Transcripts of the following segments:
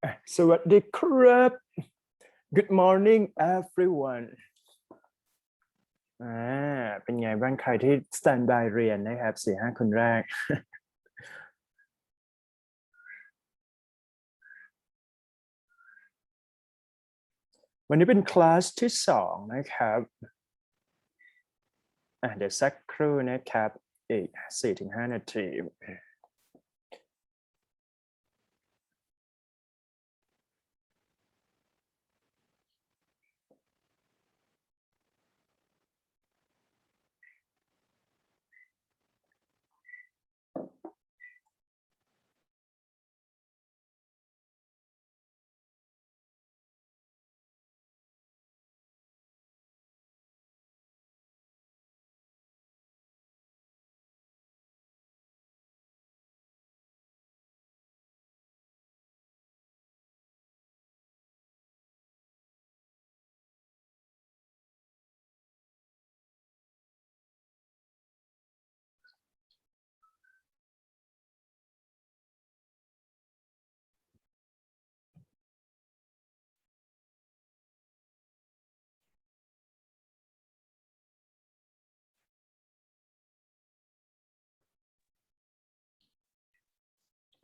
สวัสดีครับ Good morning everyone เป็นไงบ้างใครที่ stand by เรียนนะครับ4-5 คนแรก วันนี้เป็นคลาสที่2นะครับเดี๋ยวสักครู่นะครับอีก 4-5 นาที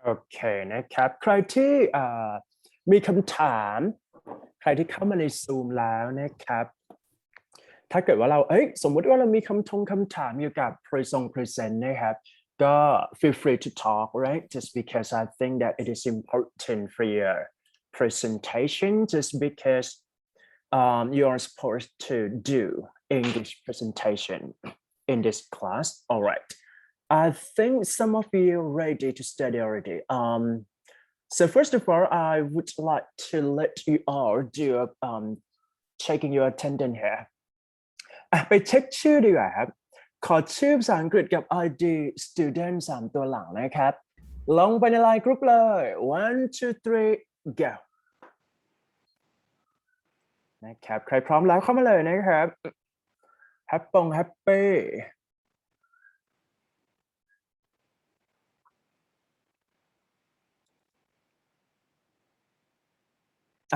โอเคนะครับใครที่มีคำถามใครที่เข้ามาใน Zoom แล้วนะครับถ้าเกิดว่าเราสมมุติว่าเรามีคำถามเกี่ยวกับ present นะครับก็ feel free to talk right just because I think that it is important for your presentation just because you are supposed to do English presentation in this class all right I think some of you are ready to study already so first of all I would like to let you all do checking your attendance here ไปเช็คชื่อดีกว่าครับขอชื่อภาษาอังกฤษกับ ID student 3 ตัวหลังนะครับลงไปใน line group เลย one two three go นะครับใครพร้อมแล้วเข้ามาเลยนะครับแฮปปี้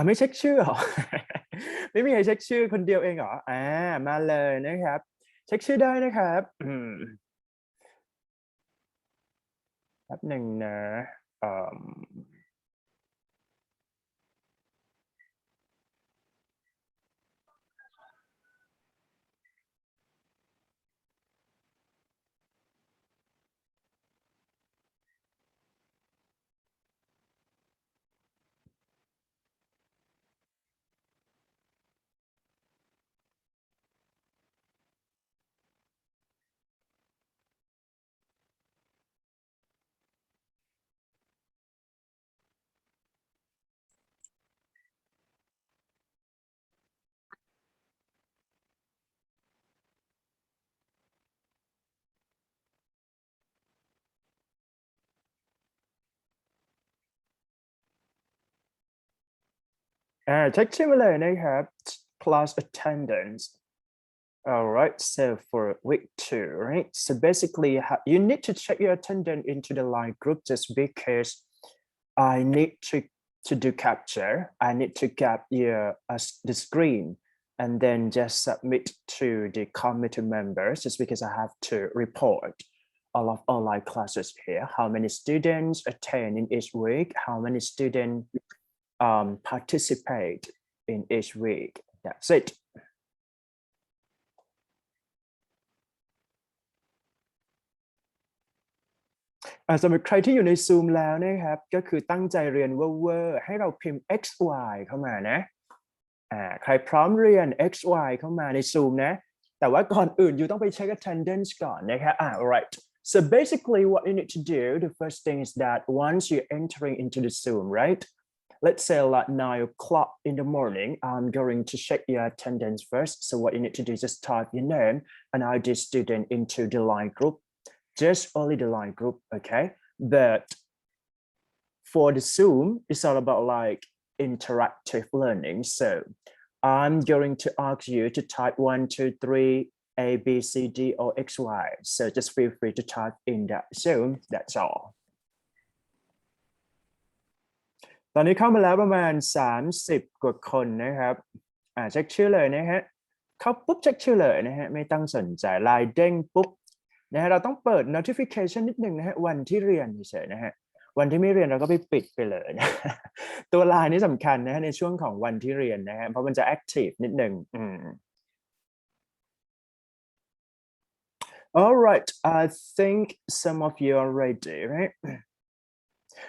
ไม่เช็คชื่อหรอ ไม่มีใครเช็คชื่อคนเดียวเองเหรอมาเลยนะครับเช็คชื่อได้นะครับแป๊บหนึ่งนะเช็คชื่อมาเลยนะครับ class attendance all right so for week 2 right so basically you need to check your attendance into the line group just because I need to do capture I need to capture the screen and then just submit to the committee members just because I have to report all of online classes here how many students attend in each week how many students participate in each week that's itสำหรับใครที่อยู่ใน Zoom แล้วนะครับก็คือตั้งใจเรียนเวอร์ให้เราพิมพ์ xy เข้ามานะใครพร้อมเรียน xy เข้ามาใน Zoom นะแต่ว่าก่อนอื่นอยู่ต้องไปเช็ค attendance ก่อนนะครับalright so basically what you need to do the first thing is that once you're entering into the Zoom right let's say like 9 o'clock in the morning I'm going to check your attendance first so what you need to do is just type your name and ID student into the line group just only the line group okay but for the Zoom it's all about like interactive learning so I'm going to ask you to type 1 2 3 A B C D or XY so just feel free to type in that Zoom that's all ตอนนี้เข้ามาแล้วประมาณ30กว่าคนนะครับเช็คชื่อเลยนะฮะเข้าปุ๊บเช็คชื่อเลยนะฮะไม่ต้องสนใจไลน์เด้งปุ๊บนะฮะเราต้องเปิด notification นิดนึงนะฮะวันที่เรียนเฉยๆนะฮะวันที่ไม่เรียนเราก็ไปปิดไปเลยนะตัวไลน์นี่สำคัญนะฮะในช่วงของวันที่เรียนนะฮะเพราะมันจะ active นิดนึงAll right, I think some of you are ready, right?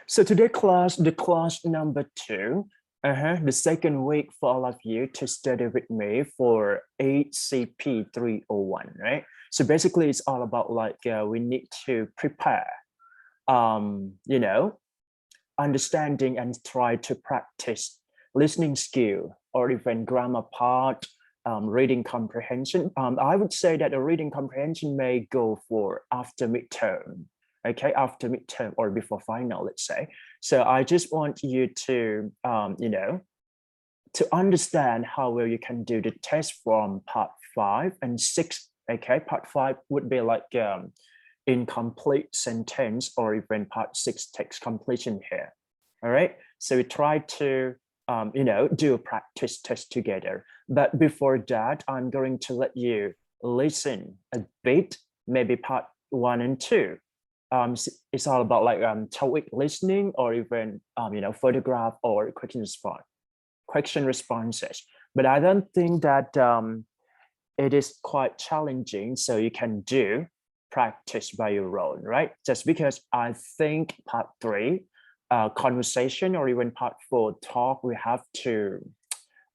So today class, the class number 2, the second week for all of you to study with me for ECP 301, right? So basically it's all about like we need to prepare, understanding and try to practice listening skill or even grammar part, reading comprehension. I would say that the reading comprehension may go for after midterm, okay, after midterm or before final, let's say. So I just want you to, to understand how well you can do the test from part 5 and 6, okay? Part 5 would be like incomplete sentence or even part 6 text completion here, all right? So we try to, do a practice test together. But before that, I'm going to let you listen a bit, maybe part 1 and 2. It's all about like TOEIC listening or even, photograph or question responses. But I don't think that it is quite challenging, so you can do practice by your own, right? Just because I think part 3, conversation or even part 4 talk, we have to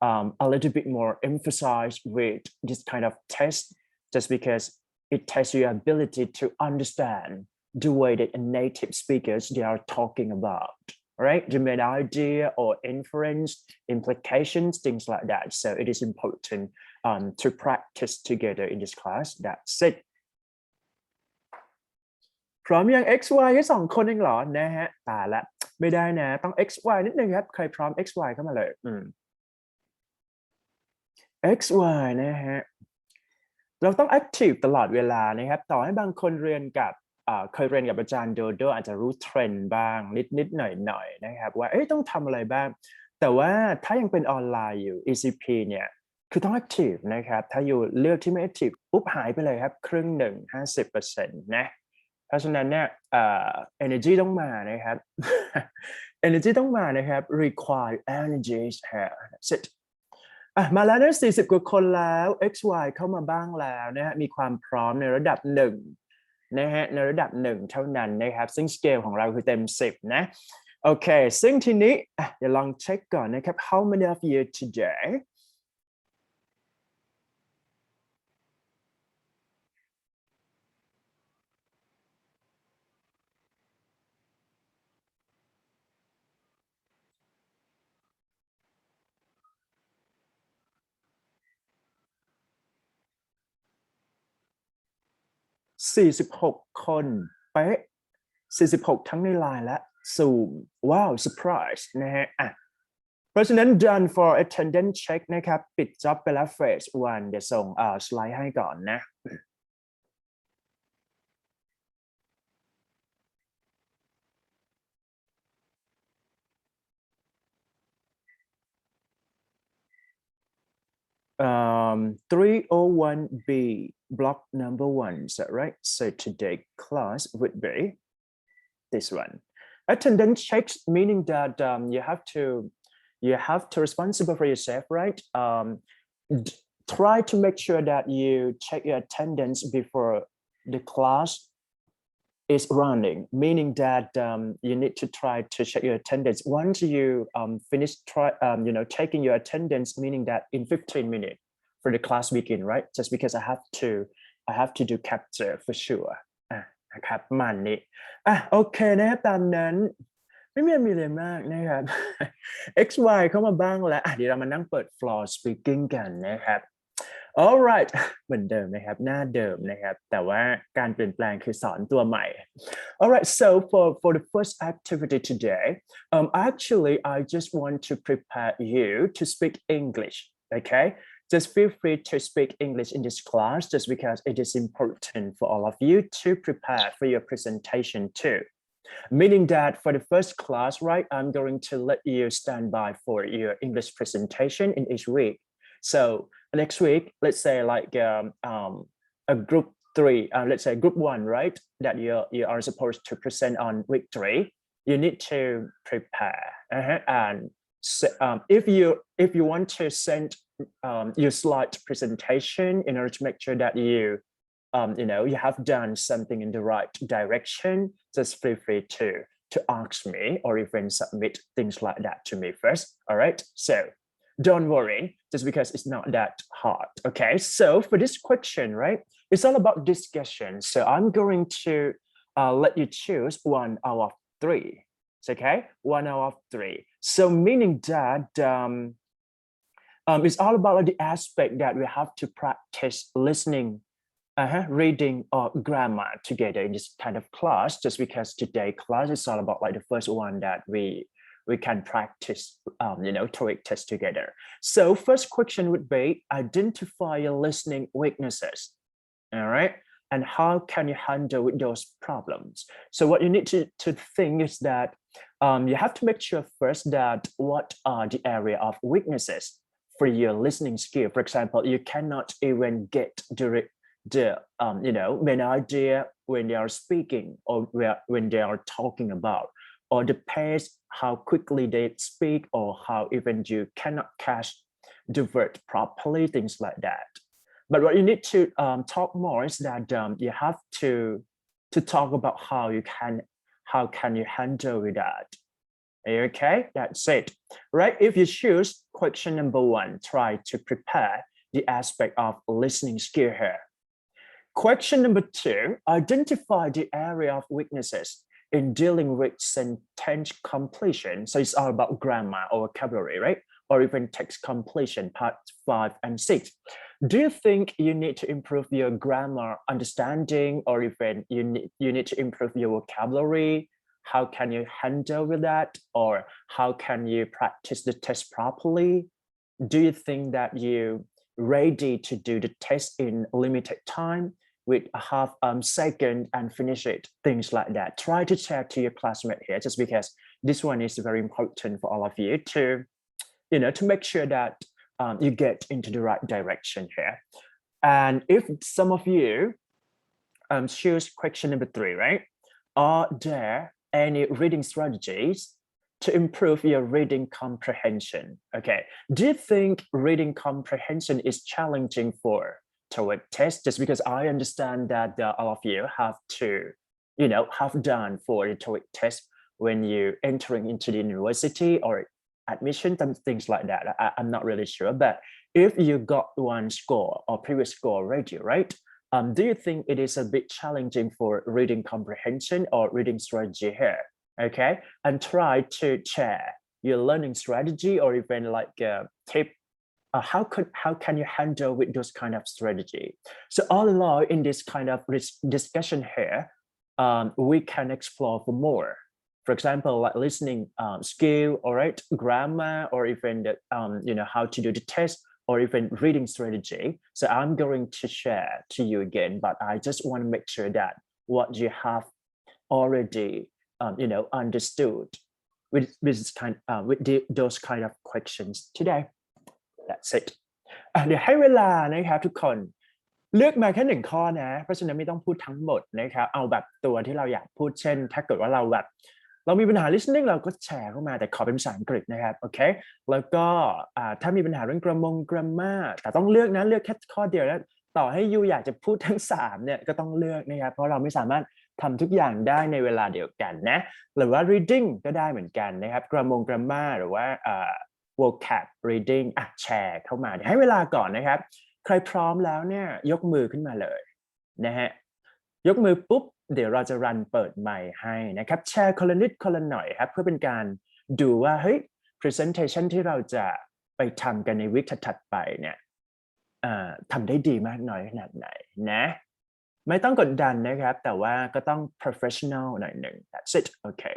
a little bit more emphasize with this kind of test, just because it tests your ability to understand the way that native speakers they are talking about, right? The main idea or inference, implications, things like that. So it is important to practice together in this class. That's it. พร้อมยัง x y แค่2คนเองเหรอนะฮะตายละไม่ได้นะต้อง x y นิดนึงครับใครพร้อม x y เข้ามาเลย x y นะฮะเราต้อง active ตลอดเวลานะครับต่อให้บางคนเรียนกับเคยเรียนกับอาจารย์โดโดอาจจะรู้เทรนด์บ้างนิดหน่อยนะครับว่าต้องทำอะไรบ้างแต่ว่าถ้ายังเป็นออนไลน์อยู่ ECP เนี่ยคือต้อง active นะครับถ้าอยู่เลือกที่ไม่ active ปุ๊บหายไปเลยครับครึ่งหนึ่ง 50% นะเพราะฉะนั้นเนี่ยenergy ต้องมานะครับ energy ต้องมานะครับ require energy เสร็จมาแล้วนะ40กว่าคนแล้ว XY เข้ามาบ้างแล้วนะฮะมีความพร้อมในระดับ1นะฮะในระดับ1เท่านั้นนะครับซึ่งสเกลของเราคือเต็ม10นะโอเคซึ่งทีนี้เดี๋ยวลองเช็คก่อนนะครับ how many of you today46คนเป๊ะ46ทั้งในไลน์และซูมว้าวเซอร์ไพรส์นะฮะเพราะฉะนั้น done for attendance check นะครับปิดจ็อบไปแล้ว phase 1เดี๋ยวส่งสไลด์ให้ก่อนนะ 301B block number 1, is that right? So today class would be this one. Attendance checks, meaning that you have to responsible for yourself, right? Try to make sure that you check your attendance before the class is running, meaning that you need to try to check your attendance once you finish taking your attendance, meaning that in 15 minutes for the class begin, right? Just because I have to do capture for sure นะครับมันนี่โอเคนะครับตามนั้นไม่มีอะไรมากนะครับ XY เข้ามาบ้างแล้วเดี๋ยวเรามานั่งเปิด floor speaking กันนะครับ All right เหมือนเดิมนะครับหน้าเดิมนะครับแต่ว่าการเปลี่ยนแปลงคือสอนตัวใหม่ All right, so for the first activity today, actually I just want to prepare you to speak English, okay? Just feel free to speak English in this class just because it is important for all of you to prepare for your presentation too. Meaning that for the first class, right, I'm going to let you stand by for your English presentation in each week. So next week, let's say like a group three, let's say group one, right, that you are supposed to present on week 3, you need to prepare. And so, if you want to send your slide presentation in order to make sure that you you have done something in the right direction, just feel free to ask me or even submit things like that to me first. All right. So don't worry, just because it's not that hard. Okay. So for this question, right, it's all about discussion. So I'm going to let you choose 1 out of 3. It's okay. 1 out of 3. So meaning that it's all about the aspect that we have to practice listening, reading or grammar together in this kind of class, just because today class is all about like the first one that we can practice TOEIC test together. So first question would be, identify your listening weaknesses. All right, and how can you handle with those problems? So what you need to think is that you have to make sure first that what are the area of weaknesses for your listening skill. For example, you cannot even get the main idea when they are speaking or when they are talking about, or the pace, how quickly they speak, or how even you cannot catch the word properly, things like that. But what you need to talk more is that you have to talk about how can you handle with that. Okay, that's it, right? If you choose question number 1, try to prepare the aspect of listening skill here. Question number 2, identify the area of weaknesses in dealing with sentence completion. So it's all about grammar or vocabulary, right? Or even text completion, part 5 and 6. Do you think you need to improve your grammar understanding, or even you need to improve your vocabulary? How can you handle with that? Or how can you practice the test properly? Do you think that you ready to do the test in limited time with a half second and finish it, things like that? Try to chat to your classmate here, just because this one is very important for all of you to make sure that you get into the right direction here. And if some of you choose question number 3, right? Are there any reading strategies to improve your reading comprehension? Okay. Do you think reading comprehension is challenging for TOEIC test? Just because I understand that all of you have to, have done for the TOEIC test when you entering into the university or admission, things like that. I'm not really sure, but if you got one score or previous score already, right? Do you think it is a bit challenging for reading comprehension or reading strategy here? Okay, and try to share your learning strategy or even like a tip. How can you handle with those kind of strategy? So all along in this kind of discussion here, we can explore for more. For example, like listening skill, all right, grammar, or even the, how to do the test, or even reading strategy. So I'm going to share to you again, but I just want to make sure that what you have already, understood with those kind of questions today. That's it. เดี๋ยวให้เวลานะครับทุกคนเลือกมาแค่1ข้อนะเพราะฉะนั้นไม่ต้องพูดทั้งหมดนะครับเอาแบบตัวที่เราอยากพูดเช่นถ้าเกิดว่าเรามีปัญหา listening เราก็แชร์เข้ามาแต่ขอเป็นภาษาอังกฤษนะครับโอเคแล้วก็ถ้ามีปัญหาเรื่อง grammar แต่ต้องเลือกนะเลือกแค่ข้อเดียวแล้วต่อให้ยูอยากจะพูดทั้ง3เนี่ยก็ต้องเลือกนะครับเพราะเราไม่สามารถทำทุกอย่างได้ในเวลาเดียวกันนะหรือว่า reading ก็ได้เหมือนกันนะครับ grammar หรือว่าvocab reading แชร์เข้ามาเดี๋ยวให้เวลาก่อนนะครับใครพร้อมแล้วเนี่ยยกมือขึ้นมาเลยนะฮะยกมือปุ๊บเดี๋ยวเราจะรันเปิดไมค์ให้นะครับแชร์คนละนิดคนละหน่อยครับเพื่อเป็นการดูว่าเฮ้ย presentation ที่เราจะไปทำกันในวิคถัดไปเนี่ยทำได้ดีมากน้อยขนาดไหนนะไม่ต้องกดดันนะครับแต่ว่าก็ต้อง professional หน่อยหนึ่ง that's it okay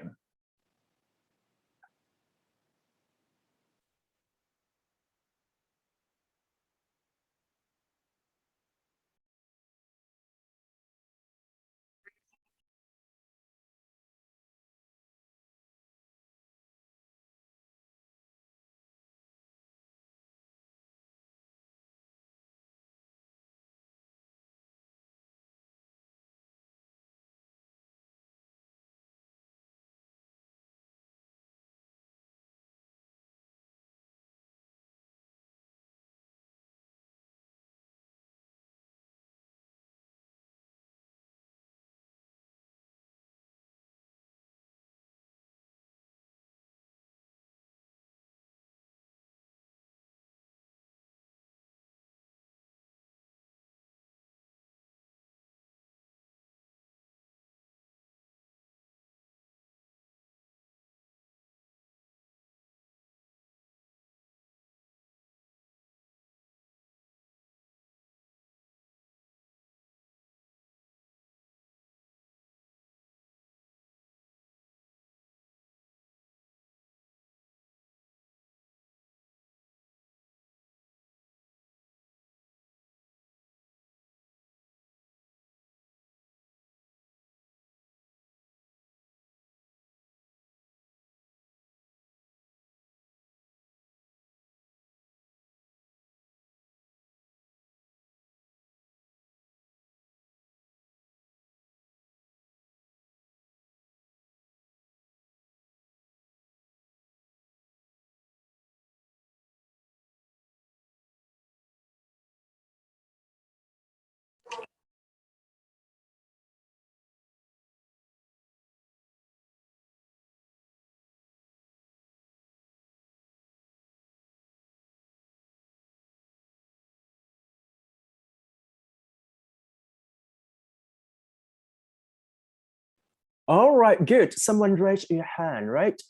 All right, good. Someone raise your hand, right?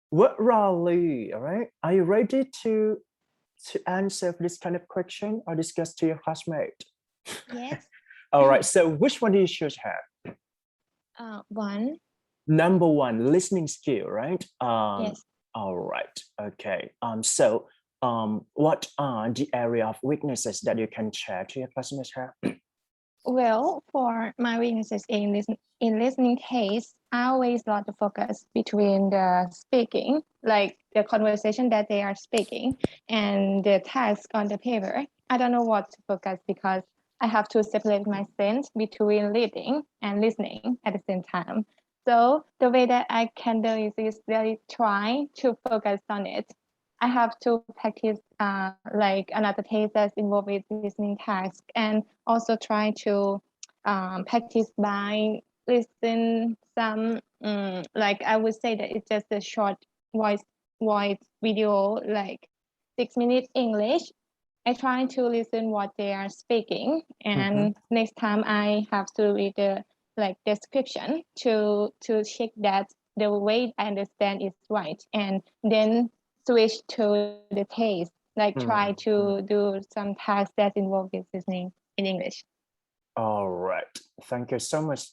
What Raleigh, all right? Are you ready to answer this kind of question or discuss to your classmate? Yes. All right, so which one do you choose have? One. Number one, listening skill, right? Yes. All right, okay. What are the area of weaknesses that you can share to your classmates here? Well, for my weaknesses in listening case, I always lot to focus between the speaking, like the conversation that they are speaking, and the task on the paper. I don't know what to focus because I have to separate my sense between reading and listening at the same time. So the way that I can do is really try to focus on it. I have to practice like another task that's involved with listening task, and also try to practice by listen some like I would say that it's just a short voice video, like 6 minutes English. I try to listen what they are speaking, and next time I have to read the like description to check that the way I understand is right, and then switch to the taste, like try to do some tasks that involve with listening in English. All right, thank you so much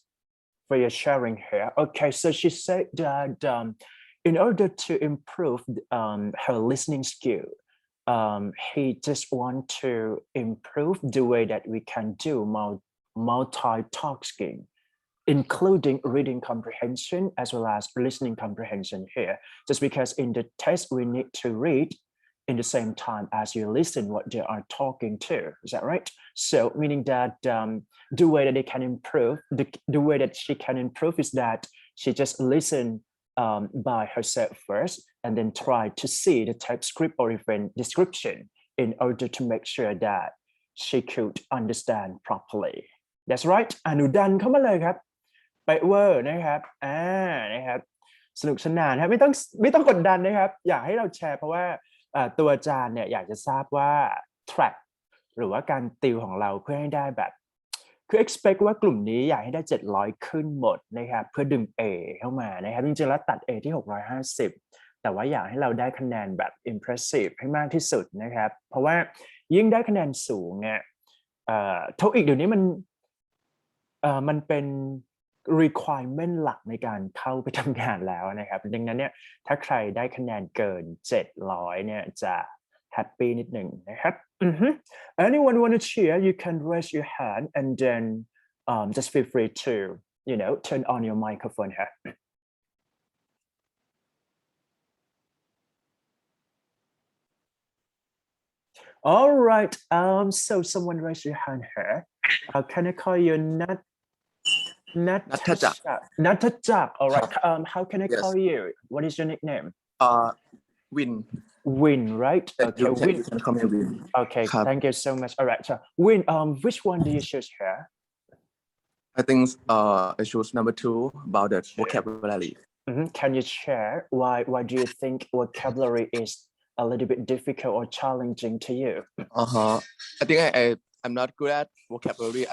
for your sharing here. Okay, so she said that in order to improve her listening skill, he just want to improve the way that we can do multitasking, including reading comprehension as well as listening comprehension here. Just because in the test we need to read in the same time as you listen what they are talking to. Is that right? So meaning that the way that they can improve, the way that she can improve is that she just listen by herself first and then try to see the text script or even description in order to make sure that she could understand properly. That's right. หนูดันเข้ามาเลยครับไปเวอร์นะครับนะครับสนุกสนานครับไม่ต้องกดดันนะครับอยากให้เราแชร์เพราะว่าตัวอาจารย์เนี่ยอยากจะทราบว่า track หรือว่าการติวของเราเพื่อให้ได้แบบคือ expect ว่ากลุ่มนี้อยากให้ได้700ขึ้นหมดนะครับเพื่อดึง A เข้ามานะครับจริงๆแล้วตัด A ที่650แต่ว่าอยากให้เราได้คะแนนแบบ impressive ให้มากที่สุดนะครับเพราะว่ายิ่งได้คะแนนสูงเนี่ยTOEIC เดี๋ยวนี้มันเป็น requirement หลักในการเข้าไปทำงานแล้วนะครับดังนั้นเนี่ยถ้าใครได้คะแนนเกิน700เนี่ยจะแฮปปี้นิดหนึ่งนะครับ Anyone want to cheer you can raise your hand and then just feel free to turn on your microphone here. All right, so someone raise your hand here. Can I call you Natajak. All right. How can I call you? What is your nickname? Win. Win, right? Okay, Win. You can call me Win. Okay, thank you so much. All right, so Win, which one do you choose here? I think I choose number 2 about the vocabulary. Can you share why do you think vocabulary is a little bit difficult or challenging to you? I think I'm not good at vocabulary.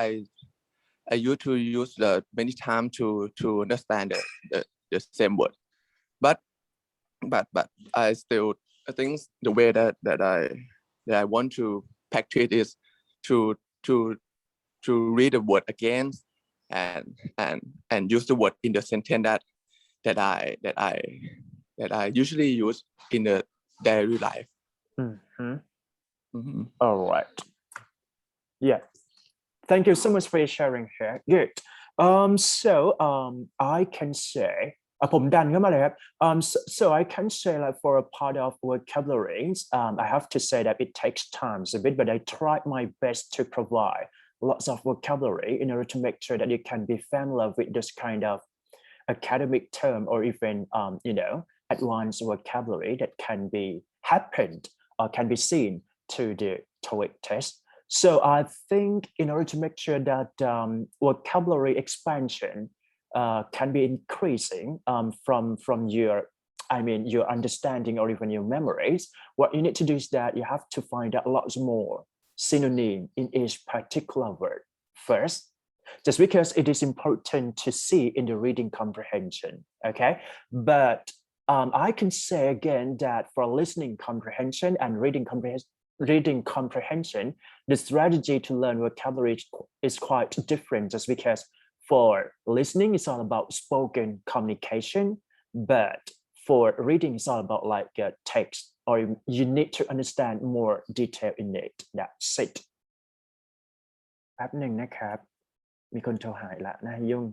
I used to use the many times to understand the same word, but I think the way that I want to practice is to read the word again and use the word in the sentence that I usually use in the daily life. All right. Yeah. Thank you so much for your sharing here. Good. I can sayผมดันเข้ามาเลยครับ so I can say like for a part of vocabularies I have to say that it takes time a bit, but I try my best to provide lots of vocabulary in order to make sure that you can be familiar with this kind of academic term or even advanced vocabulary that can be happened or can be seen to the TOEIC test. So I think in order to make sure that vocabulary expansion can be increasing from your understanding or even your memories, what you need to do is that you have to find out lots more synonym in each particular word first. just because it is important to see in the reading comprehension, okay? But I can say again that for listening comprehension and reading comprehension, the strategy to learn vocabulary is quite different, just because for listening, it's all about spoken communication, but for reading, it's all about like text, or you need to understand more detail in it. That's it. แป๊บหนึ่งนะครับ มีคนโทรหาละน่ายุ่ง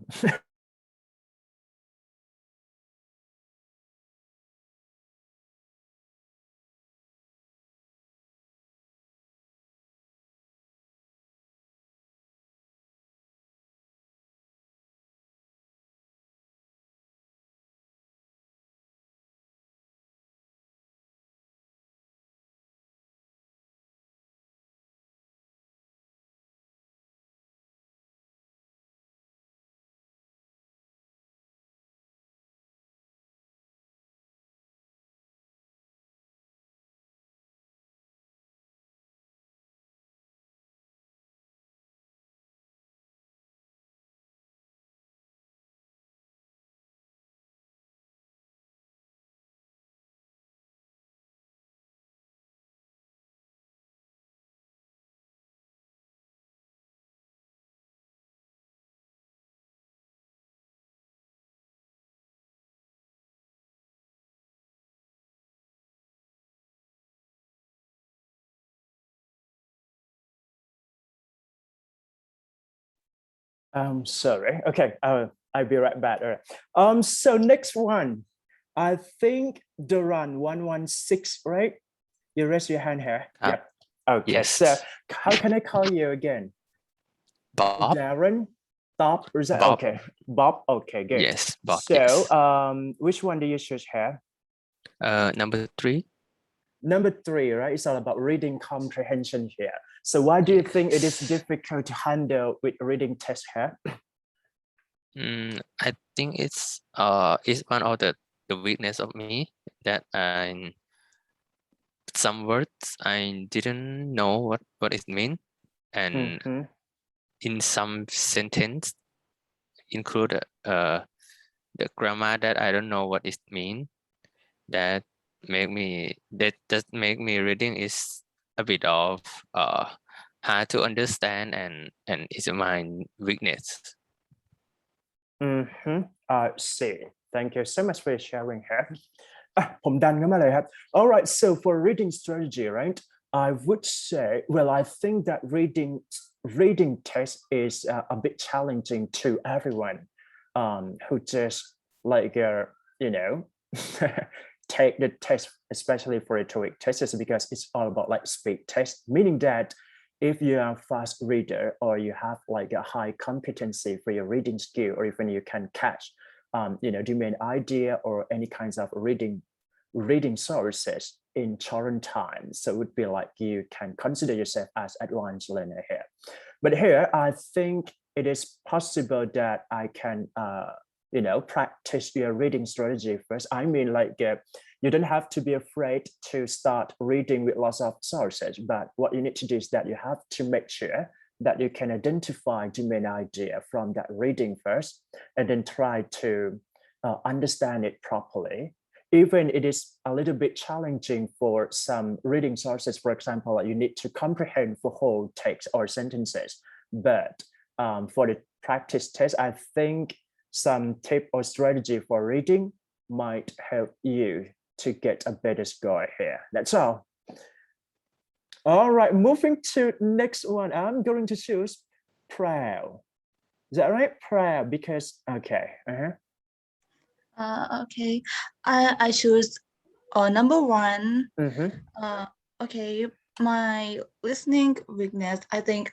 Sorry. Okay, I'll be right back. All right. So next one, I think Duran 116, right? You raise your hand here. Yeah. Okay. Yes. So how can I call you again? Bob. Darren, Bob, or is that Bob. okay? Bob. Okay, good. Yes, Bob. So, yes. which one do you choose here? Number 3. Number 3, right? It's all about reading comprehension here. So why do you think it is difficult to handle with reading test here? I think it's one of the weakness of me, that some words I didn't know what it means, and in some sentence include the grammar that I don't know what it means. That make me reading is a bit of hard to understand, and it's my weakness. I see. Thank you so much for sharing here. ผมดันเข้ามาเลยครับ All right, so for reading strategy, right? I would say, well, I think that reading test is a bit challenging to everyone who just like take the test, especially for rhetoric tests, because it's all about like speed test, meaning that if you are a fast reader, or you have like a high competency for your reading skill, or even you can catch the main idea or any kinds of reading sources in short time, so it would be like you can consider yourself as advanced learner here. But here I think it is possible that I can practice your reading strategy first. I mean, like you don't have to be afraid to start reading with lots of sources, but what you need to do is that you have to make sure that you can identify the main idea from that reading first, and then try to understand it properly. Even it is a little bit challenging for some reading sources. For example, like you need to comprehend for whole text or sentences. But for the practice test, I think some tip or strategy for reading might help you to get a better score here. That's all. All right, moving to next one. I'm going to choose proud. Is that right? Proud, because okay. Okay, I choose number 1. Okay, my listening weakness, I think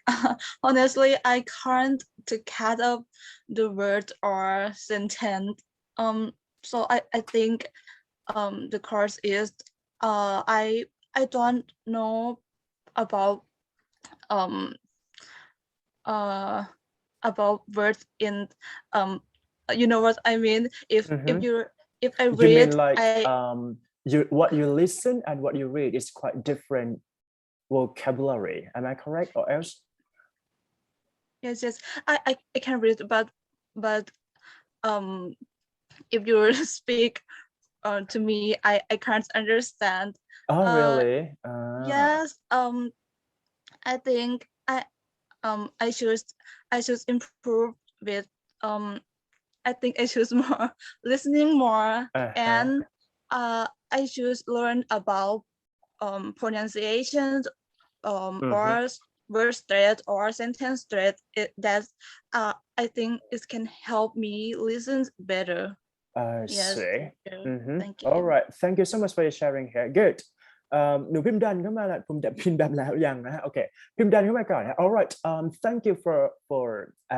honestly I can't to cut up the word or sentence. So I think the course is I don't know about words in you know what I mean, if I read, you mean like what you listen and what you read is quite different vocabulary, am I correct, or else? Yes, I can read, but if you speak to me, I can't understand. Oh, really? Yes. I think I should improve with I think I should more listening more, and I should learn about pronunciations, or word straight or sentence straight. That's I think it can help me listen better. I Yes. see. Thank you. All right. Thank you so much for your sharing here. Good. หนูพิมพ์ดันเข้ามาแล้วผมพิมพ์ดันแล้วยังนะฮะ โอเค พิมพ์ดันเข้ามาก่อนนะ All right. Thank you for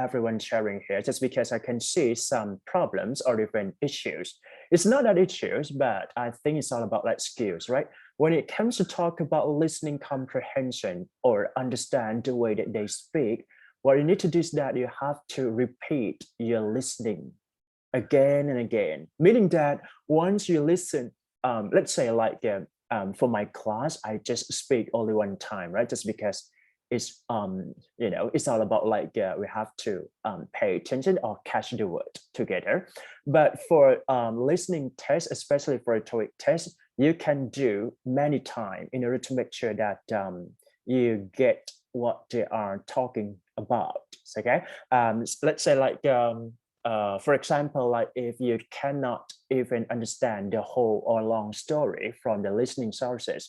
everyone sharing here. Just because I can see some problems or different issues. It's not that issues, but I think it's all about like skills, right? When it comes to talk about listening comprehension or understand the way that they speak, what you need to do is that you have to repeat your listening again and again, meaning that once you listen, let's say like for my class, I just speak only one time, right? Just because it's it's all about like we have to pay attention or catch the word together. But for listening test, especially for a TOEIC test, you can do many times in order to make sure that you get what they are talking about. Okay, let's say like for example, like if you cannot even understand the whole or long story from the listening sources,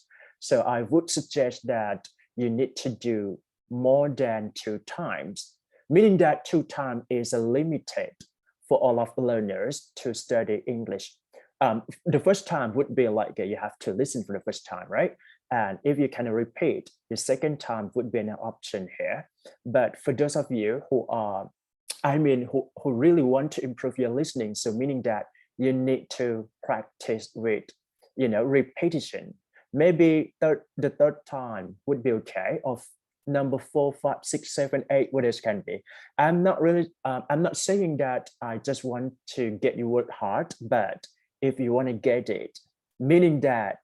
so I would suggest that you need to do more than 2 times, meaning that 2 times is limited for all of the learners to study English. The first time would be like you have to listen for the first time, right? And if you can repeat, the second time would be an option here. But for those of you who are who really want to improve your listening, so meaning that you need to practice with repetition. Maybe the third time would be okay, or number 4, 5, 6, 7, 8, what else can be. I'm not saying that I just want to get you work hard, but if you want to get it, meaning that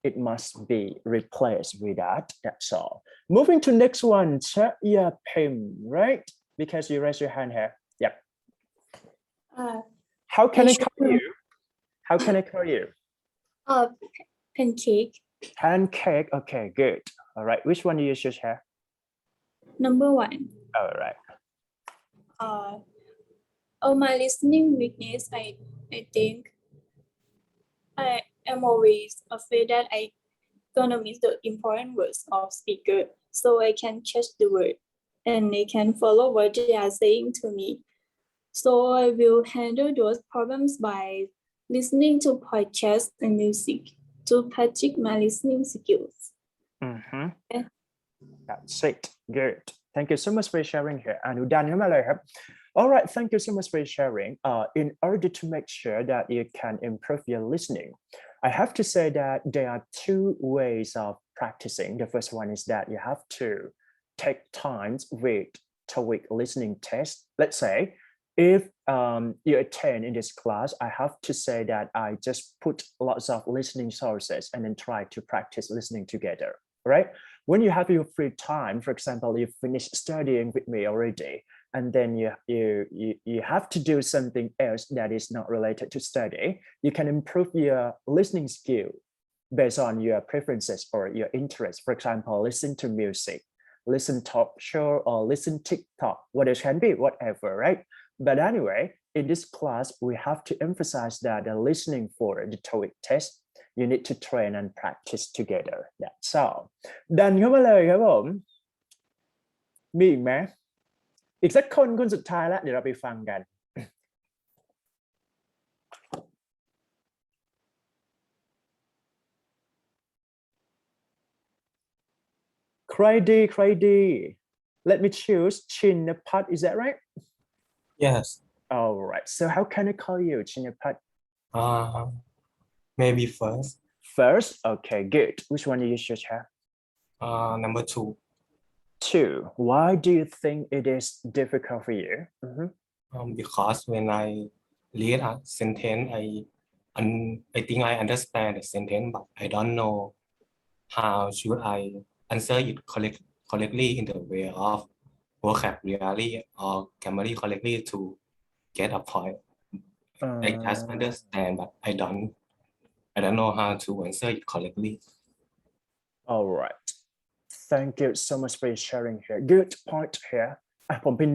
it must be replaced with that. That's all. Moving to next one, Chaya Pim, right? Because you raise your hand here. Yep. How can I call you? How can I call you? Pancake. Pancake. Okay, good. All right. Which one do you choose here? Number 1. All right. My listening weakness, I think I am always afraid that I gonna miss the important words of speaker, so I can catch the word and they can follow what they are saying to me. So I will handle those problems by listening to podcasts and music to practice my listening skills. That's it. Good. Thank you so much for sharing here. Anudanเข้ามาเลยครับ. All right. Thank you so much for sharing. In order to make sure that you can improve your listening, I have to say that there are 2 ways of practicing. The first one is that you have to take times with TOEIC listening test. Let's say if you attend in this class, I have to say that I just put lots of listening sources and then try to practice listening together, right? When you have your free time, for example, you finish studying with me already, and then you have to do something else that is not related to study, you can improve your listening skill based on your preferences or your interests. For example, listen to music, listen talk show, or listen TikTok, what it can be, whatever, right? But anyway, in this class, we have to emphasize that the listening for the TOEIC test, you need to train and practice together. That's all. ดันเข้ามาเลยครับผมมีอีกไหมอีกสักคนสุดท้ายแล้วเดี๋ยวเราไปฟังกัน ใครดี Let me choose Chinapat. Is that right? Yes. All right. So how can I call you, Chinapat? Maybe first. First? Okay, good. Which one do you choose here? Number 2. 2. Why do you think it is difficult for you? Because when I read a sentence, I think I understand the sentence, but I don't know how should I answer it correctly in the way of vocabulary or grammar correctly to get a point. I just understand, but I don't know how to answer it correctly. All right. Thank you so much for sharing here. Good point here. ผมเป็น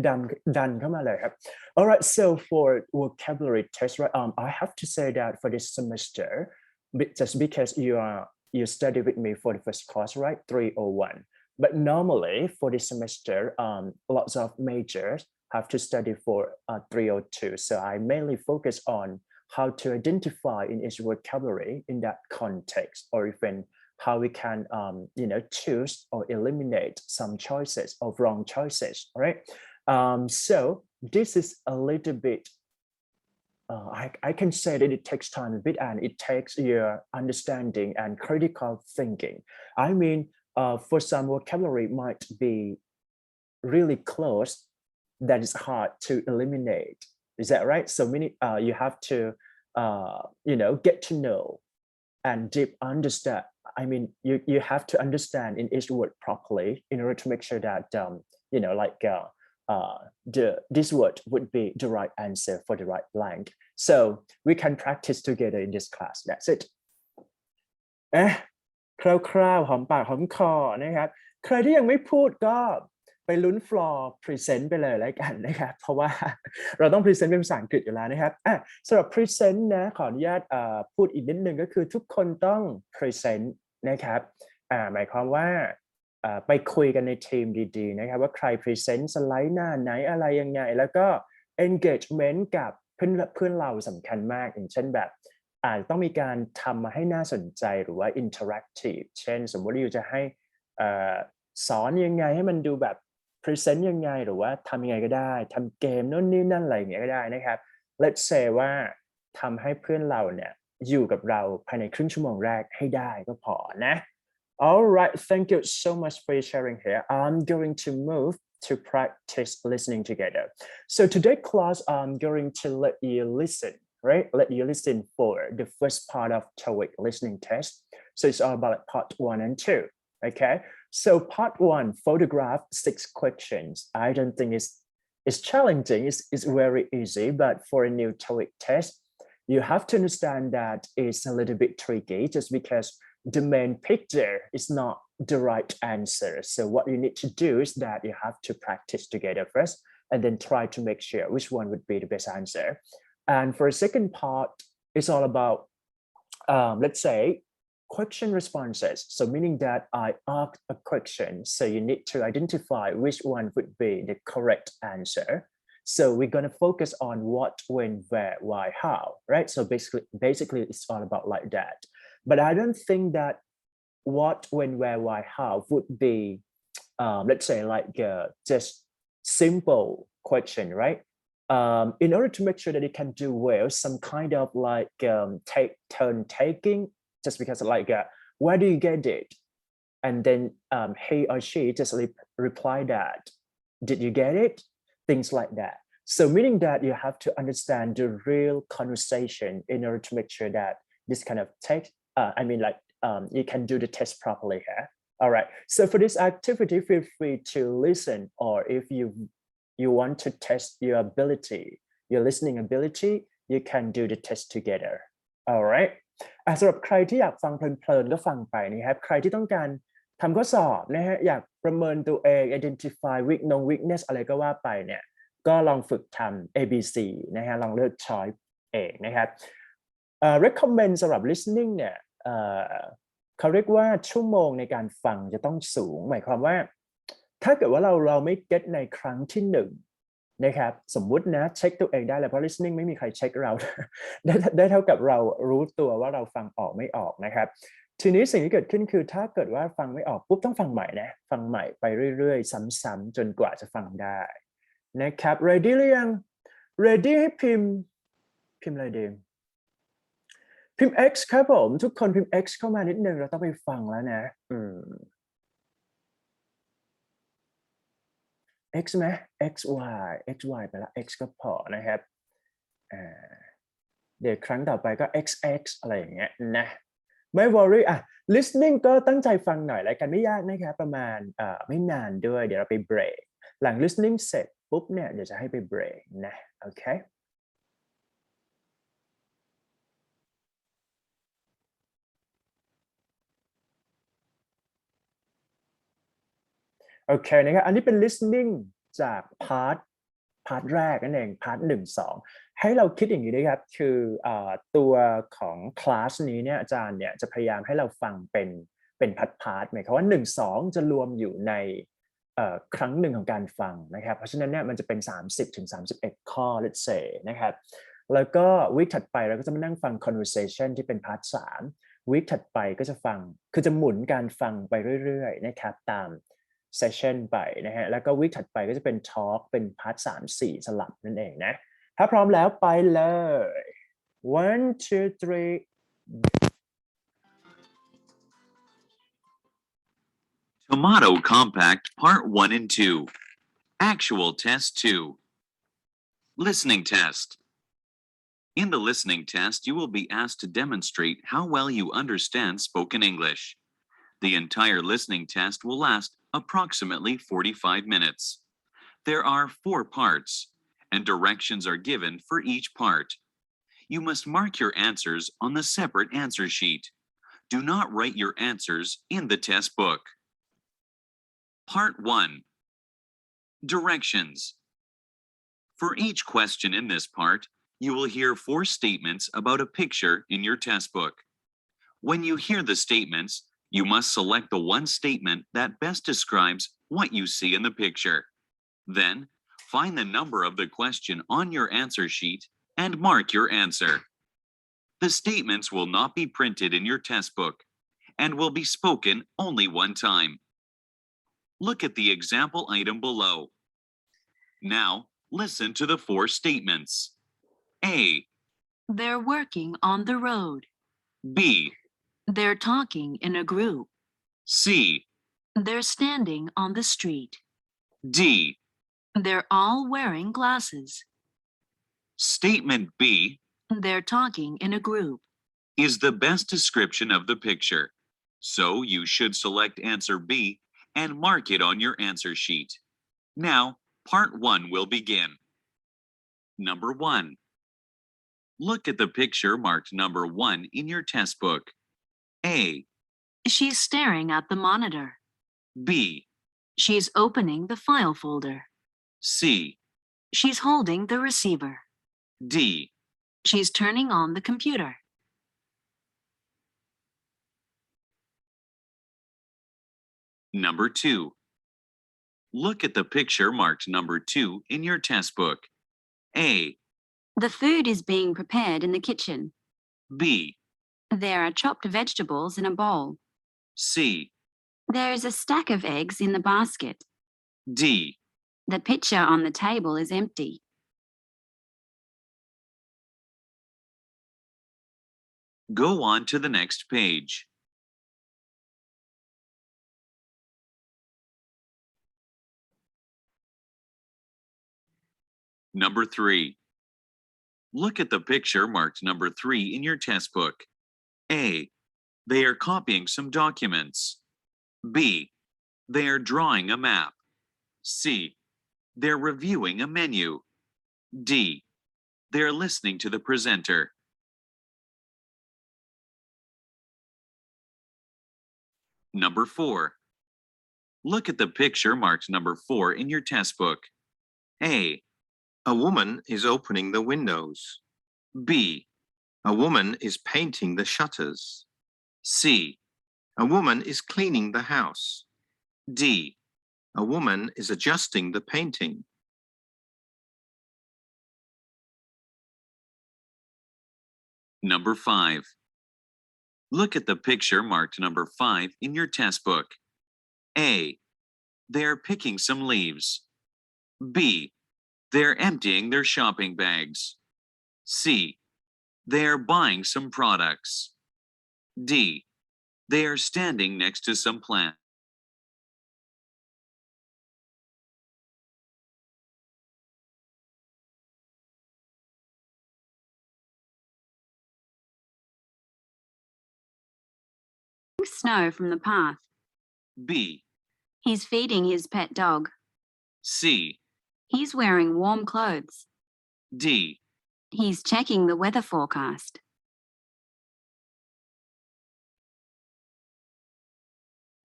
ดันเข้ามาเลยครับ All right. So for vocabulary test, right? I have to say that for this semester, just because you study with me for the first class, right? 301. But normally for this semester, lots of majors have to study for 302. So I mainly focus on how to identify in each vocabulary in that context, or even how we can choose or eliminate some choices or wrong choices, right? So this is a little bit I can say that it takes time a bit, and it takes your understanding and critical thinking. I mean, for some vocabulary might be really close that is hard to eliminate. Is that right? So you have to get to know and deep understand. I mean, you have to understand in each word properly in order to make sure that this word would be the right answer for the right blank. So we can practice together in this class. That's it. คร่าวๆหอมปากหอมคอนะครับใครที่ยังไม่พูดก็ไปลุ้นฟลอร์พรีเซนต์ไปเลยแล้วกันนะครับเพราะว่าเราต้องพรีเซนต์เป็นภาษาอังกฤษอยู่แล้วนะครับสำหรับพรีเซนต์นะขออนุญาตพูดอีกนิดนึงก็คือทุกคนต้องพรีเซนต์นะครับหมายความว่าไปคุยกันในทีมดีๆนะครับว่าใครพรีเซนต์สไลด์หน้าไหนอะไรยังไงแล้วก็ engagement กับเพื่อนเราสำคัญมากอย่างเช่นแบบอาจต้องมีการทำมาให้น่าสนใจหรือว่า interactive เช่นสมมติอยู่จะให้สอนยังไงให้มันดูแบบ present ยังไงหรือว่าทำยังไงก็ได้ทำเกมโน่นนี่นั่นอะไรอย่างเงี้ยก็ได้นะครับ let's say ว่าทำให้เพื่อนเราเนี่ยอยู่กับเราภายในครึ่งชั่วโมงแรกให้ได้ก็พอนะ All right, thank you so much for sharing here. I'm going to move to practice listening together. So today class, I'm going to let you listen, right? Let you listen for the first part of TOEIC listening test. So it's all about part 1 and 2, okay? So part 1, photograph 6 questions. I don't think it's challenging, it's very easy, but for a new TOEIC test, you have to understand that it's a little bit tricky just because the main picture is not the right answer. So what you need to do is that you have to practice together first and then try to make sure which one would be the best answer. And for the second part, it's all about, let's say, question responses. So meaning that I asked a question, so you need to identify which one would be the correct answer. So we're going to focus on what, when, where, why, how, right? So basically it's all about like that. But I don't think that what, when, where, why, how would be, let's say like just simple question, right? In order to make sure that it can do well, some kind of like turn taking, just because like, where do you get it? And then he or she just reply that, did you get it? Things like that. So meaning that you have to understand the real conversation in order to make sure that this kind of text, you can do the test properly here. All right. So for this activity, feel free to listen, or if you want to test your ability, your listening ability, you can do the test together. All right. สำหรับใครที่อยากฟังเพลินๆก็ฟังไปนะครับใครที่ต้องการทำข้อสอบนะฮะอยากประเมินตัวเอง identify weakness อะไรก็ว่าไปเนี่ยก็ลองฝึกทำ ABC นะฮะลองเลือก choice เองนะครับrecommend สำหรับ listening เนี่ยเขาเรียกว่าชั่วโมงในการฟังจะต้องสูงหมายความว่าถ้าเกิดว่าเราไม่ get ในครั้งที่1นะครับสมมุตินะเช็คตัวเองได้เลยเพราะ listening ไม่มีใครเช็คเรา ได้เท่ากับเรารู้ตัวว่าเราฟังออกไม่ออกนะครับทีนี้สิ่งที่เกิดขึ้นคือถ้าเกิดว่าฟังไม่ออกปุ๊บต้องฟังใหม่นะฟังใหม่ไปเรื่อยๆซ้ำๆจนกว่าจะฟังได้นะครับ ready หรือยัง ready ให้พิมพ์อะไรดีพิมพ์ X ครับผมทุกคนพิมพ์ X เข้ามานิดนึงเราต้องไปฟังแล้วนะX ไหม XY ไปละ X ก็พอนะครับเดี๋ยวครั้งต่อไปก็ XX อะไรอย่างเงี้ยนะไม่ worry listening ก็ตั้งใจฟังหน่อยแล้วกันไม่ยากนะครับประมาณไม่นานด้วยเดี๋ยวเราไปเบรก หลัง listening เสร็จปุ๊บเนี่ยเดี๋ยวจะให้ไป break นะโอเคโอเคนะครับอันนี้เป็น listening จากพาร์ทแรกนั่นเองพาร์ท1-2ให้เราคิดอย่างนี้ด้วยครับคือตัวของคลาสนี้เนี่ยอาจารย์เนี่ยจะพยายามให้เราฟังเป็นพาร์ทหมายความว่า1-2จะรวมอยู่ในครั้งหนึ่งของการฟังนะครับเพราะฉะนั้นเนี่ยมันจะเป็น30-31ข้อ let's say นะครับแล้วก็วีคถัดไปเราก็จะมานั่งฟัง conversation ที่เป็นพาร์ท3วีคถัดไปก็จะฟังคือจะหมุนการฟังไปเรื่อยๆนะครับตามsession ไปนะฮะแล้วก็วีคถัดไปก็จะเป็น talk เป็นพาร์ท3-4สลับนั่นเองนะถ้าพร้อมแล้วไปเลย one two three Tomato Compact Part 1 and 2 Actual Test 2 Listening Test In the listening test, you will be asked to demonstrate how well you understand spoken English. The entire listening test will last approximately 45 minutes. There are 4 parts, and directions are given for each part. You must mark your answers on the separate answer sheet. Do not write your answers in the test book. Part 1. Directions. For each question in this part, you will hear 4 statements about a picture in your test book. When you hear the statements, you must select the one statement that best describes what you see in the picture. Then, find the number of the question on your answer sheet and mark your answer. The statements will not be printed in your test book and will be spoken only one time. Look at the example item below. Now, listen to the 4 statements. A. They're working on the road. B. They're talking in a group. C. They're standing on the street. D. They're all wearing glasses. Statement B They're talking in a group. is the best description of the picture, so you should select answer B and mark it on your answer sheet. Now, part 1 will begin. Number 1. Look at the picture marked number 1 in your test book. A. She's staring at the monitor. B. She's opening the file folder. C. She's holding the receiver. D. She's turning on the computer. Number 2. Look at the picture marked number 2 in your test book. A. The food is being prepared in the kitchen. B. There are chopped vegetables in a bowl. C. There is a stack of eggs in the basket. D. The pitcher on the table is empty. Go on to the next page. Number 3. Look at the picture marked number 3 in your test book. A. They are copying some documents. B. They are drawing a map. C. They're reviewing a menu. D. They're listening to the presenter. Number 4. Look at the picture marked number 4 in your test book. A. A woman is opening the windows. B. A woman is painting the shutters. C. A woman is cleaning the house. D. A woman is adjusting the painting. Number 5. Look at the picture marked number 5 in your test book. A. They're picking some leaves. B. They're emptying their shopping bags. C. They're buying some products. D. They are standing next to some plants. Snow from the path. B. He's feeding his pet dog. C. He's wearing warm clothes. D. He's checking the weather forecast.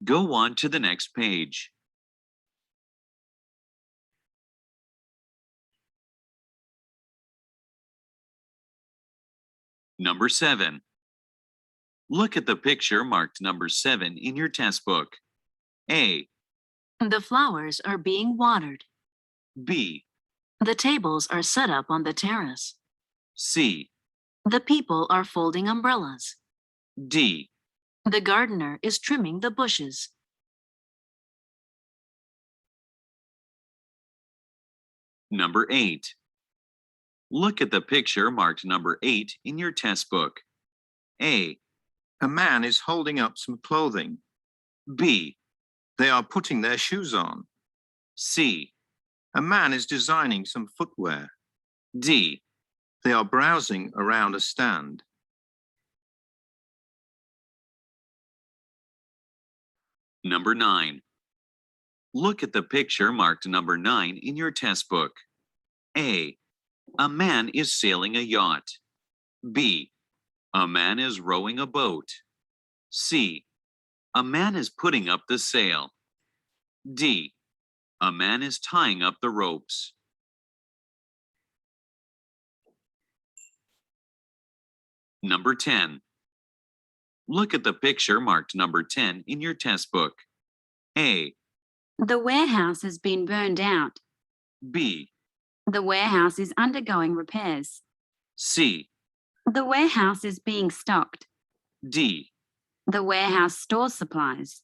Go on to the next page. Number 7. Look at the picture marked number 7 in your test book. A. The flowers are being watered. B. The tables are set up on the terrace. C. The people are folding umbrellas. D. The gardener is trimming the bushes. Number 8. Look at the picture marked number 8 in your test book. A. A man is holding up some clothing. B. They are putting their shoes on. C. A man is designing some footwear. D. They are browsing around a stand. Number 9. Look at the picture marked number 9 in your test book. A. A man is sailing a yacht. B. A man is rowing a boat. C. A man is putting up the sail. D. A man is tying up the ropes. Number 10. Look at the picture marked number 10 in your test book. A. The warehouse has been burned out. B. The warehouse is undergoing repairs. C. The warehouse is being stocked. D. The warehouse stores supplies.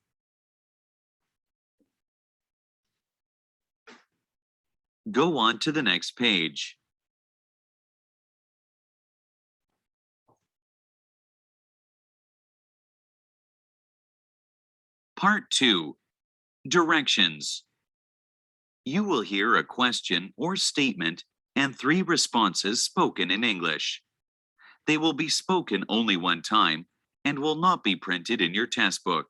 Go on to the next page. Part 2. Directions. You will hear a question or statement and 3 responses spoken in English. They will be spoken only one time and will not be printed in your test book.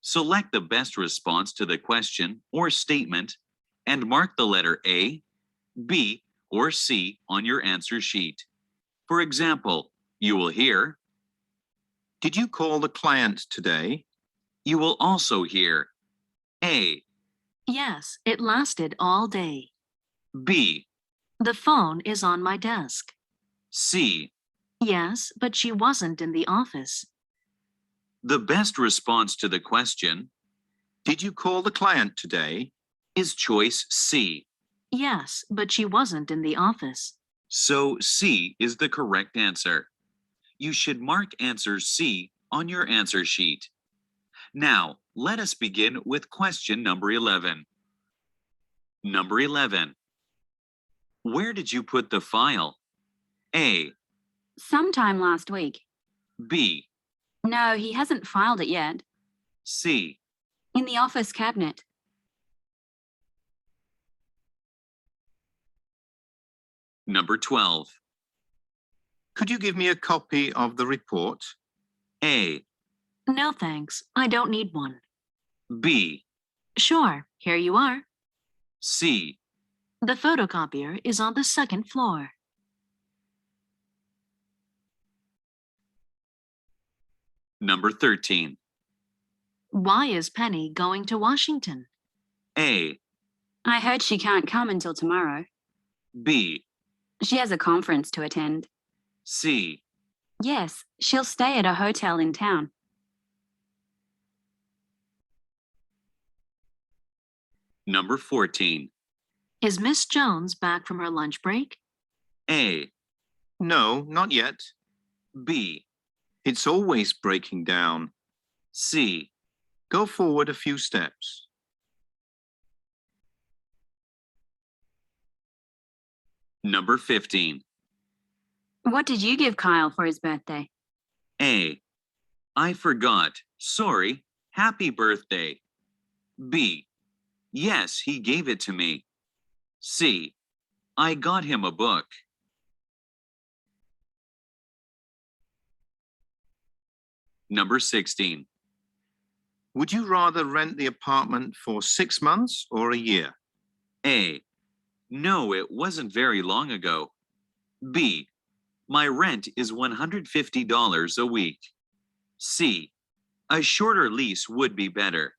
Select the best response to the question or statement and mark the letter A, B, or C on your answer sheet. For example, you will hear, Did you call the client today? you will also hear A, Yes, it lasted all day. B, The phone is on my desk. C. Yes, but she wasn't in the office. The best response to the question Did you call the client today? is choice C. Yes, but she wasn't in the office. So C is the correct answer. You should mark answer C on your answer sheet. Now, let us begin with question number 11. Number 11. Where did you put the file? A, Sometime last week. B, No, he hasn't filed it yet. C. In the office cabinet. Number 12. Could you give me a copy of the report? A, No thanks, I don't need one. B, Sure, here you are. C. The photocopier is on the 2nd floor. Number 13. Why is Penny going to Washington? A, I heard she can't come until tomorrow. B, She has a conference to attend. C. Yes, she'll stay at a hotel in town. Number 14. Is Miss Jones back from her lunch break? A, No, not yet. B, It's always breaking down. C. Go forward a few steps. Number 15. What did you give Kyle for his birthday? A, I forgot. Sorry. Happy birthday. B, yes, he gave it to me. C, I got him a book. Number 16. Would you rather rent the apartment for 6 months or a year? A. No, it wasn't very long ago. B. My rent is $150 a week. C. A shorter lease would be better.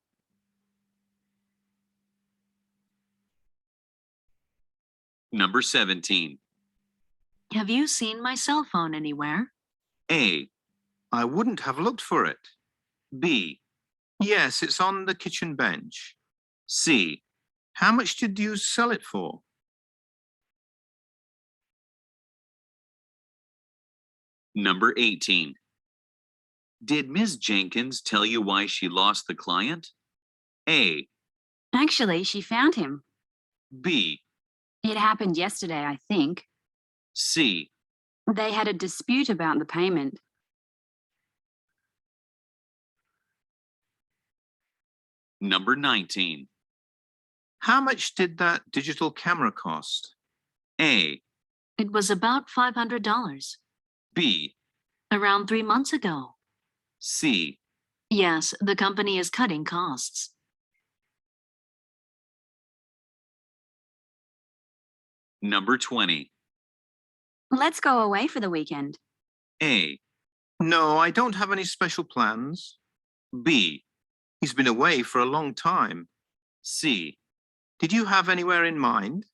Number 17. Have you seen my cell phone anywhere? A. I wouldn't have looked for it. B. Yes, it's on the kitchen bench. C. How much did you sell it for? Number 18. Did Ms. Jenkins tell you why she lost the client? A. Actually, she found him. B. It happened yesterday, I think. C. They had a dispute about the payment. Number 19. How much did that digital camera cost? A. It was about $500. B. Around 3 months ago. C. Yes, the company is cutting costs. Number 20. Let's go away for the weekend. A. No, I don't have any special plans. B. He's been away for a long time. C. Did you have anywhere in mind?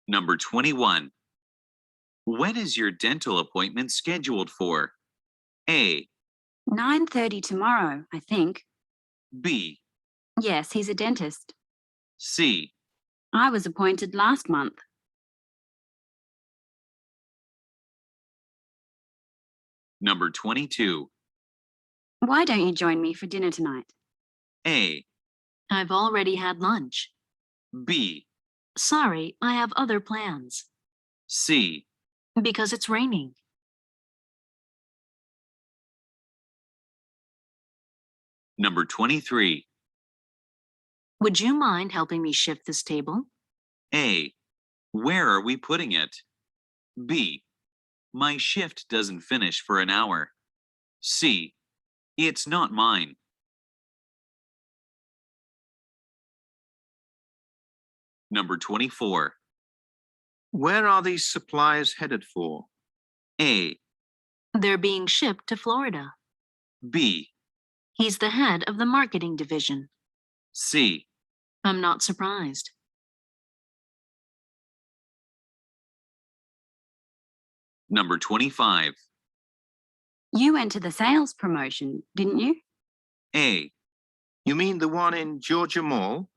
Number 21. When is your dental appointment scheduled for? A. 9:30 tomorrow, I think. B. Yes, he's a dentist. C. I was appointed last month. Number 22. Why don't you join me for dinner tonight? A. I've already had lunch. B. Sorry, I have other plans. C. Because it's raining. Number 23. Would you mind helping me shift this table? A. Where are we putting it? B. My shift doesn't finish for an hour. C. It's not mine. Number 24. Where are these supplies headed for? A. They're being shipped to Florida. B. He's the head of the marketing division. C. I'm not surprised. Number 25. You went to the sales promotion, didn't you? A. You mean the one in Georgia Mall?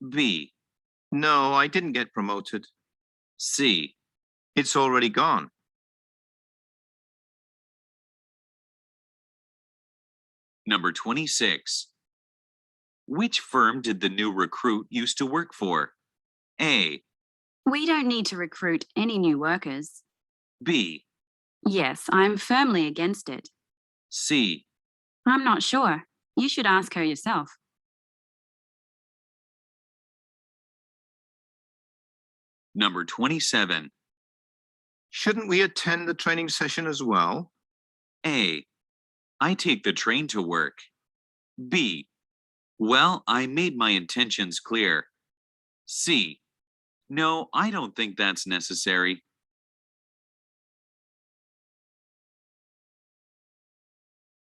B. No, I didn't get promoted. C. It's already gone. Number 26. Which firm did the new recruit used to work for? A. We don't need to recruit any new workers. B. Yes, I'm firmly against it. C. I'm not sure. You should ask her yourself. Number 27. Shouldn't we attend the training session as well? A. I take the train to work. B. Well, I made my intentions clear. C. No, I don't think that's necessary.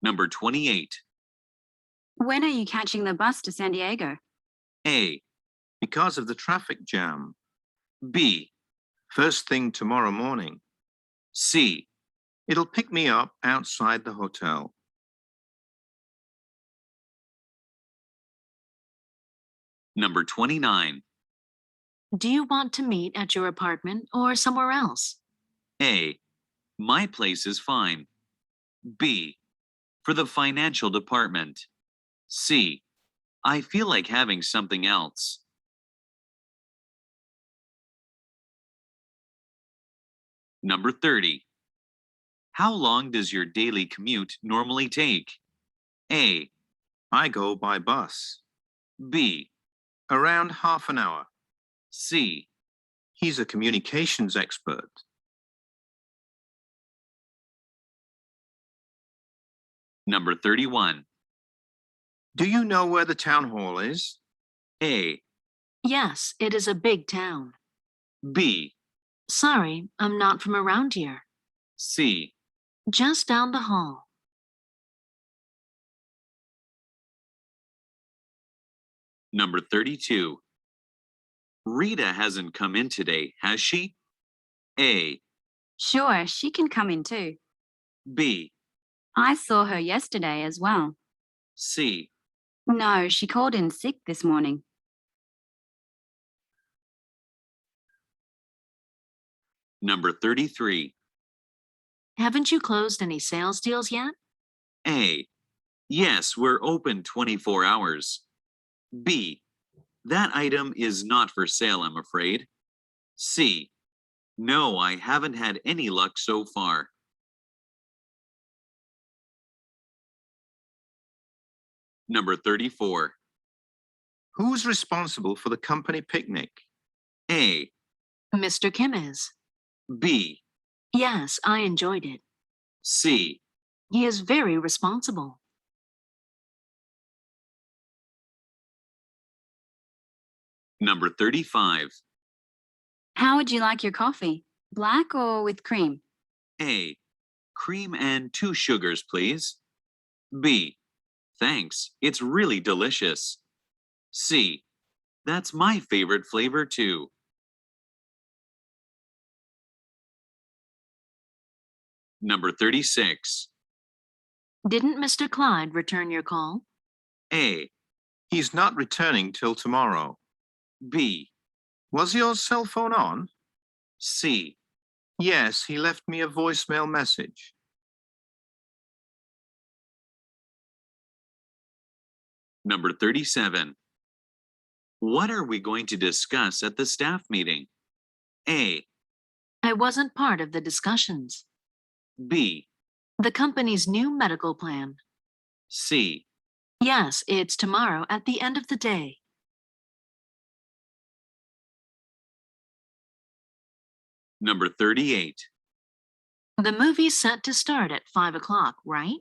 Number 28. When are you catching the bus to San Diego? A. Because of the traffic jam. B. First thing tomorrow morning. C. It'll pick me up outside the hotel. Number 29. Do you want to meet at your apartment or somewhere else? A. My place is fine. B. For the financial department. C. I feel like having something else. Number 30. How long does your daily commute normally take? A. I go by bus. B. Around half an hour. C. He's a communications expert. Number 31. Do you know where the town hall is? A, Yes, it is a big town. B, Sorry, I'm not from around here. C. Just down the hall. Number 32. Rita hasn't come in today, has she? A, Sure, she can come in too. B, I saw her yesterday as well. C. No, she called in sick this morning. Number 33. Haven't you closed any sales deals yet? A, yes, we're open 24 hours. B, that item is not for sale, I'm afraid. C, no, I haven't had any luck so far. Number 34. Who's responsible for the company picnic? A, Mr. Kim is. B, Yes, I enjoyed it. C. He is very responsible. Number 35. How would you like your coffee? Black or with cream? A, cream and 2 sugars, please. B, thanks, it's really delicious. C, that's my favorite flavor too. Number 36. Didn't Mr. Clyde return your call? A, He's not returning till tomorrow. B, Was your cell phone on? C. Yes, he left me a voicemail message. Number 37. What are we going to discuss at the staff meeting? A, I wasn't part of the discussions. B, The company's new medical plan. C. Yes, it's tomorrow at the end of the day. Number 38. The movie's set to start at 5 o'clock, right?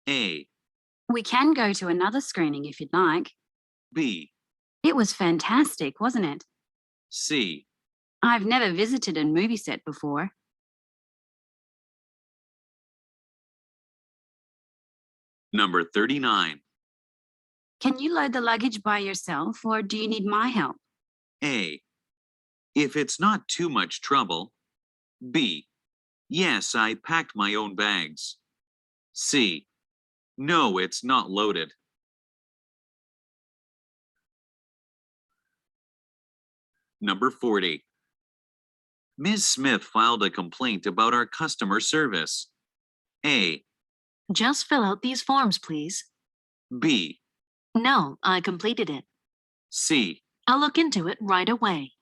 A, We can go to another screening if you'd like. B, It was fantastic, wasn't it? C. I've never visited a movie set before. Number 39. Can you load the luggage by yourself or do you need my help? A, if it's not too much trouble. B, yes, I packed my own bags. C, no, it's not loaded. Number 40. Ms. Smith filed a complaint about our customer service. A, Just fill out these forms, please. B, No, I completed it. C. I'll look into it right away.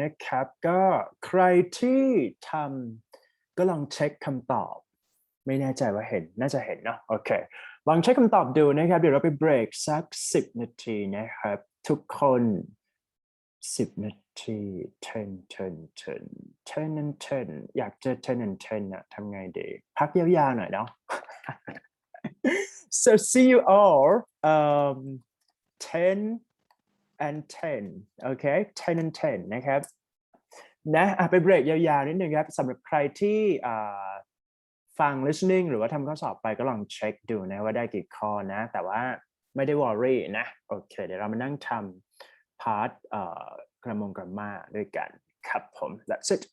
นะครับก็ใครที่ทำก็ลองเช็คคำตอบไม่แน่ใจว่าเห็นน่าจะเห็นเนาะโอเคลองเช็คคำตอบดูนะครับเดี๋ยวเราไปเบรกสัก10 นาทีนะครับทุกคน10 นาที10 and 10อยากเจอ10 and 10อะทำไงดีพักยาวๆหน่อยเนาะ so see you all 10 and 10 โอเค10 and 10นะครับนะไปเบรกยาวๆนิดนึงครับสำหรับใครที่ฟัง listening หรือว่าทำข้อสอบไปก็ลองเช็คดูนะว่าได้กี่ข้อนะแต่ว่าไม่ได้ worry นะโอเคเดี๋ยวเรามานั่งทำพาร์ทgrammar ด้วยกันครับผม that's it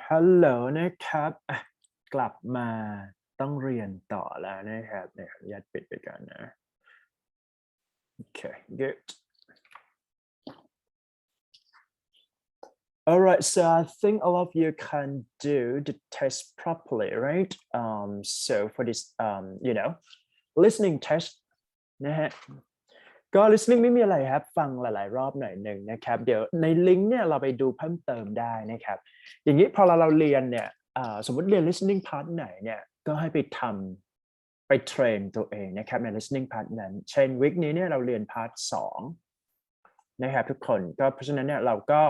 ฮัลโหลนะครับกลับมาต้องเรียนต่อแล้วนะครับเนี่ยขออนุญาตปิดไปก่อนนะโอเค good all right so I think all of you can do the test properly right so for this listening test นะฮะก็ listening ไม่มีอะไรครับฟังหลายๆรอบหน่อยหนึ่งนะครับเดี๋ยวในลิงก์เนี่ยเราไปดูเพิ่มเติมได้นะครับอย่างนี้พอเราเรียนเนี่ยสมมติเรียน listening part ไหนเนี่ยก็ให้ไปเทรนตัวเองนะครับใน listening part นั้นเช่นวิคนี้เนี่ยเราเรียน part 2นะครับทุกคนก็เพราะฉะนั้นเนี่ยเราก็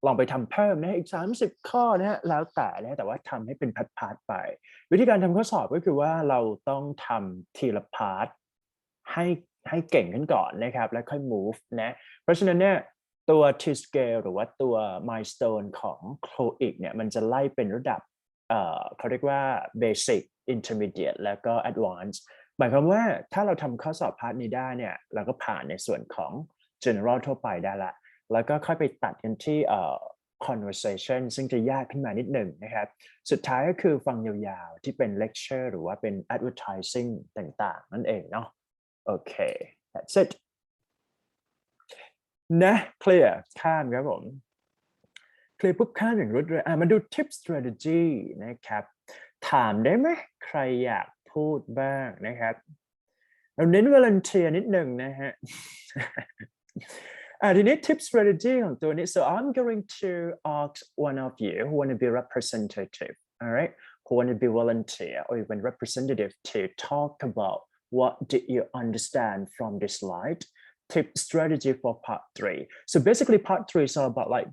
ลองไปทำเพิ่มนะอีก30ข้อนะฮะแล้วแต่ว่าทำให้เป็นพาร์ทไปวิธีการทำข้อสอบก็คือว่าเราต้องทำทีละพาร์ทให้เก่งขึ้นก่อนนะครับแล้วค่อย move นะเพราะฉะนั้นเนี่ยตัว T scale หรือว่าตัว milestone ของ TOEIC เนี่ยมันจะไล่เป็นระดับเขาเรียกว่า basic intermediate แล้วก็ advanced หมายความว่าถ้าเราทำข้อสอบพาร์ทนี้ได้เนี่ยเราก็ผ่านในส่วนของ general ทั่วไปได้ละแล้วก็ค่อยไปตัดกันที่conversation ซึ่งจะยากขึ้นมานิดหนึ่งนะครับสุดท้ายก็คือฟังยาวๆที่เป็น lecture หรือว่าเป็น advertising ต่างๆนั่นเองเนาะโอเค that's it นะ clear ข้ามครับผมเคลียร์ปุ๊บข้ามอย่างรวดเร็วมาดู tip strategy นะครับถามได้ไหมใครอยากพูดบ้างนะครับเราเน้น volunteer นิดหนึ่งนะฮะทีนี้ tip strategy ของตัวนี้ so I'm going to ask one of you who want to be representative all right who want to be volunteer or even representative to talk about what did you understand from this slide tip strategy for part 3 so basically part 3 is all about like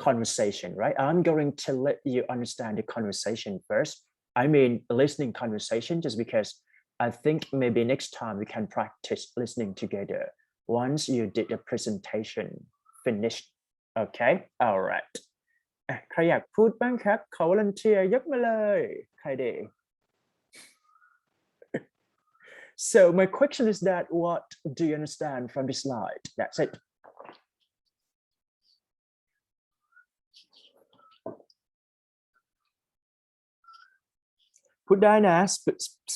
conversation right I'm going to let you understand the conversation first I mean listening conversation just because I think maybe next time we can practice listening together once you did the presentation finished okay all right ใครอยากพูดบ้างครับขอ volunteer ยกมาเลยใครดีSo my question is that what do you understand from this slide? That's it. Put ได้นะ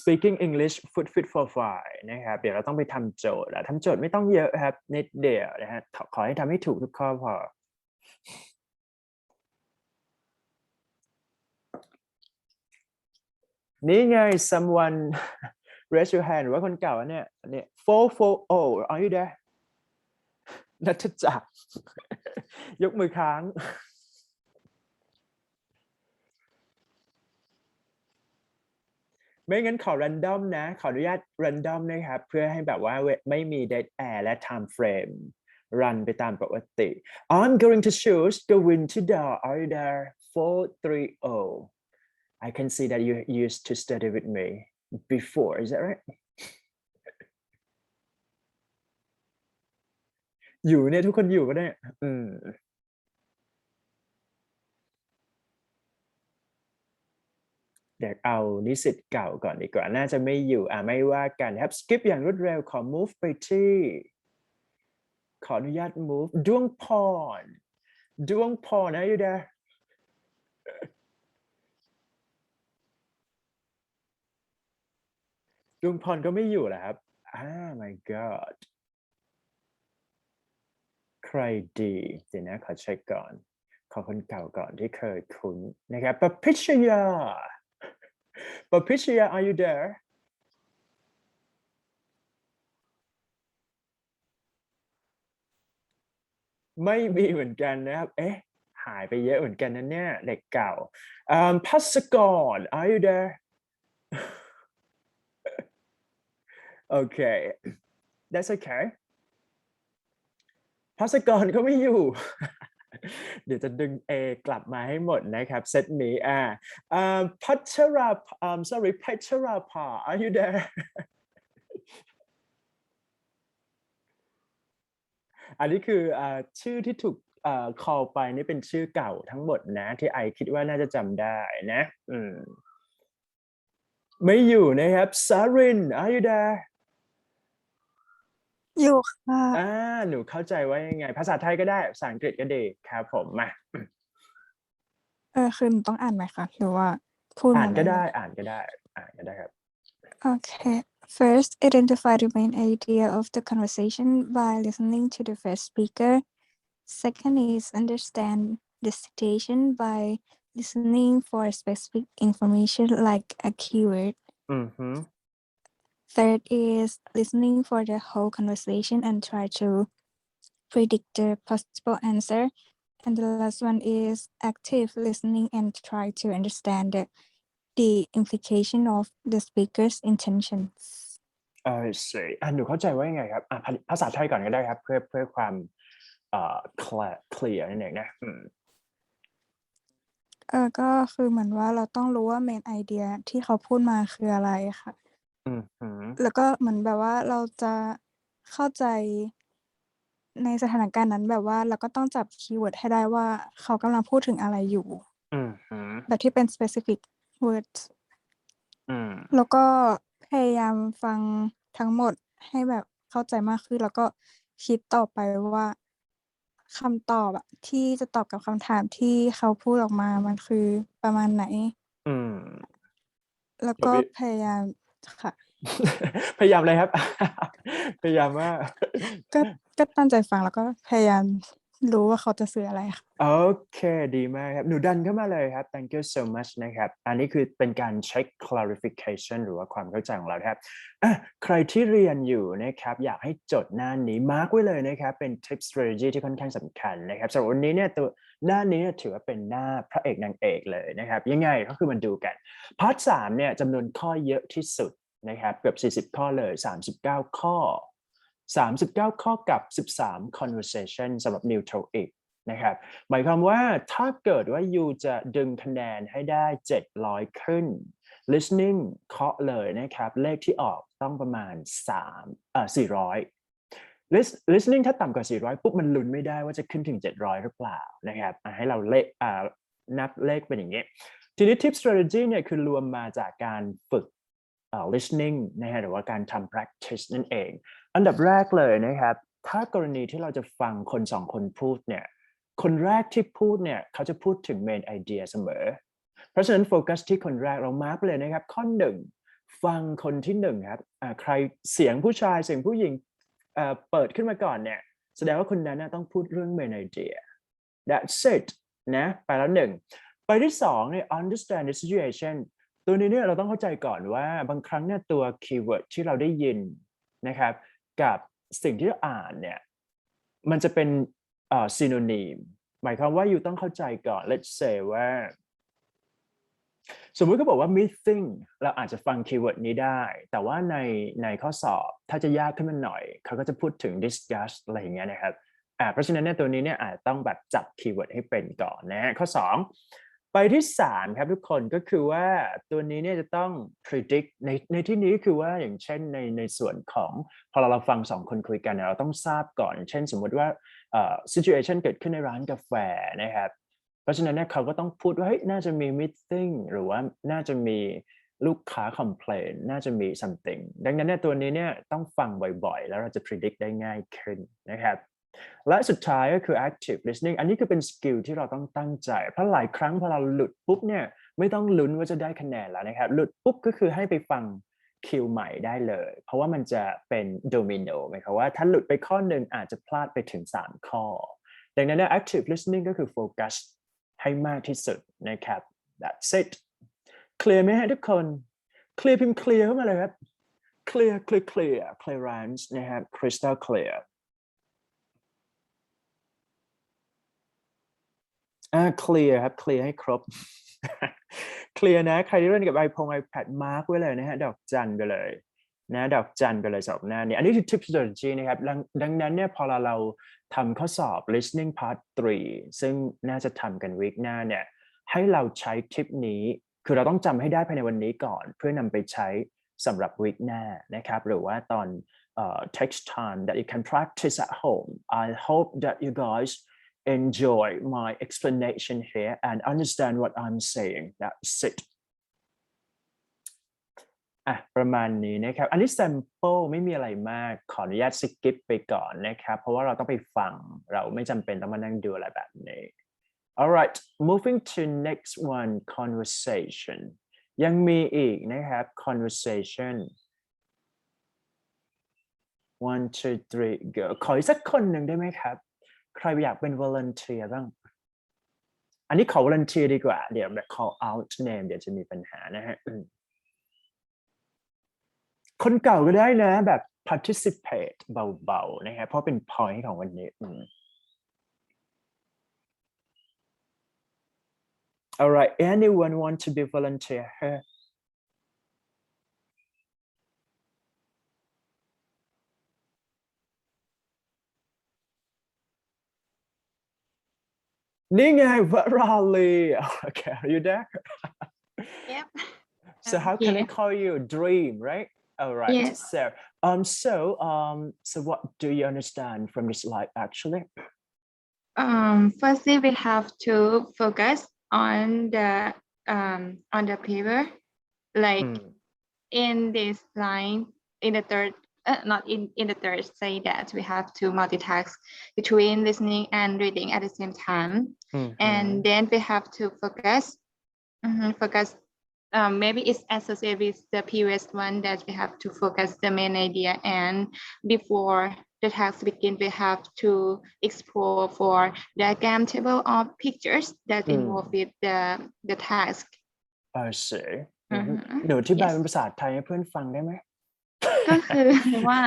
speaking English fit for fire นะครับเดี๋ยวเราต้องไปทำโจทย์ทำโจทย์ไม่ต้องเยอะครับนิดเดียวนะฮะขอให้ทำให้ถูกทุกข้อพอนี่ไง someone raise your hand ว่าคนเก่าเนี่ย440 are you there นัทจักรยกมือค้างไม่งั้นขอ random นะขออนุญาต random นะครับเพื่อให้แบบว่าไม่มี dead air และ time frame run ไปตามปกติ I'm going to choose the winter door are you there 430 I can see that you used to study with me before is that right อยู่เนี่ยทุกคนอยู่ก็ได้เดี๋ยวเอานิสิตเก่าก่อนดีกว่าน่าจะไม่อยู่ไม่ว่ากันครับ skip อย่างรวดเร็วขอ move ไปที่ขออนุญาต move ดวงพรนะอยู่เด้อดวงพรก็ไม่อยู่แหละครับmy god ใครดีเดี๋ยวนะขอเช็คก่อนขอคนเก่าก่อนที่เคยคุ้นนะครับปพิชยา are you there ไม่มีเหมือนกันนะครับหายไปเยอะเหมือนกันนะเนี่ยเด็กเก่าพัสกร are you there okay that's okay พัสกรก็ไม่อยู่ เดี๋ยวจะดึง A กลับมาให้หมดนะครับเซตนี้พัชราsorry พัชราภา are you there อันนี้คือชื่อที่ถูกcall ไปนี่เป็นชื่อเก่าทั้งหมดนะที่ไอคิดว่าน่าจะจำได้นะไม่อยู่นะครับซาริน are you there อยู่ค่ะหนูเข้าใจว่ายังไงภาษาไทยก็ได้ภาษาอังกฤษก็ดีครับผมมา คือหนูต้องอ่านไหมคะหรือว่าพูด อ่าน มา ก็ เลย ได้อ่านก็ได้ครับ Okay. First, identify the main idea of the conversation by listening to the first speaker. Second is understand the situation by listening for specific information like a keyword. Third is listening for the whole conversation and try to predict the possible answer. And the last one is active listening and try to understand the implication of the speaker's intentions. หนูเข้าใจว่ายังไงครับภาษาไทยก่อนก็ได้ครับเพื่อความเคลียร์นั่นเองนะก็คือเหมือนว่าเราต้องรู้ว่า main idea ที่เขาพูดมาคืออะไรค่ะแล้วก็เหมือนแบบว่าเราจะเข้าใจในสถานการณ์นั้นแบบว่าเราก็ต้องจับคีย์เวิร์ดให้ได้ว่าเขากำลังพูดถึงอะไรอยู่แบบที่เป็น specific words แล้วก็พยายามฟังทั้งหมดให้แบบเข้าใจมากขึ้นแล้วก็คิดต่อไปว่าคำตอบที่จะตอบกับคำถามที่เขาพูดออกมามันคือประมาณไหนแล้วก็พยายามค่ะ พยายามเลยครับ พยายามว่าก็ตั้งใจฟังแล้วก็พยายามรู้ว่าเขาจะสื่ออะไรค่ะโอเคดีมากครับหนูดันเข้ามาเลยครับ thank you so much นะครับอันนี้คือเป็นการเช็ค clarification หรือว่าความเข้าใจของเราครับใครที่เรียนอยู่นะครับอยากให้จดหน้านี้มาร์กไว้เลยนะครับเป็น tip strategy ที่ค่อนข้างสำคัญนะครับสำหรับวันนี้เนี่ยตัวหน้านี้ถือว่าเป็นหน้าพระเอกนางเอกเลยนะครับยังไงก็คือมันดูกันพาร์ท 3เนี่ยจำนวนข้อเยอะที่สุดนะครับเกือบ40ข้อเลย39ข้อกับ13 conversation สำหรับ neutral อีกนะครับหมายความว่าถ้าเกิดว่ายูจะดึงคะแนนให้ได้700ขึ้น listening เคาะเลยนะครับเลขที่ออกต้องประมาณ400 listening ถ้าต่ำกว่า400ปุ๊บมันลุ้นไม่ได้ว่าจะขึ้นถึง700หรือเปล่านะครับให้เรานับเลขเป็นอย่างนี้ทีนี้ tip strategy เนี่ยคือรวมมาจากการฝึกlistening นะฮะหรือว่าการทำ practice นั่นเองอันดับแรกเลยนะครับถ้ากรณีที่เราจะฟังคน2คนพูดเนี่ยคนแรกที่พูดเนี่ยเขาจะพูดถึง main idea เสมอเพราะฉะนั้นโฟกัสที่คนแรกเรามาร์กเลยนะครับข้อ1ฟังคนที่1ครับใครเสียงผู้ชายเสียงผู้หญิงเปิดขึ้นมาก่อนเนี่ยแสดงว่าคนนั้นต้องพูดเรื่อง main idea that's it นะไปแล้ว1ไปที่2เนี่ย understand the situation ตัวนี้เนี่ยเราต้องเข้าใจก่อนว่าบางครั้งเนี่ยตัวคีย์เวิร์ดที่เราได้ยินนะครับกับสิ่งที่เราอ่านเนี่ยมันจะเป็นsynonym หมายความว่าอยู่ต้องเข้าใจก่อน let's say ว่าสมมุติเขาบอกว่า meeting เราอาจจะฟังคีย์เวิร์ดนี้ได้แต่ว่าในข้อสอบถ้าจะยากขึ้นมาหน่อยเขาก็จะพูดถึง discuss อะไรอย่างเงี้ยนะครับเพราะฉะนั้นเนี่ยตัวนี้เนี่ยอาจต้องแบบจับคีย์เวิร์ดให้เป็นก่อนนะข้อ2ไปที่3ครับทุกคนก็คือว่าตัวนี้เนี่ยจะต้อง predict ในที่นี้คือว่าอย่างเช่นในส่วนของพอเราฟัง2คนคุยกันเราต้องทราบก่อนเช่นสมมติว่าsituation เกิดขึ้นในร้านกาแฟนะครับเพราะฉะนั้นเนี่ยเขาก็ต้องพูดว่าเฮ้ยน่าจะมี meeting หรือว่าน่าจะมีลูกค้า complain น่าจะมี something ดังนั้นเนี่ยตัวนี้เนี่ยต้องฟังบ่อยๆแล้วเราจะ predict ได้ง่ายขึ้นนะครับและสุดท้ายก็คือ active listening อันนี้คือเป็นสกิลที่เราต้องตั้งใจเพราะหลายครั้งพอเราหลุดปุ๊บเนี่ยไม่ต้องลุ้นว่าจะได้คะแนนแล้วนะครับหลุดปุ๊บก็คือให้ไปฟังคิวใหม่ได้เลยเพราะว่ามันจะเป็นโดมิโนหมายความว่าถ้าหลุดไปข้อหนึ่งอาจจะพลาดไปถึง3ข้อดังนั้นเนี่ย active listening ก็คือโฟกัสให้มากที่สุดนะครับ that's it เคลียร์ไหมฮะทุกคนเคลียร์พิมพ์เคลียร์เข้ามาเลยครับเคลียร์ clearance นะครับ crystal clearเคลียร์ครับเคลียร์ให้ครบ เคลียร์นะใครที่เล่นกับ iPad มาร์กไว้เลยนะฮะดอกจันไปเลยนะดอกจันไปเลยสอบหน้านี้อันนี้คือ tip strategy นะครับดังนั้นเนี่ยพอเราทำข้อสอบ listening part 3ซึ่งน่าจะทำกันวีคหน้าเนี่ยให้เราใช้ทิปนี้คือเราต้องจำให้ได้ภายในวันนี้ก่อนเพื่อนำไปใช้สำหรับวีคหน้านะครับหรือว่าตอน text time that you can practice at home I hope that you guys enjoy my explanation here and understand what I'm saying that's it ประมาณนี้นะครับอันนี้ sample ไม่มีอะไรมากขออนุญาต skip ไปก่อนนะครับเพราะว่าเราต้องไปฟังเราไม่จำเป็นต้องมานั่งดูอะไรแบบนี้ All right, moving to next one, conversation ยังมีอีกนะครับ conversation 1 2 3 go ขออีกสักคนหนึ่งได้ไหมครับใครอยากเป็น volunteer บ้างอันนี้ขอ volunteer ดีกว่าเดี๋ยวแบบ call out name เดี๋ยวจะมีปัญหานะฮะคนเก่าก็ได้นะแบบ participate เบาๆนะครับเพราะเป็น point ของวันนี้ All right, anyone want to be volunteer here? Ni ngay Varali. Okay, are you there? Yep. So how can I call you? Dream, right? All right. Yes. So what do you understand from this slide actually? Firstly, we have to focus on the paper, like in this line, in the third, not in the third, say that we have to multitask between listening and reading at the same time, and then we have to focus. Maybe it's associated with the previous one that we have to focus the main idea, and before the task begin, we have to explore for diagram table of pictures that involve with the task. I see. หนูอธิบายเป็นภาษาไทยให้เพื่อนฟังได้ไหม ก็คือว่า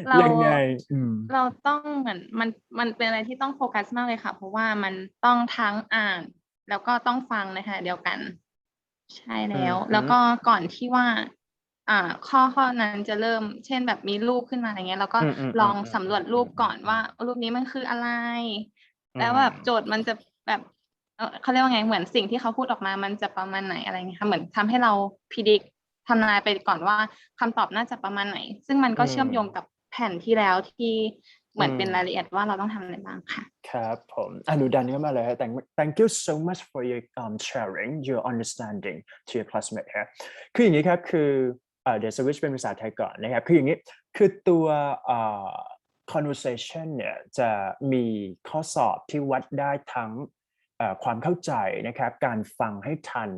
เรา ยังไง เราต้องเหมือนมันเป็นอะไรที่ต้องโฟกัสมากเลยค่ะเพราะว่ามันต้องทั้งอ่านแล้วก็ต้องฟังในขณะเดียวกันใช่แล้วแล้วก็ก่อนที่ว่าข้อนั้นจะเริ่มเช่นแบบมีรูปขึ้นมาอะไรเงี้ยแล้วก็ลองสำรวจรูปก่อนว่ารูปนี้มันคืออะไรแล้วแบบโจทย์มันจะแบบเขาเรียกว่าไงเหมือนสิ่งที่เขาพูดออกมามันจะประมาณไหนอะไรเงี้ยค่ะเหมือนทำให้เราpredictทำนายไปก่อนว่าคำตอบน่าจะประมาณไหนซึ่งมันก็เชื่อมโยงกับแผ่นที่แล้วที่เหมือนเป็นรายละเอียดว่าเราต้องทำอะไรบ้างค่ะครับผมหนูดันเข้ามาเลย Thank you so much for your sharing your understanding to your classmate ครับคืออย่างนี้ครับคือเดี๋ยว switch เป็นภาษาไทยก่อนนะครับคืออย่างนี้คือตัวconversation เนี่ยจะมีข้อสอบที่วัดได้ทั้งความเข้าใจนะครับการฟังให้ทัน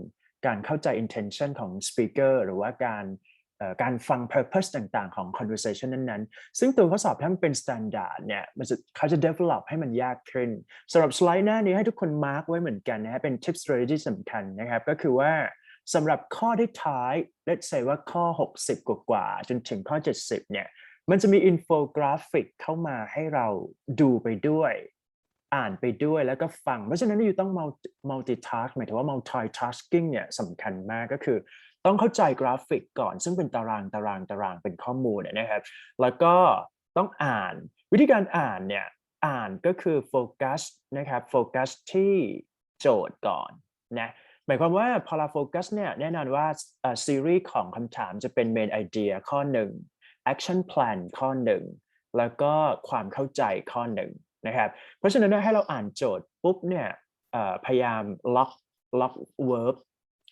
การเข้าใจ intention ของ speaker หรือว่าการฟัง purpose ต่างๆของ conversation นั้นๆซึ่งตัวข้อสอบถ้ามันเป็น standard เนี่ยเขาจะ develop ให้มันยากขึ้นสำหรับสไลด์หน้านี้ให้ทุกคน mark ไว้เหมือนกันนะฮะเป็น tip strategy สำคัญนะครับก็คือว่าสำหรับข้อที่ท้าย let's say ว่าข้อ60กว่าจนถึงข้อ70เนี่ยมันจะมี infographic เข้ามาให้เราดูไปด้วยอ่านไปด้วยแล้วก็ฟังเพราะฉะนั้นอยู่ต้อง multitask หมายถึงว่า multitasking เนี่ยสำคัญมากก็คือต้องเข้าใจกราฟิกก่อนซึ่งเป็นตารางเป็นข้อมูลนะครับแล้วก็ต้องอ่านวิธีการอ่านเนี่ยอ่านก็คือโฟกัสนะครับโฟกัสที่โจทย์ก่อนนะหมายความว่าพอเราโฟกัสเนี่ยแน่นอนว่าซีรีส์ของคำถามจะเป็น main idea ข้อ1 action plan ข้อ1แล้วก็ความเข้าใจข้อ1นะครับเพราะฉะนั้นให้เราอ่านโจทย์ปุ๊บเนี่ยพยายามล็อก verb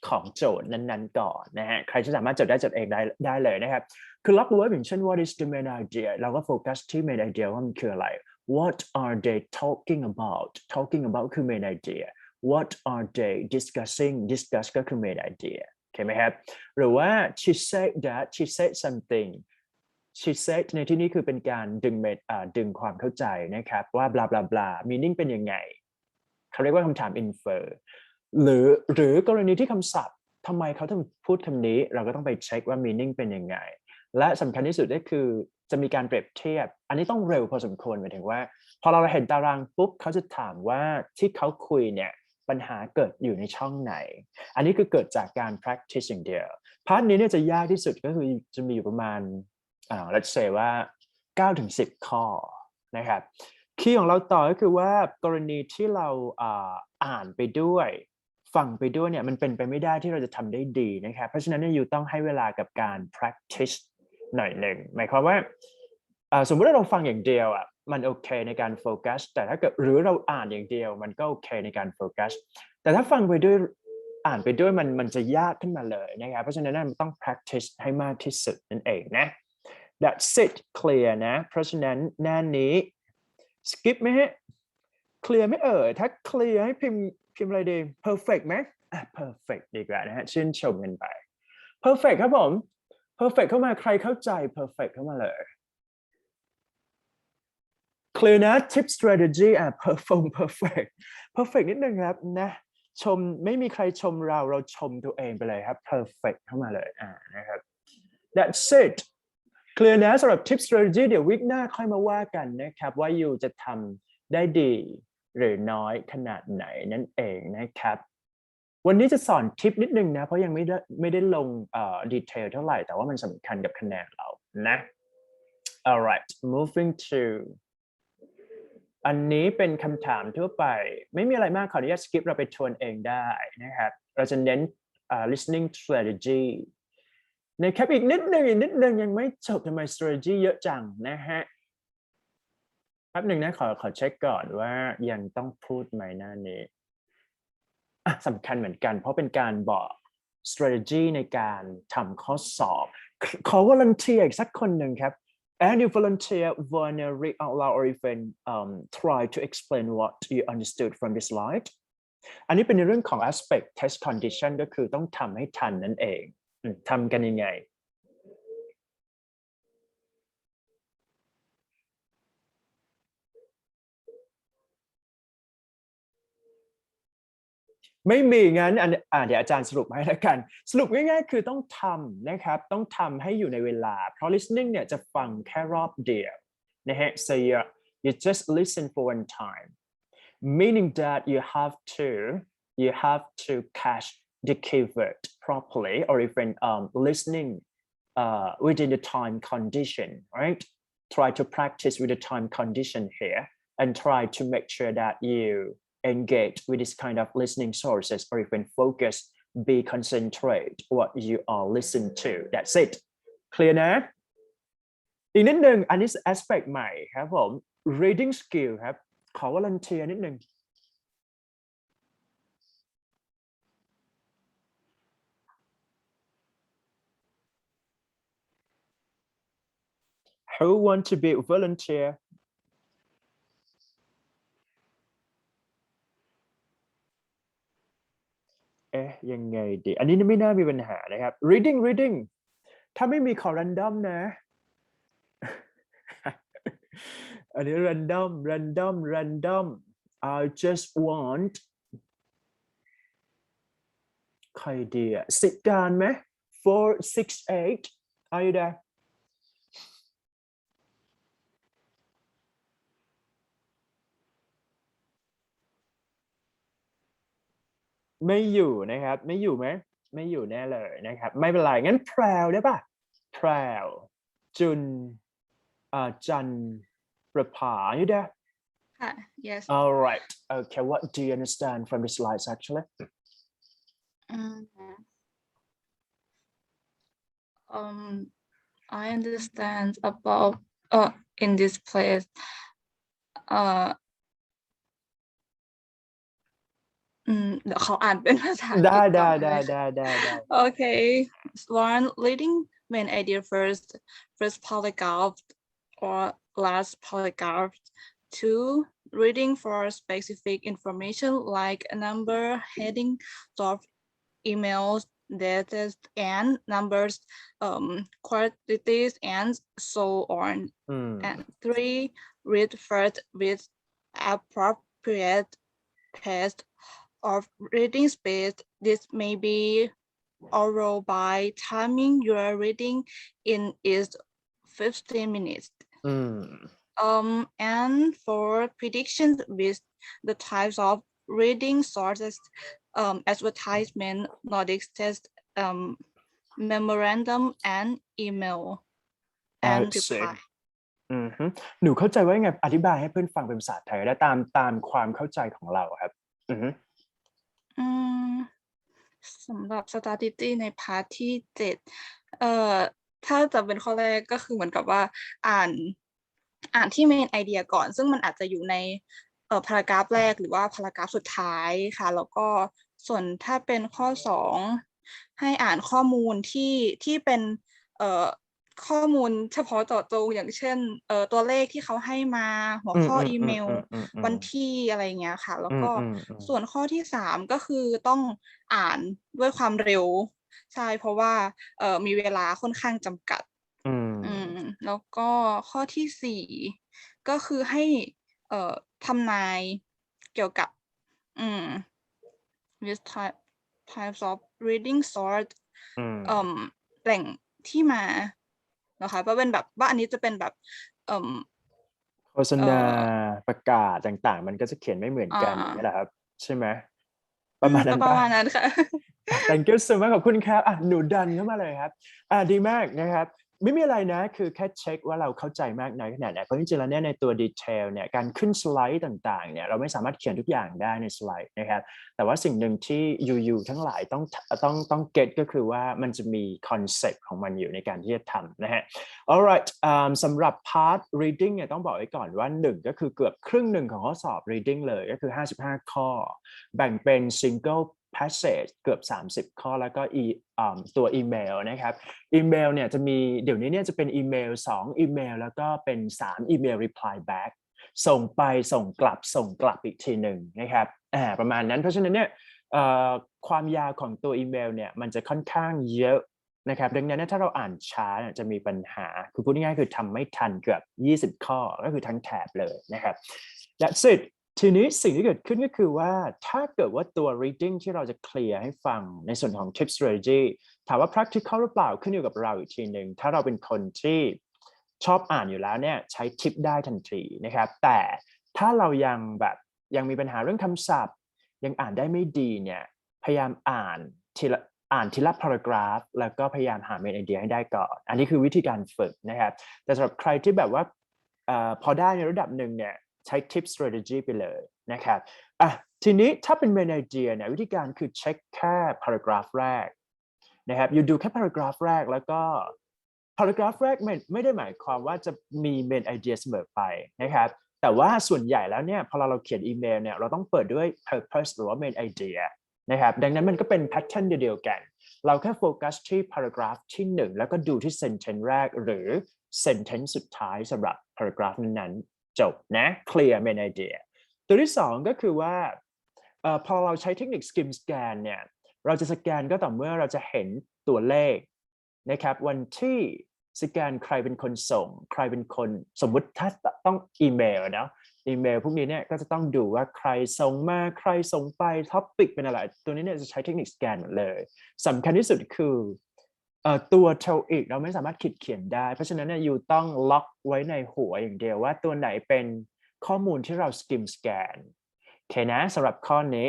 ของโจทย์นั้นๆก่อนนะฮะใครที่สามารถจดเองได้เลยนะครับคือล็อก verb อย่างเช่น what is the main idea เราก็โฟกัสที่ main idea ว่ามันคืออะไร what are they talking about คือ main idea what are they discuss ก็คือ main idea โอเคไหมครับหรือว่า she said something she said ในที่นี้คือเป็นการดึงความเข้าใจนะครับว่า blah blah blah meaning เป็นยังไงเขาเรียกว่าคำถาม infer หรือกรณีที่คำศัพท์ทำไมเขาถึงพูดคำนี้เราก็ต้องไปเช็คว่า meaning เป็นยังไงและสำคัญที่สุดก็คือจะมีการเปรียบเทียบอันนี้ต้องเร็วพอสมควรหมายถึงว่าพอเราเห็นตารางปุ๊บเขาจะถามว่าที่เขาคุยเนี่ยปัญหาเกิดอยู่ในช่องไหนอันนี้คือเกิดจากการ practice อย่างเดียวพาร์ทนี้เนี่ยจะยากที่สุดก็คือจะมีอยู่ประมาณlet's say ว่า9 ถึง 10 ข้อนะครับคีย์ของเราต่อก็คือว่ากรณีที่เราอ่านไปด้วยฟังไปด้วยเนี่ยมันเป็นไปไม่ได้ที่เราจะทำได้ดีนะครับเพราะฉะนั้นอยู่ต้องให้เวลากับการ practice หน่อยหนึ่งหมายความว่าสมมติว่าเราฟังอย่างเดียวมันโอเคในการโฟกัสแต่ถ้าเกิดหรือเราอ่านอย่างเดียวมันก็โอเคในการโฟกัสแต่ถ้าฟังไปด้วยอ่านไปด้วยมันจะยากขึ้นมาเลยนะครับเพราะฉะนั้นมันต้อง practice ให้มากที่สุดนั่นเองนะThat's it clear นะเพราะฉะนั้นหน้านี้ skip ไหมฮะ clear ไม่ถ้า clear ให้พิมพ์ พิมพ์อะไรดี perfect ไหมperfect ดีกว่านะฮะชื่นชมกันไป perfect ครับผม perfect เข้ามาใครเข้าใจ perfect เข้ามาเลย clear นะ tip strategy perfect นิดนึงครับนะชมไม่มีใครชมเราชมตัวเองไปเลยครับ perfect เข้ามาเลยนะครับ that's it clear นะสำหรับ tip strategy เดี๋ยววิกหน้าค่อยมาว่ากันนะครับว่าอยู่จะทำได้ดีหรือน้อยขนาดไหนนั่นเองนะครับวันนี้จะสอนทิปนิดนึงนะเพราะยังไม่ได้ลงดีเทลเท่าไหร่แต่ว่ามันสำคัญกับคะแนนเรานะ alright moving to อันนี้เป็นคำถามทั่วไปไม่มีอะไรมากขออนุญาตสกิปเราไปทวนเองได้นะครับเราจะเน้นlistening strategy นะครับอีกนิดนึงยังไม่จบทำไม strategy เยอะจังนะฮะแป๊บหนึ่งนะขอเช็คก่อนว่ายังต้องพูดไหมหน้านี้สำคัญเหมือนกันเพราะเป็นการบอก strategy ในการทำข้อสอบขอ volunteer อีกสักคนหนึ่งครับ and you volunteer wanna read out loud or even try to explain what you understood from this slide อันนี้เป็นในเรื่องของ aspect test condition ก็คือต้องทำให้ทันนั่นเองทำกันยังไงไม่มีงั้นเดี๋ยวอาจารย์สรุปให้แล้วกันสรุปง่ายๆคือต้องทำนะครับต้องทำให้อยู่ในเวลาเพราะ listening เนี่ยจะฟังแค่รอบเดียวนะฮะ so you just listen for one time meaning that you have to catch the keyword properly or even listening within the time condition right try to practice with the time condition here and try to make sure that you engage with this kind of listening sources or even focus be concentrate what you are listening to that's it clear นะอีกนิดนึงอันนี้ aspect ใหม่ครับผม reading skill ครับขอ volunteer นิดนึงwho want to be a volunteerยังไงดีอันนี้ไม่น่ามีปัญหานะครับ reading ถ้าไม่มีขอ random นะ อันนี้ random I just want ใครดีสิบการไหม 4 6 8 are you thereไม่อยู่นะครับไม่อยู่ไหมไม่อยู่แน่เลยนะครับไม่เป็นไรงั้นแพรวได้ป่ะแพรวจุนจันประภา you there yes all right okay what do you understand from the slides actually I understand about in this placeเดี๋ยวเขาอ่านเป็นภาษาอังกฤษได้ Okay one reading main idea first paragraph or last paragraph 2 reading for specific information like a number heading of emails data and numbers quantities and so on and 3 read first with appropriate test of reading speed. This may be oral by timing your reading in is 15 minutes. And for predictions with the types of reading sources, advertisement, notice test, memorandum, and email, and reply. หนูเข้าใจว่าไงอธิบายให้เพื่อนฟังเป็นภาษาไทยและตามความเข้าใจของเราครับสำหรับ strategy ในพาร์ทที่7ถ้าจะเป็นข้อแรกก็คือเหมือนกับว่าอ่านที่ main idea ก่อนซึ่งมันอาจจะอยู่ในพารากราฟแรกหรือว่าพารากราฟสุดท้ายค่ะแล้วก็ส่วนถ้าเป็นข้อ2ให้อ่านข้อมูลที่เป็น ข้อมูลเฉพาะเจาะจงอย่างเช่นตัวเลขที่เขาให้มาหัวข้ออีเมลวันที่อะไรเงี้ยค่ะแล้วก็ส่วนข้อที่3ก็คือต้องอ่านด้วยความเร็วใช่เพราะว่ามีเวลาค่อนข้างจำกัดแล้วก็ข้อที่4ก็คือให้ทำนายเกี่ยวกับthis types of reading source แหล่งที่มานะคะว่าเป็นแบบว่าอันนี้จะเป็นแบบโฆษณาประกาศต่างๆมันก็จะเขียนไม่เหมือนกันอย่างนี้แหละครับใช่ไหมประมาณนั้น ประมาณนั้นค่ะ thank you so much ขอบคุณครับหนูดันเข้ามาเลยครับดีมากนะครับไม่มีอะไรนะคือแค่เช็คว่าเราเข้าใจมากน้อยขนาดไหนเพราะจริงๆแล้วเนี่ยในตัวดีเทลเนี่ยการขึ้นสไลด์ต่างๆเนี่ยเราไม่สามารถเขียนทุกอย่างได้ในสไลด์นะครับแต่ว่าสิ่งหนึ่งที่ยูทั้งหลายต้องเก็ตก็คือว่ามันจะมีคอนเซ็ปต์ของมันอยู่ในการที่จะทำนะฮะ alright สำหรับ part reading เนี่ยต้องบอกไว้ก่อนว่า1ก็คือเกือบครึ่งหนึ่งของข้อสอบ reading เลยก็คือ55ข้อแบ่งเป็น single passage เกือบ30ข้อแล้วก็ตัวอีเมลนะครับอีเมลเนี่ยจะมีเดี๋ยวนี้เนี่ยจะเป็นอีเมล2อีเมลแล้วก็เป็น3อีเมล reply back ส่งไปส่งกลับอีกทีหนึ่งนะครับประมาณนั้นเพราะฉะนั้นเนี่ยความยาวของตัวอีเมลเนี่ยมันจะค่อนข้างเยอะนะครับดังนั้นถ้าเราอ่านช้าจะมีปัญหาคือพูดง่ายๆคือทำไม่ทันเกือบ20ข้อก็คือทั้งแถบเลยนะครับ That's itทีนี้สิ่งที่เกิดขึ้นก็คือว่าถ้าเกิดว่าตัว reading ที่เราจะเคลียร์ให้ฟังในส่วนของ tip strategy ถามว่า practical หรือเปล่าขึ้นอยู่กับเราอีกทีหนึ่งถ้าเราเป็นคนที่ชอบอ่านอยู่แล้วเนี่ยใช้ tip ได้ทันทีนะครับแต่ถ้าเรายังมีปัญหาเรื่องคำศัพท์ยังอ่านได้ไม่ดีเนี่ยพยายามอ่านทีละ paragraph แล้วก็พยายามหา main idea ให้ได้ก่อนอันนี้คือวิธีการฝึกนะครับแต่สำหรับใครที่แบบว่าพอได้ในระดับหนึ่งเนี่ยใช้ tip strategy ไปเลยนะครับทีนี้ถ้าเป็น main idea เนี่ยวิธีการคือเช็คแค่ paragraph แรกนะครับอยู่ดูแค่ paragraph แรกแล้วก็ paragraph แรกไม่ได้หมายความว่าจะมี main idea เสมอไปนะครับแต่ว่าส่วนใหญ่แล้วเนี่ยพอเราเขียนอีเมลเนี่ยเราต้องเปิดด้วย purpose หรือว่า main idea นะครับดังนั้นมันก็เป็น pattern เดียวกันเราแค่โฟกัสที่ paragraph ที่1แล้วก็ดูที่ sentence แรกหรือ sentence สุดท้ายสำหรับ paragraph นั้นๆจบนะ clear main idea ตัวที่2ก็คือว่าพอเราใช้เทคนิค skim scan เนี่ยเราจะสแกนก็ต่อเมื่อเราจะเห็นตัวเลขนะครับวันที่สแกนใครเป็นคนส่งใครเป็นคนสมมุติถ้าต้องอีเมลนะอีเมลพวกนี้เนี่ยก็จะต้องดูว่าใครส่งมาใครส่งไปท็อปิกเป็นอะไรตัวนี้เนี่ยจะใช้เทคนิคสแกนหมดเลยสำคัญที่สุดคือตัว TOEIC เราไม่สามารถเขียนได้เพราะฉะนั้นเนี่ยยูต้องล็อกไว้ในหัวอย่างเดียวว่าตัวไหนเป็นข้อมูลที่เรา skim scan โอเคนะสำหรับข้อนี้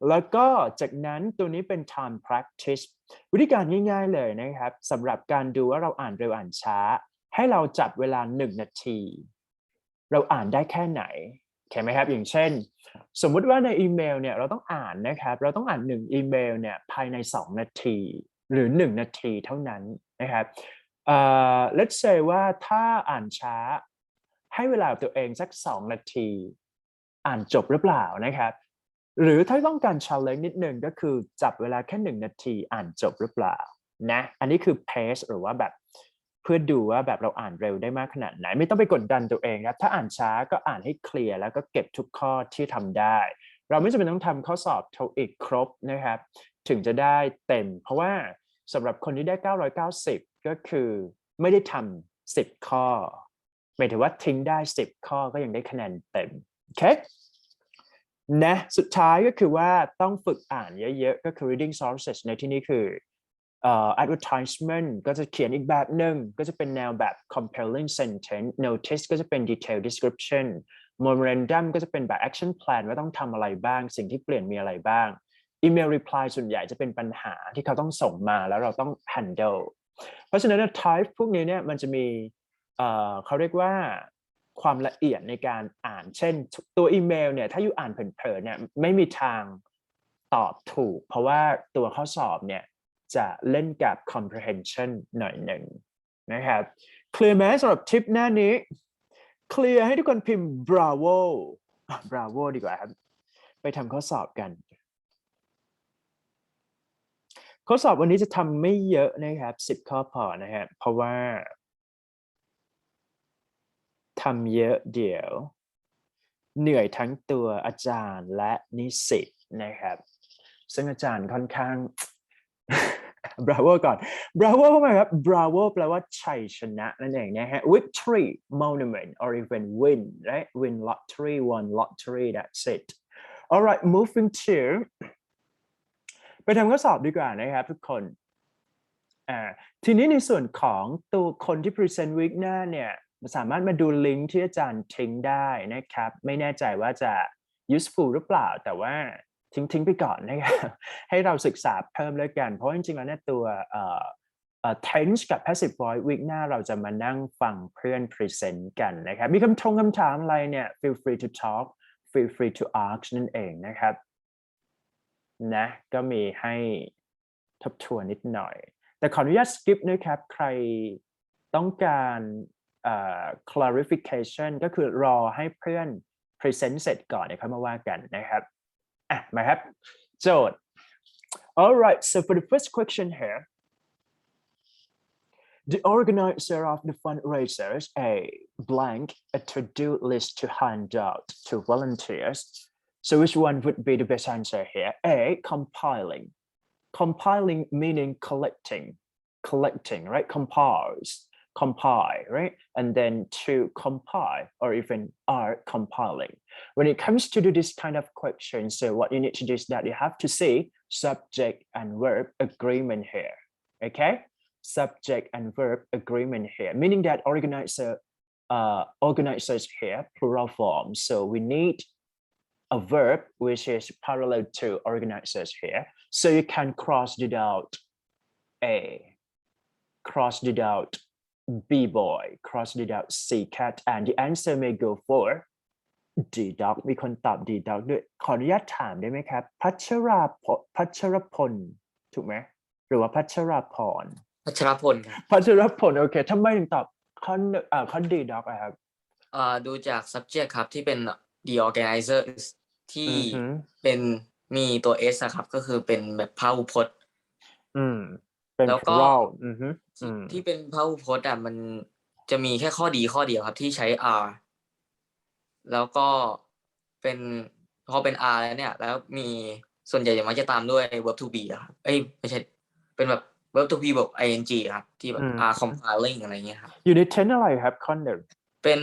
แล้วก็จากนั้นตัวนี้เป็น time practice วิธีการง่ายๆเลยนะครับสำหรับการดูว่าเราอ่านเร็วอ่านช้าให้เราจับเวลา1นาทีเราอ่านได้แค่ไหนโอเคไหมครับอย่างเช่นสมมุติว่าในอีเมลเนี่ยเราต้องอ่านนะครับเราต้องอ่าน1อีเมลเนี่ยภายใน2นาทีหรือ1นาทีเท่านั้นนะครับlet's say ว่าถ้าอ่านช้าให้เวลาตัวเองสัก2นาทีอ่านจบหรือเปล่านะครับหรือถ้าต้องการ challenge นิดนึงก็คือจับเวลาแค่1นาทีอ่านจบหรือเปล่านะอันนี้คือ pace หรือว่าแบบเพื่อดูว่าแบบเราอ่านเร็วได้มากขนาดไหนไม่ต้องไปกดดันตัวเองครับถ้าอ่านช้าก็อ่านให้เคลียร์แล้วก็เก็บทุกข้อที่ทำได้เราไม่จำเป็นต้องทำข้อสอบ TOEIC ครบนะครับถึงจะได้เต็มเพราะว่าสำหรับคนที่ได้990ก็คือไม่ได้ทำ10ข้อหมายถึงว่าทิ้งได้10ข้อก็ยังได้คะแนนเต็มโอเคนะสุดท้ายก็คือว่าต้องฝึกอ่านเยอะๆก็คือ reading sources ในที่นี้คือadvertisement ก็จะเขียนอีกแบบหนึ่งก็จะเป็นแนวแบบ compelling sentence notice ก็จะเป็น detail description memorandum ก็จะเป็นแบบ action plan ว่าต้องทำอะไรบ้างสิ่งที่เปลี่ยนมีอะไรบ้าง email reply ส่วนใหญ่จะเป็นปัญหาที่เขาต้องส่งมาแล้วเราต้อง handle เพราะฉะนั้น type พวกนี้เนี่ยมันจะมีเขาเรียกว่าความละเอียดในการอ่านเช่นตัวอีเมลเนี่ยถ้าอยู่อ่านเผลอๆเนี่ยไม่มีทางตอบถูกเพราะว่าตัวข้อสอบเนี่ยจะเล่นกับ comprehension หน่อยหนึ่งนะครับเคลียร์ไหมสำหรับทิปหน้านี้เคลียร์ให้ทุกคนพิมพ์ bravo ดีกว่าครับไปทำข้อสอบกัน ข้อสอบวันนี้จะทำไม่เยอะนะครับ10 ข้อพอนะฮะเพราะว่าทำเยอะเดี๋ยวเหนื่อยทั้งตัวอาจารย์และนิสิตนะครับซึ่งอาจารย์ค่อนข้าง bravo ก่อน bravo เข้ามาครับ bravo แปลว่าชัยชนะนั่นเองนะฮะ victory monument or even win right win lottery won lottery that's it alright moving to ไปทำข้อสอบดีกว่านะครับทุกคนทีนี้ในส่วนของตัวคนที่ present week หน้าเนี่ยสามารถมาดูลิงก์ที่อาจารย์ทิ้งได้นะครับไม่แน่ใจว่าจะ useful หรือเปล่าแต่ว่าทิ้งไปก่อนนะครับให้เราศึกษาเพิ่มแล้วกันเพราะจริงๆแล้วเนี่ยตัวtense กับ passive voice week หน้าเราจะมานั่งฟังเพื่อน present กันนะครับมีคำถามอะไรเนี่ย feel free to talk feel free to ask นั่นเองนะครับนะก็มีให้ทบทวนนิดหน่อยแต่ขออนุญาต skip นะครับใครต้องการclarification ก็คือรอให้เพื่อน present เสร็จก่อนเดี๋ยวค่อยมาว่ากันนะครับมาครับโจทย์ alright so for the first question here the organizer of the fundraisers a blank a to-do list to hand out to volunteers so which one would be the best answer here a compiling meaning collecting right compile right and then to compile or even are compiling when it comes to do this kind of question so what you need to do is that you have to see subject and verb agreement here okay subject and verb agreement here meaning that organizers here plural form so we need a verb which is parallel to organizers here so you can cross it out a cross it out B-boy cross it out C-cat and the answer may go for D-dog มีคนตอบ D-dog ด้วยขออนุญาตถามได้ไหมครับพัชรพลถูกไหมหรือว่าพัชรพรพัชรพลครับพัชรพลโอเคทำไมถึงตอบข้อ D-dog อะครับดูจาก subject ครับที่เป็น the organizers ที่เป็นมีตัว S ครับก็คือเป็นแบบพหูพจน์เป็น แล้วก็ plural ที่เป็นพหูพจน์มันจะมีแค่ข้อดีข้อเดียวครับที่ใช้ R แล้วก็เป็นพอเป็น R แล้วเนี่ยแล้วมีส่วนใหญ่จะมักจะตามด้วย verb to be ครับไม่ใช่เป็นแบบ verb to be บวก ing ครับที่แบบ R compiling อะไรเงี้ยครับอยู่ใน tense อะไรครับข้อหนึ่งเป็น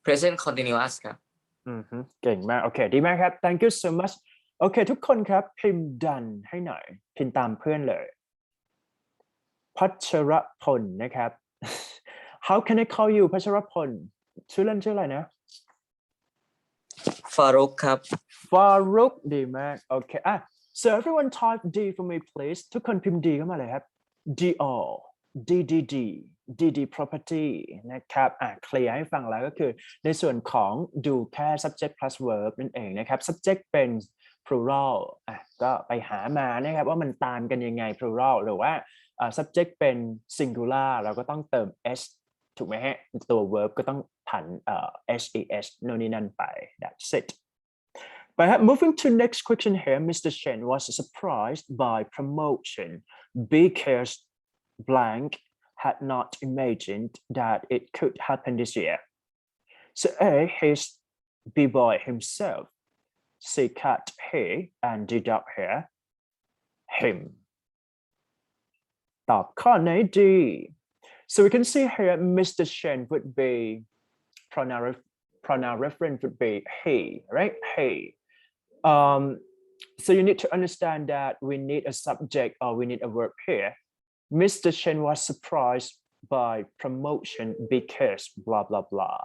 present continuous ครับเก่งมากโอเคดีมากครับ thank you so much โอเคทุกคนครับพิมพ์ done ให้หน่อยพิมพ์ตามเพื่อนเลยพัชรพลนะครับ how can I call you พัชรพลชื่อเล่นชื่ออะไรนะฟารุกครับฟารุกดีมากโอเคso everyone type D for me please ทุกคนพิมพ์ D เข้ามาเลยครับ DD property นะครับเคลียร์ให้ฟังแล้วก็คือในส่วนของดูแค่ subject plus verb นั่นเองนะครับ subject เป็น plural ก็ไปหามานะครับว่ามันตามกันยังไง plural หรือว่าsubject เป็น singular เราก็ต้องเติม s ถูกไหมฮะตัว verb ก็ต้องผันses โน่นนี่นั่นไป that's it but moving to next question here Mr. Chen was surprised by promotion because blank had not imagined that it could happen this year so A his B-boy himself C cat he and D dog here himตอบข้อไหนดี so we can see here Mr. Chen would be pronoun reference would be he right he so you need to understand that we need a subject or we need a verb here Mr. Chen was surprised by promotion because blah blah blah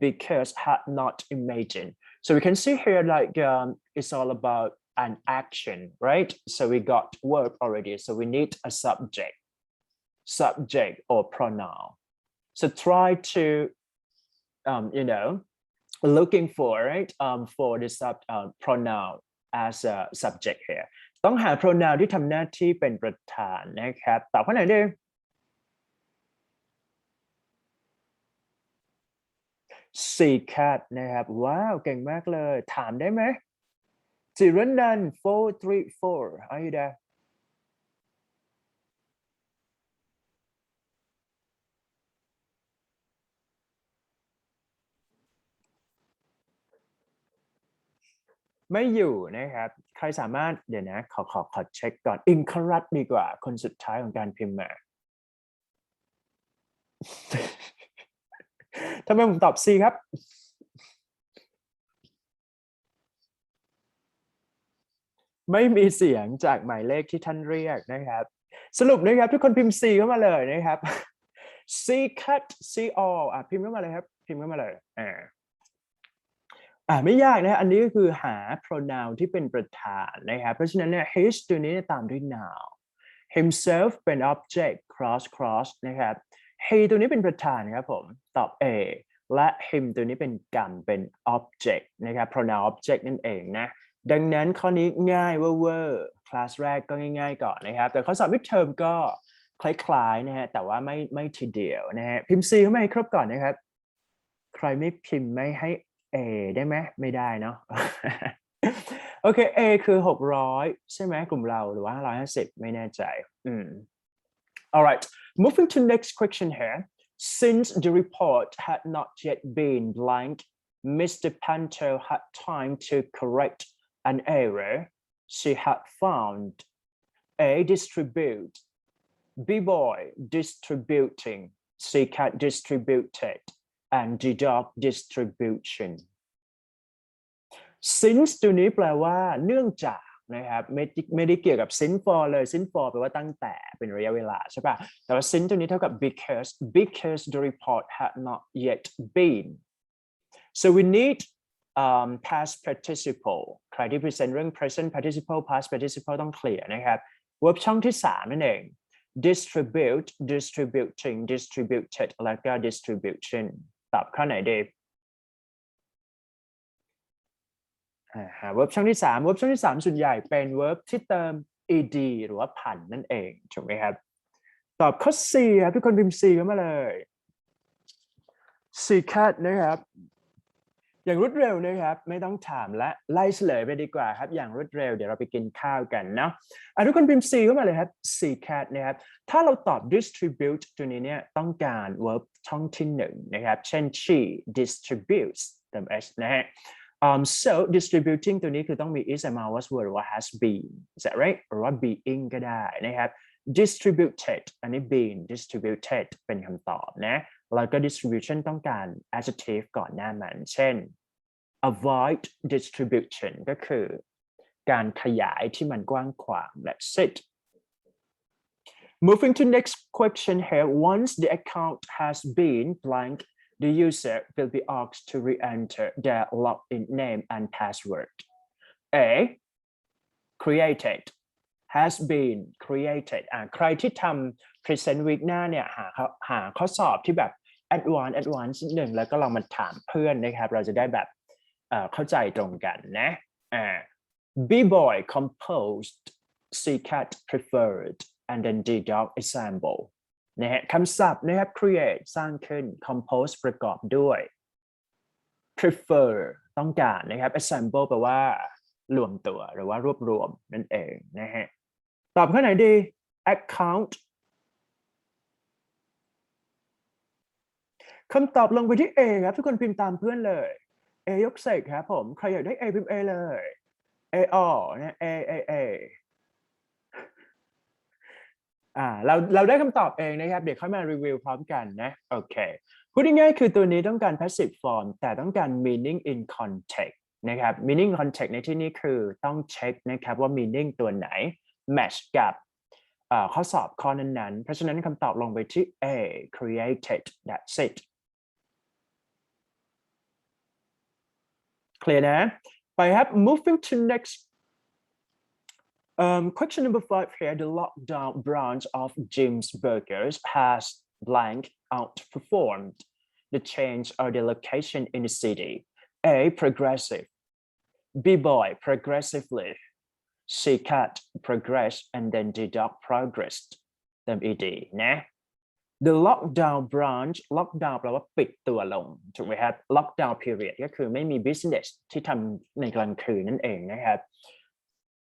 because had not imagined so we can see here like it's all about an action right so we got verb already so we need a subject or pronoun so try to looking for right for the pronoun as a subject here ต้องหา pronoun ที่ทำหน้าที่เป็นประธานนะครับตอบข้อไหนดี C cat นะครับว้าวเก่งมากเลยถามได้ไหมจิรันนัน434 are you there ไม่อยู่นะครับใครสามารถเดี๋ยวนะขอเช็คก่อน incorrect ดีกว่าคนสุดท้ายของการพิมพ์มาทำไมผมตอบ C ครับไม่มีเสียงจากหมายเลขที่ท่านเรียกนะครับสรุปนะครับทุกคนพิมพ์ C เข้ามาเลยนะครับ C cut C all พิมพ์เข้ามาเลยครับพิมพ์เข้ามาเลยไม่ยากนะอันนี้ก็คือหา pronoun ที่เป็นประธานนะครับเพราะฉะนั้นเนี่ย his ตัวนี้ตามด้วย noun himself เป็น object cross นะครับ he ตัวนี้เป็นประธานครับผมตอบ A และ him ตัวนี้เป็นกรรมเป็น object นะครับ pronoun object นั่นเองนะดังนั้นข้อนี้ง่ายเวอร์คลาสแรกก็ง่ายๆก่อนนะครับแต่ข้อสอบ midterm ก็คล้ายๆนะฮะแต่ว่าไม่ทีเดียวนะฮะพิมพ์ C เข้ามาให้ครบก่อนนะครับใครไม่พิมพ์ไม่ให้ A ได้ไหมไม่ได้เนาะ โอเค A คือ600ใช่ไหมกลุ่มเราหรือว่า550ไม่แน่ใจAlright moving to next question here since the report had not yet been blank Mr. Panto had time to correct an error she had found A distribute B-boy distributing C cat distributed and deduct distribution since ตัวนี้แปลว่าเนื่องจากนะครับไม่ได้เกี่ยวกับ since for เลย since for แปลว่าตั้งแต่เป็นระยะเวลาใช่ป่ะแต่ว่า since ตัวนี้เท่ากับ because the report had not yet been so we need past participle ใครที่ present เรื่อง present participle past participle ต้องเคลียร์นะครับ verb ช่องที่3นั่นเอง distribute distributing distributed แล้วก็ distribution ตอบข้อไหนดีverb ช่องที่3 verb ช่องที่3ส่วนใหญ่เป็น verb ที่เติม ed หรือว่าผันนั่นเองถูกไหมครับตอบข้อ C ครับทุกคนพิมพ์ C เข้ามาเลย C cat นะครับอย่างรวดเร็วนะครับไม่ต้องถามและไล่เฉลยไปดีกว่าครับอย่างรวดเร็วเดี๋ยวเราไปกินข้าวกันเนาะทุกคนพิมพ์ C เข้ามาเลยครับ C cat นะครับถ้าเราตอบ distribute ตัวนี้เนี่ยต้องการ verb ช่องที่1นะครับเช่น she distributes เติม s นะฮะso distributing ตัวนี้คือต้องมี is am was were หรือว่า has been is that right หรือว่า being ก็ได้นะครับ distributed อันนี้ been distributed เป็นคำตอบนะแล้วก็ distribution ต้องการ adjective ก่อนหน้ามันเช่น avoid distribution ก็คือการขยายที่มันกว้างขวาง that's it moving to next question here once the account has been blank the user will be asked to re-enter their login name and password. A. Created has been created ใครที่ทำ present week หน้าเนี่ยหาข้อสอบที่แบบ advanced นิดหนึ่งแล้วก็ลองมาถามเพื่อนนะครับเราจะได้แบบเข้าใจตรงกันนะ B-boy composed C cat preferred and then D-dog exampleนะฮะคำศัพท์นะครับ create สร้างขึ้น compose ประกอบด้วย prefer ต้องการนะครับ assemble แปลว่ารวมตัวหรือว่ารวบรวมนั่นเองนะฮะตอบข้อไหนดี account คำตอบลงไปที่ A ครับทุกคนพิมพ์ตามเพื่อนเลย A ยกเสกครับผมใครอยากได้ A พิมพ์ A เลย A all นะ Aเราได้คำตอบเองนะครับเดี๋ยวค่อยมารีวิวพร้อมกันนะโอเคพูดง่ายๆคือตัวนี้ต้องการ passive form แต่ต้องการ meaning in context นะครับ meaning in context ในที่นี้คือต้องเช็คนะครับว่า meaning ตัวไหน match กับข้อสอบข้อนั้นๆเพราะฉะนั้นคำตอบลงไปที่ A created that's it clear นะไปครับ moving to next question number 5 here the lockdown branch of Jim's Burgers has blank outperformed the change or the location in the city A progressive B-boy progressively C cat progress and then D dog progressed เติม ed นะ the lockdown branch lockdown แปลว่าปิดตัวลงถูกไหมครับ lockdown period ก็คือไม่มี business ที่ทำในกลางคืนนั่นเองนะครับ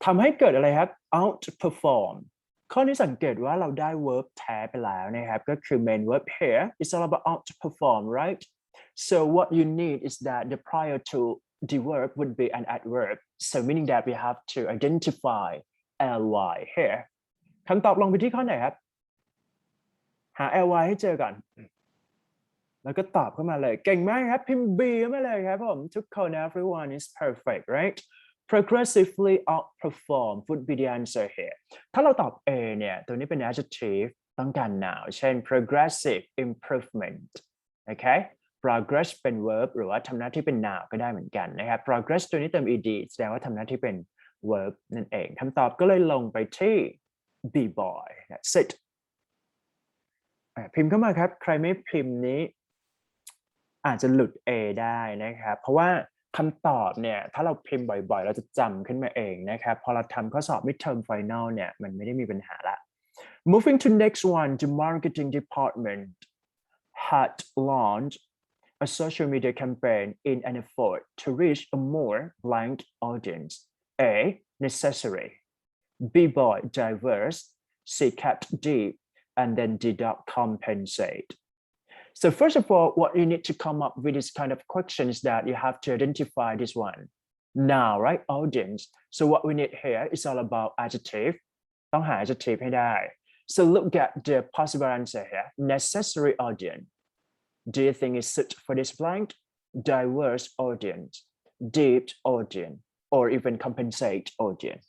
ทำให้เกิดอะไรครับ outperform ข้อนี้สังเกตว่าเราได้ verb แท้ไปแล้วนะครับก็คือ main verb here is all about outperform right so what you need is that the prior to the verb would be an adverb, so meaning that we have to identify ly here คำตอบลงไปที่ข้อไหนครับหา ly ให้เจอก่อนแล้วก็ตอบเข้ามาเลยเก่งมากครับพิมพ์ B เข้ามาเลยครับผมทุกคน everyone is perfect right progressively outperform would be the answer here ถ้าเราตอบ A เนี่ยตัวนี้เป็น adjective ต้องการ noun เช่น progressive improvement โอเค progress เป็น verb หรือว่าทำหน้าที่เป็น noun ก็ได้เหมือนกันนะครับ progress ตัวนี้เติม ed แสดงว่าทำหน้าที่เป็น verb นั่นเองคำตอบก็เลยลงไปที่ B boy that's it พิมพ์เข้ามาครับใครไม่พิมพ์นี้อาจจะหลุด A ได้นะครับเพราะว่าคำตอบเนี่ยถ้าเราพิมพ์บ่อยๆเราจะจำขึ้นมาเองนะครับพอเราทำข้อสอบ midterm final เนี่ยมันไม่ได้มีปัญหาละ Moving to next one the marketing department had launched a social media campaign in an effort to reach a more blank audience A necessary B boy diverse C cat deep and then D dot compensate So first of all, what you need to come up with this kind of question is that you have to identify this one. Now, right, audience. So what we need here is all about adjective. ต้องหา adjective ให้ได้ So look at the possible answer here. Necessary audience. Do you think it's suit for this blank? Diverse audience, deep audience, or even compensate audience.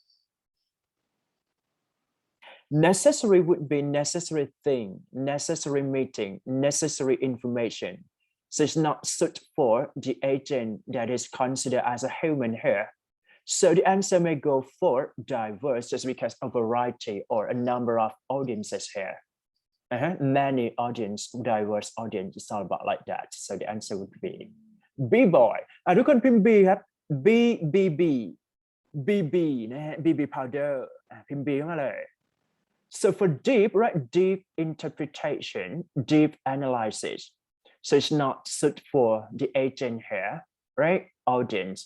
Necessary would be necessary thing, necessary meeting, necessary information. So it's not suit for the agent that is considered as a human here. So the answer may go for diverse just because of variety or a number of audiences here. Many audience, diverse audience, it's all about like that. So the answer would be B boy. ทุกคนพิมพ์ B ครับ BB นะฮะ BB powder พิมพ์ B เข้ามาเลย So for deep, right, deep interpretation, deep analysis. So it's not suit for the agent here, right? Audience.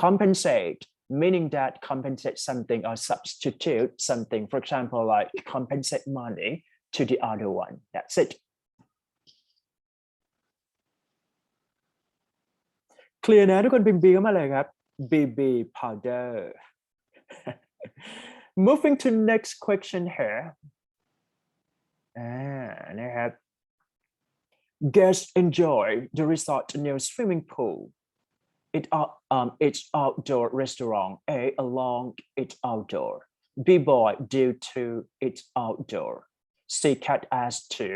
Compensate, meaning that compensate something or substitute something. For example, like compensate money to the other one. That's it. Clear นะทุกคนพิมพ์ B เข้ามาเลยครับ BB powder. Moving to next question here.นะครับ Guests enjoy the resort near swimming pool. It's outdoor restaurant. A along it's outdoor. B boy due to it's outdoor. C cat as to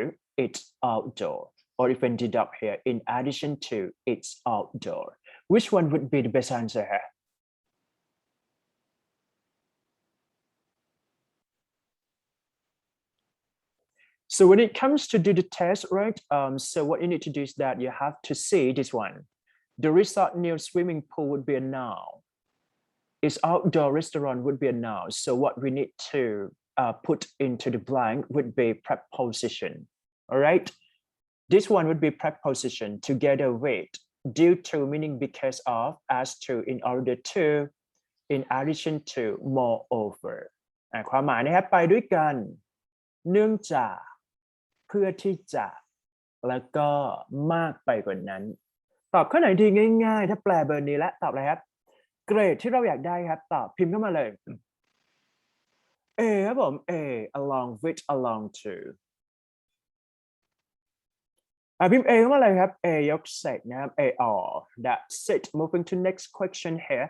it's outdoor. Or even deduct here in addition to it's outdoor. Which one would be the best answer here? So when it comes to do the test, right? So what you need to do is that you have to see this one. The resort near swimming pool would be a noun. Its outdoor restaurant would be a noun. So what we need to put into the blank would be preposition. All right. This one would be preposition together with due to meaning because of, as to, in order to, in addition to, moreover. ความหมายนะครับไปด้วยกันเนื่องจากเพื่อที่จะแล้วก็มากไปกว่านั้นตอบข้อไหนดีง่ายๆถ้าแปลเบอร์นี้แล้วตอบอะไรครับเกรดที่เราอยากได้ครับตอบพิมพ์เข้ามาเลย A ครับผม A along with along to พิมพ์ A เข้ามาเลยครับ A ยกเสร็จนะครับ A all that's it moving to next question here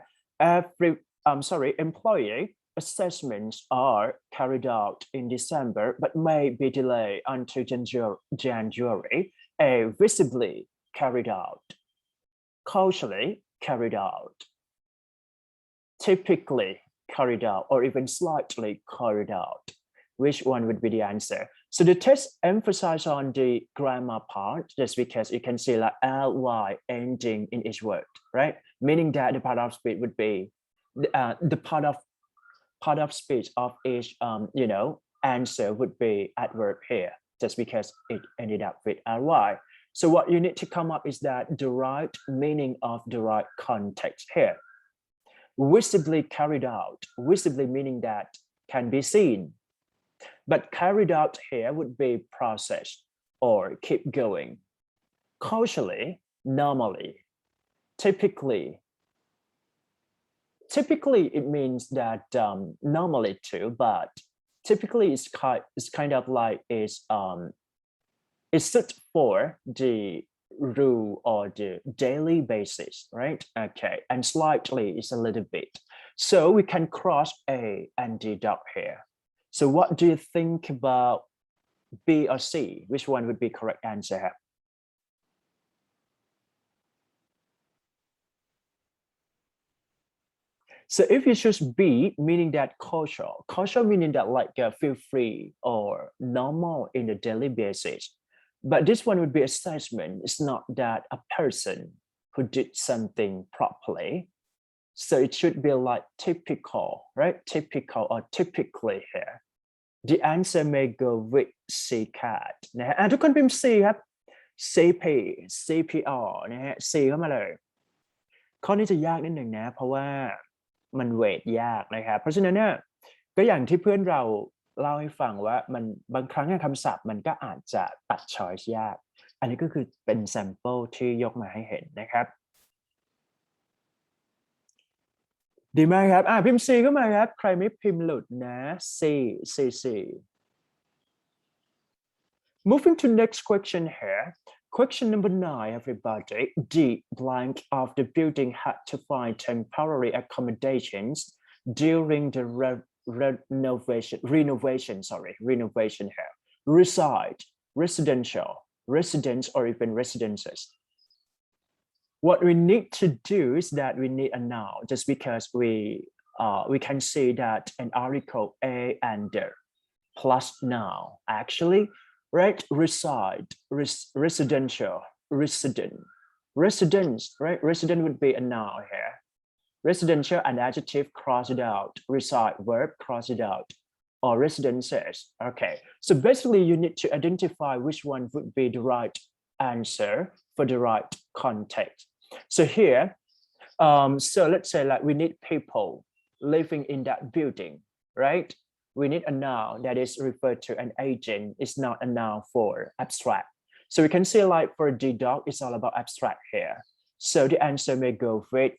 employee assessments are carried out in December but may be delayed until January. A visibly carried out, culturally carried out, typically carried out, or even slightly carried out. Which one would be the answer? So the test emphasizes on the grammar part just because you can see like ly ending in each word, right? Meaning that the part of speech would be the part of speech of each answer would be adverb here just because it ended up with ly. So what you need to come up is that the right meaning of the right context here. Visibly carried out, visibly meaning that can be seen. But carried out here would be processed or keep going. Culturally, normally, typically, typically it means that normally too, but typically it's kind of like it's set for the rule or the daily basis, right? Okay, and slightly is a little bit. So we can cross A and D dot here. So what do you think about B or C? Which one would be correct answer here? So if you choose B, meaning that casual meaning that like feel free or normal in the daily basis. But this one would be assessment. It's not that a person who did something properly. So it should be like typical, right? Typical or typically here. The answer may go with C cat นะฮะทุกคนพิมพ์ C ครับ CP CPR นะฮะ C เข้ามาเลยข้อนี้จะยากนิดหนึ่งนะเพราะว่ามันเวทยากนะครับเพราะฉะนั้นเนี่ยก็อย่างที่เพื่อนเราเล่าให้ฟังว่ามันบางครั้งคำศัพท์มันก็อาจจะตัด choice ยากอันนี้ก็คือเป็น sample ที่ยกมาให้เห็นนะครับดีมากครับพิมพ์ C เข้ามาครับใครไม่พิมพ์หลุดนะ C Moving to next question here. Question number 9, everybody. The blank of the building had to find temporary accommodations during the renovation here. Reside, residential, residence, or even residences. What we need to do is that we need a noun, just because we can see that an article A and there plus noun actually. Right, reside, residential, residence, right? Resident would be a noun here. Residential, an adjective, cross it out. Reside, verb, cross it out. Or residences. Okay, so basically you need to identify which one would be the right answer for the right context. So here, so let's say like we need people living in that building, right? We need a noun that is referred to an agent. It's not a noun for abstract. So we can say like for the dog, it's all about abstract here. So the answer may go with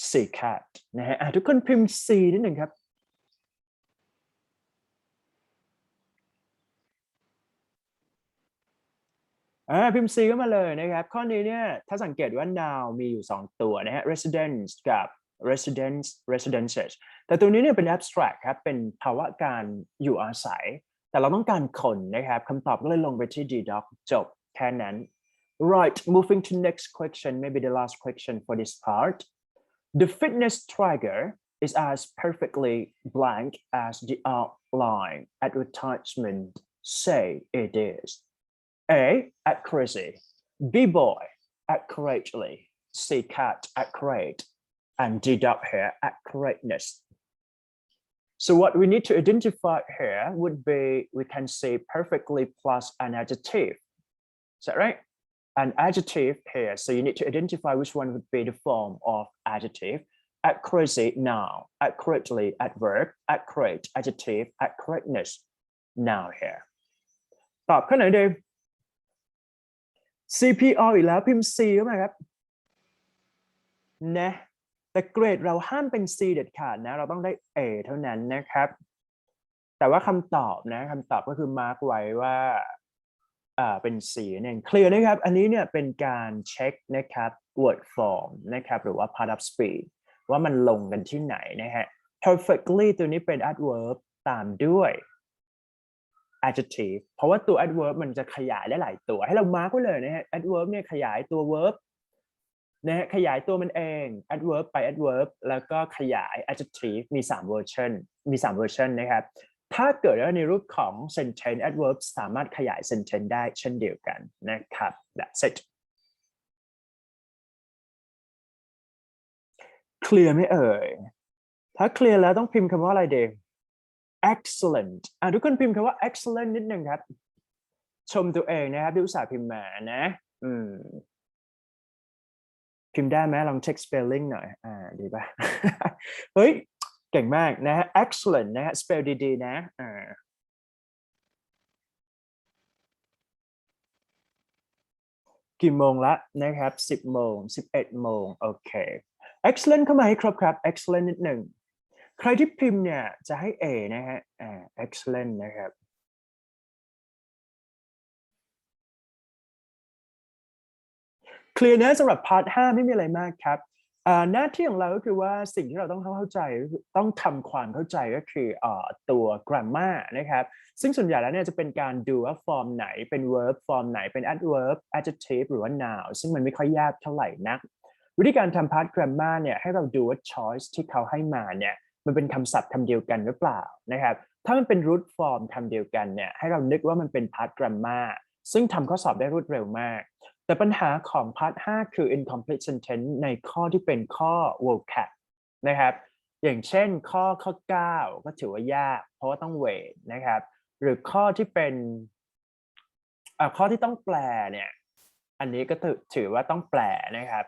C cat นะฮะทุกคนพิมพ์ C นิดหนึ่งครับพิมพ์ C เข้ามาเลยนะครับข้อนี้เนี่ยถ้าสังเกตว่า noun มีอยู่2ตัวนะฮะ residence กับ residences แต่ตัวนี้เนี่ยเป็น abstract ครับเป็นภาวะการอยู่อาศัยแต่เราต้องการคนนะครับคำตอบก็เลยลงไปที่ D doc จบแค่นั้น Right, moving to next question, maybe the last question for this part. The fitness tracker is as perfectly blank as the outline advertisement say it is. A, accuracy. B, boy, accurately. C, cat, accurate. And D dot here, accurateness. So what we need to identify here would be, we can say perfectly plus an adjective. Is that right? An adjective here. So you need to identify which one would be the form of adjective. Accuracy, noun. Accurately, adverb. Accurate, adjective. Accurateness, noun here. ตอบข้อไหนดี CPR อีกแล้วพิมพ์ C เข้ามาครับนะแต่เกรดเราห้ามเป็น C เด็ดขาดนะเราต้องได้ A เท่านั้นนะครับแต่ว่าคำตอบก็คือมาร์กไว้ว่าเป็น C นั่นเองเคลียร์นะครับอันนี้เนี่ยเป็นการเช็คนะครับ word form นะครับหรือว่า part of speech ว่ามันลงกันที่ไหนนะฮะ perfectly ตัวนี้เป็น adverb ตามด้วย adjective เพราะว่าตัว adverb มันจะขยายได้หลายตัวให้เรามาร์กไว้เลยนะฮะ adverb เนี่ยขยายตัว verb นะฮะขยายตัวมันเอง adverb ไป adverb แล้วก็ขยาย adjective มี3เวอร์ชันนะครับถ้าเกิดว่าในรูปของ sentence adverb สามารถขยาย sentence ได้เช่นเดียวกันนะครับ That's it เคลียร์ไหมเอ่ยถ้าเคลียร์แล้วต้องพิมพ์คำว่าอะไรดี excellent ทุกคนพิมพ์คำว่า excellent นิดนึงครับชมตัวเองนะครับที่อุตส่าห์พิมพ์มานะพิมพ์ได้ไหมลองเช็ค spelling หน่อยดีป่ะ เฮ้ยเก่งมากนะฮะ excellent นะฮะ spell ดีๆนะกี่โมงละนะครับ10 โมง 11 โมงโอเค excellent เข้ามาให้ครบครับ excellent นิดหนึ่งใครที่พิมพ์เนี่ยจะให้ A นะฮะexcellent นะครับเคลียร์นะสำหรับพาร์ท 5ไม่มีอะไรมากครับหน้าที่ของเราก็คือว่าสิ่งที่เราต้องเข้าใจต้องทำความเข้าใจก็คือตัว grammar นะครับซึ่งส่วนใหญ่แล้วเนี่ยจะเป็นการดูว่าฟอร์มไหนเป็น verb ฟอร์มไหนเป็น adverb adjective หรือว่า noun ซึ่งมันไม่ค่อยยากเท่าไหร่นักวิธีการทำ part grammar เนี่ยให้เราดูว่า choice ที่เขาให้มาเนี่ยมันเป็นคำศัพท์คำเดียวกันหรือเปล่านะครับถ้ามันเป็น root form คำเดียวกันเนี่ยให้เรานึกว่ามันเป็น part grammar ซึ่งทำข้อสอบได้รวดเร็วมากแต่ปัญหาของพาร์ท 5 คือ incomplete sentence ในข้อที่เป็นข้อ vocab นะครับอย่างเช่นข้อ 9 ก็ถือว่ายากเพราะว่าต้อง wait นะครับหรือข้อที่เป็นข้อที่ต้องแปลเนี่ยอันนี้ก็ถือว่าต้องแปลนะครับ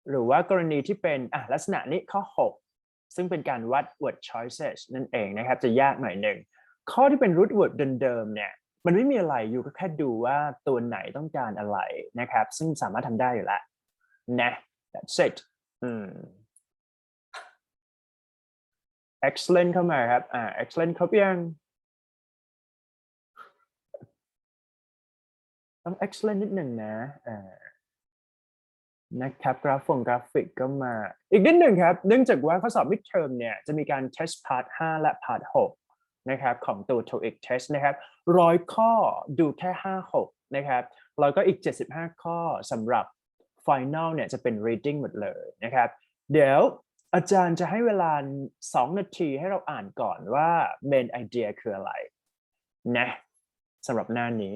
หรือว่ากรณีที่เป็นลักษณะนี้ข้อ 6 ซึ่งเป็นการวัด word choices นั่นเองนะครับจะยากหน่อยหนึ่งข้อที่เป็น root word เดิมๆเนี่ยมันไม่มีอะไรอยู่ก็แค่ดูว่าตัวไหนต้องการอะไรนะครับซึ่งสามารถทำได้อยู่แล้วนะ that's it excellent เข้ามาครับexcellent ครบยังต้อง excellent นิดหนึ่งนะครับกราฟิกก็มาอีกนิดหนึ่งครับเนื่องจากว่าข้อสอบ midterm เนี่ยจะมีการ test part 5 และ part 6นะครับของตัว TOEIC test นะครับ100 ข้อดูแค่ 5-6 นะครับแล้วก็อีก75 ข้อสำหรับ final เนี่ยจะเป็น reading หมดเลยนะครับเดี๋ยวอาจารย์จะให้เวลา2 นาทีให้เราอ่านก่อนว่า main idea คืออะไรนะสำหรับหน้านี้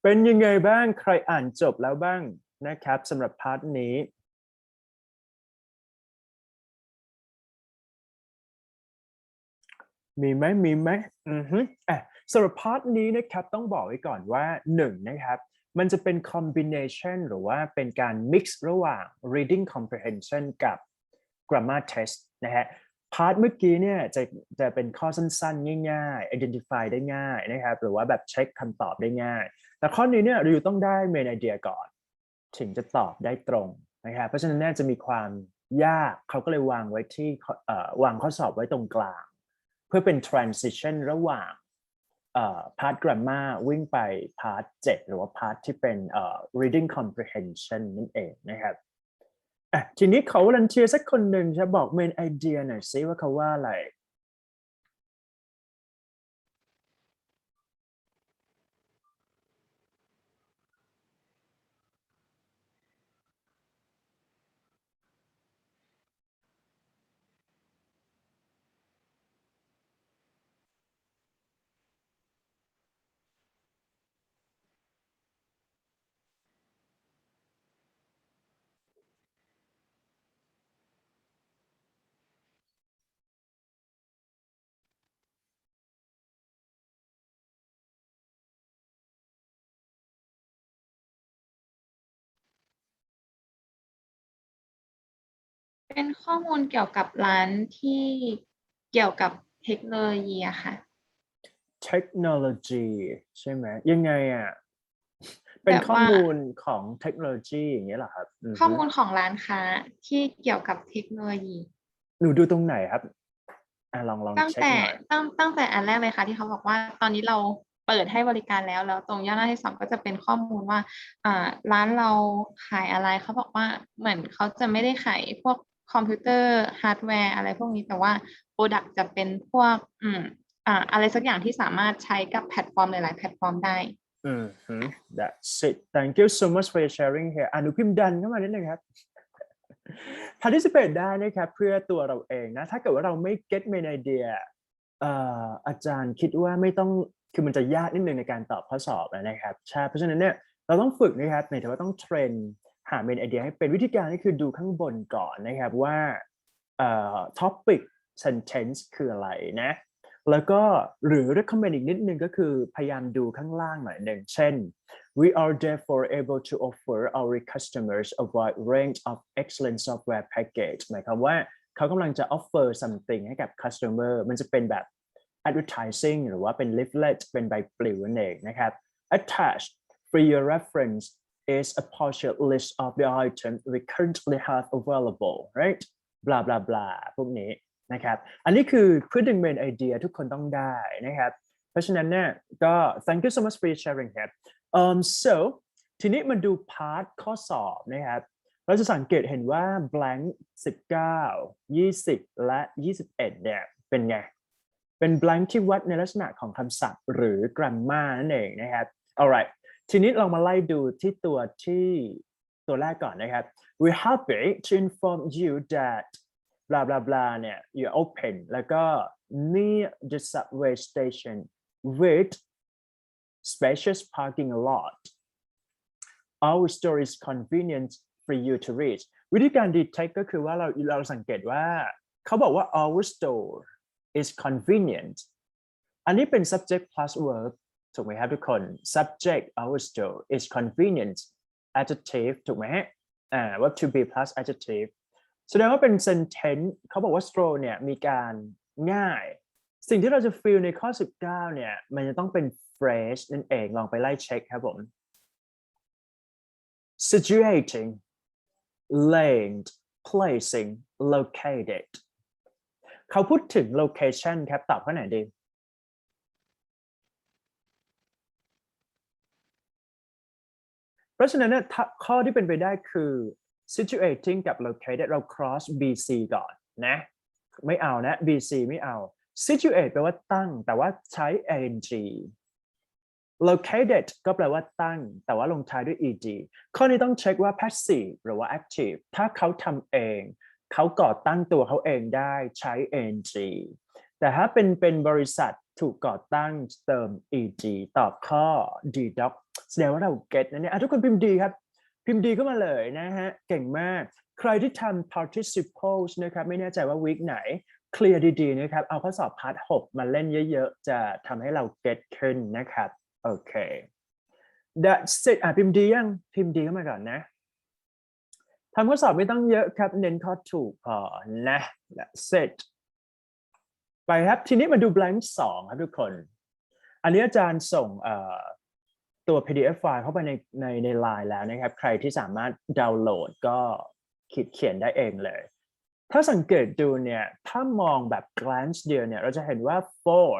เป็นยังไงบ้างใครอ่านจบแล้วบ้างนะครับสำหรับพาร์ทนี้มีไหมสำหรับพาร์ทนี้นะครับต้องบอกไว้ก่อนว่า1นะครับมันจะเป็น combination หรือว่าเป็นการ mix ระหว่าง reading comprehension กับ grammar test นะฮะพาร์ทเมื่อกี้เนี่ยจะเป็นข้อสั้นๆง่ายๆ identify ได้ง่ายนะครับหรือว่าแบบเช็คคำตอบได้ง่ายแต่ข้อนี้เนี่ยเราต้องได้ main idea ก่อนถึงจะตอบได้ตรงนะครับเพราะฉะนั้นเนี่ยจะมีความยากเขาก็เลยวางไว้ที่วางข้อสอบไว้ตรงกลางเพื่อเป็น transition ระหว่างpart grammar วิ่งไป part 7 หรือว่า part ที่เป็นreading comprehension นั่นเองนะครับทีนี้เขาลันเทียสักคนหนึ่งจะบอก main idea หน่อยซิว่าเขาว่าอะไร เป็นข้อมูลเกี่ยวกับร้านที่เกี่ยวกับเทคโนโลยีอะค่ะ เทคโนโลยีใช่ไหมยังไงอ่ะเป็นข้อมูลของเทคโนโลยีอย่างเงี้ยเหรอครับข้อมูลของร้านค้าที่เกี่ยวกับเทคโนโลยี หนูดูตรงไหนครับลองตั้ง เช็ค แต่ หน่อย ตั้งแต่อันแรกเลยค่ะที่เขาบอกว่าตอนนี้เราเปิดให้บริการแล้วตรงย่อหน้าที่สองก็จะเป็นข้อมูลว่าร้านเราขายอะไรเขาบอกว่าเหมือนเขาจะไม่ได้ขายพวกคอมพิวเตอร์ฮาร์ดแวร์อะไรพวกนี้แต่ว่าโปรดักต์จะเป็นพวกอะไรสักอย่างที่สามารถใช้กับแพลตฟอร์มหลายๆแพลตฟอร์มได้That's it thank you so much for your sharing here หนูพิมพ์ดันเข้ามานิดนึงครับ participate ได้นะครับเพื่อตัวเราเองนะถ้าเกิดว่าเราไม่ get main idea อาจารย์คิดว่าไม่ต้องคือมันจะยากนิดนึงในการตอบข้อสอบนะครับใช่เพราะฉะนั้นเนี่ยเราต้องฝึกนะครับหมายถึงว่าต้องเทรนหา main idea ให้เป็นวิธีการนี่คือดูข้างบนก่อนนะครับว่าtopic sentence คืออะไรนะแล้วก็หรือ recommend อีกนิดนึงก็คือพยายามดูข้างล่างหน่อยหนึ่งเช่น we are therefore able to offer our customers a wide range of excellent software package หมายความว่าเขากำลังจะ offer something ให้กับ customer มันจะเป็นแบบ advertising หรือว่าเป็น leaflet เป็นใบปลิวนั่นเองนะครับ attached for your reference is a partial list of the items we currently have available right blah blah blah พวกนี้นะครับอันนี้คือเพื่อดึง main idea ทุกคนต้องได้นะครับเพราะฉะนั้นเนี่ยก็ thank you so much for sharing ครับso ทีนี้มาดูพาร์ทข้อสอบนะครับเราจะสังเกตเห็นว่า blank 19 20 และ 21เนี่ยเป็นไงเป็น blank ที่วัดในลักษณะของคำศัพท์หรือ grammar นั่นเองนะครับ alright ทีนี้เรามาไล่ดูที่ตัวแรกก่อนนะครับ we're happy to inform you that blah blah blah เนี่ย you're open แล้วก็ near the subway station with spacious parking lot our store is convenient for you to reach วิธีการ detect ก็คือว่าเราสังเกตว่าเขาบอกว่า our store is convenient อันนี้เป็น subject plus verb ถูกไหมครับทุกคน subject our store is convenient adjective ถูกไหมฮะverb to be plus adjective แสดงว่าเป็น sentence เขาบอกว่า store เนี่ยมีการง่ายสิ่งที่เราจะ feel ในข้อ19เนี่ยมันจะต้องเป็น phrase นั่นเองลองไปไล่เช็คครับผม situating laying placing located เขาพูดถึง location ครับตอบข้อไหนดีเพราะฉะนั้นเนี่ยข้อที่เป็นไปได้คือ situating กับ located เรา cross BC ก่อนนะไม่เอานะ BC ไม่เอา situate แปลว่าตั้งแต่ว่าใช้ ing located ก็แปลว่าตั้งแต่ว่าลงท้ายด้วย ed ข้อนี้ต้องเช็คว่า passive หรือว่า active ถ้าเขาทำเองเขาก่อตั้งตัวเขาเองได้ใช้ ing แต่ถ้าเป็นบริษัทถูกก่อตั้งเติม ed ตอบข้อ d doc แสดงว่าเรา get นะเนี่ยทุกคนพิมพ์ดีครับพิมพ์ดีเข้ามาเลยนะฮะเก่งมากใครที่ทำ participles นะครับไม่แน่ใจว่าวีคไหนเคลียร์ดีๆนะครับเอาข้อสอบพาร์ท 6มาเล่นเยอะๆจะทำให้เรา get ขึ้นนะครับโอเค that's it พิมพ์ดียังพิมพ์ดีเข้ามาก่อนนะทำข้อสอบไม่ต้องเยอะครับเน้นข้อถูกพอนะ that's it ไปครับทีนี้มาดู blank 2ครับทุกคนอันนี้อาจารย์ส่งตัว PDF ไฟล์เข้าไปใน LINE แล้วนะครับใครที่สามารถดาวน์โหลดก็เขียนได้เองเลยถ้าสังเกตดูเนี่ยถ้ามองแบบ glance เดียวเนี่ยเราจะเห็นว่า for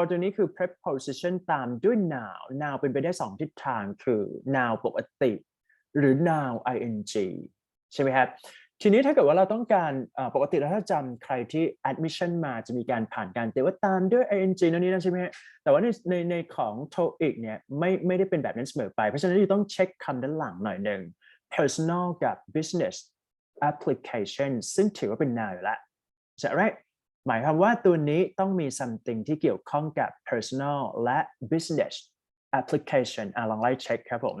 ตัวนี้คือ preposition ตามด้วย noun เป็นไปได้2ทิศทางคือ noun ปกติหรือ noun ing ใช่ไหมครับทีนี้ถ้าเกิดว่าเราต้องการปกติแล้วถ้าจำใครที่ admission มาจะมีการผ่านการเตือนว่าตามด้วย ing นั่นนี่นะใช่ไหมแต่ว่าในของ TOEIC เนี่ยไม่ได้เป็นแบบนั้นเสมอไปเพราะฉะนั้นเราต้องเช็คคำด้านหลังหน่อยหนึ่ง personal กับ business application ซึ่งถือว่าเป็น noun อยู่แล้วใช่ไหมหมายความว่าตัวนี้ต้องมี something ที่เกี่ยวข้องกับ personal และ business application ลองไล่เช็คครับผม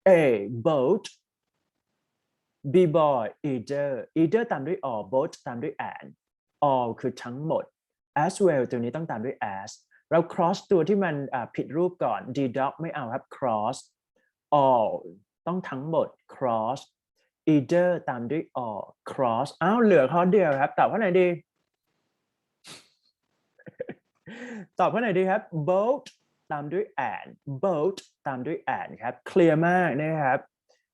A boat B boy either ตามด้วย or both ตามด้วย and all คือทั้งหมด as well ตัวนี้ต้องตามด้วย as เรา cross ตัวที่มันผิดรูปก่อน d doc ไม่เอาครับ cross all ต้องทั้งหมด cross either ตามด้วย or cross อ้าวเหลือข้อเดียวครับตอบข้อไหนดี ตอบข้อไหนดีครับ both ตามด้วย and both ตามด้วย and ครับเคลียร์มากนะครับ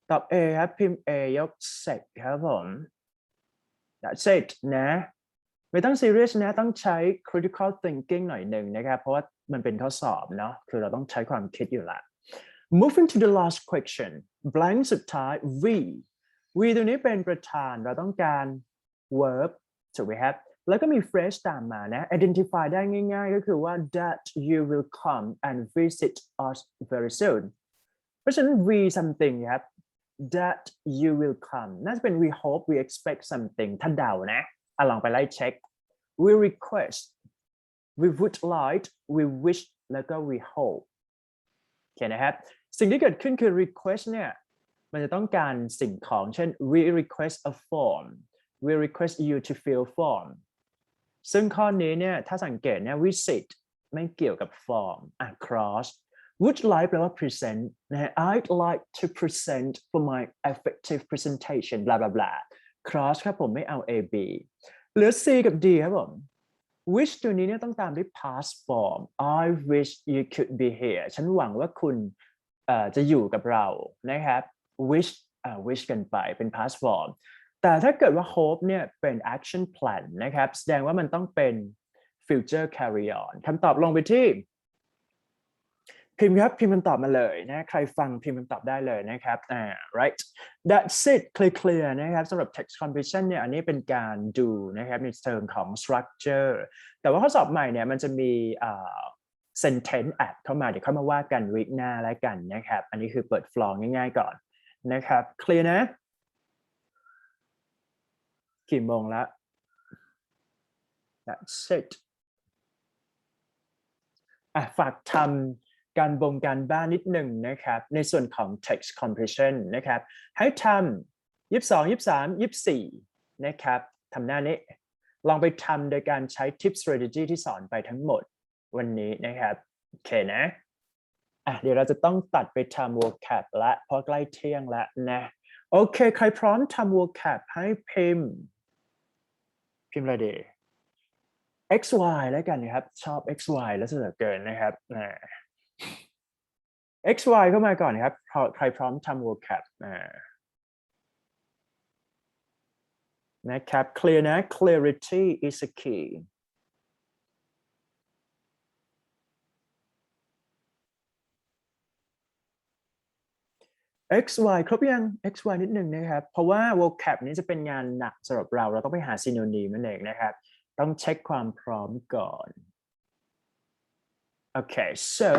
ตอบ A ครับพิมพ์ A ยก set ครับผม that's it นะไม่ต้อง serious นะต้องใช้ critical thinking หน่อยหนึ่งนะครับเพราะว่ามันเป็นข้อสอบเนาะคือเราต้องใช้ความคิดอยู่ละ moving to the last question blank สุดท้าย V ตัวนี้เป็นประธานเราต้องการ verb ถูกไหมครับแล้วก็มี phrase ตามมานะ identify ได้ง่ายๆก็คือว่า that you will come and visit us very soon เพราะฉะนั้น we something ครับ that you will come น่าจะเป็น we hope we expect something ถ้าเดานะลองไปไล่เช็ค we request we would like we wish แล้วก็ we hope โอเคนะครับสิ่งที่เกิดขึ้นคือ request เนี่ยมันจะต้องการสิ่งของเช่น we request a form we request you to fill form ซึ่งข้อนี้เนี่ยถ้าสังเกตเนี่ย visit ไม่เกี่ยวกับ form cross would like แปลว่า present นะฮะ I'd like to present for my effective presentation blah blah blah cross ครับผมไม่เอา A B เหลือ C กับ D ครับผม wish ตัวนี้เนี่ยต้องตามด้วย past form I wish you could be here ฉันหวังว่าคุณจะอยู่กับเรานะครับ wish กันไปเป็น past form แต่ถ้าเกิดว่า hope เนี่ยเป็น action plan นะครับแสดงว่ามันต้องเป็น future carry on คำตอบลงไปที่พิมพ์ครับพิมพ์คำตอบมาเลยนะใครฟังพิมพ์คำตอบได้เลยนะครับright that's it clear นะครับสำหรับ text comprehension เนี่ยอันนี้เป็นการดูนะครับในเชิงของ structure แต่ว่าข้อสอบใหม่เนี่ยมันจะมีsentence add เข้ามาเดี๋ยวเข้ามาว่ากันวีคหน้าแล้วกันนะครับอันนี้คือเปิด floor ง่ายๆก่อนนะครับ clear นะกี่โมงแล้ว that's it ฝากทำการบ้านนิดหนึ่งนะครับในส่วนของ text comprehension นะครับให้ทำ22 23 24นะครับทำหน้านี้ลองไปทำโดยการใช้ tip strategy ที่สอนไปทั้งหมดวันนี้นะครับโอเคนะเดี๋ยวเราจะต้องตัดไปทำ vocab ละเพราะใกล้เที่ยงแล้วนะโอเคใครพร้อมทำ vocab ให้พิมพ์อะไรดีXY แล้วกันนะครับชอบ XY แล้วเหลือเกินนะครับXY เข้ามาก่อนนะครับใครพร้อมทำ vocab นะครับ clear นะ clarity is a key XY ครบยัง XY นิดหนึ่งนะครับเพราะว่า vocab นี้จะเป็นงานหนักสำหรับเราต้องไปหา synonym นั่นเองนะครับต้องเช็คความพร้อมก่อน Okay so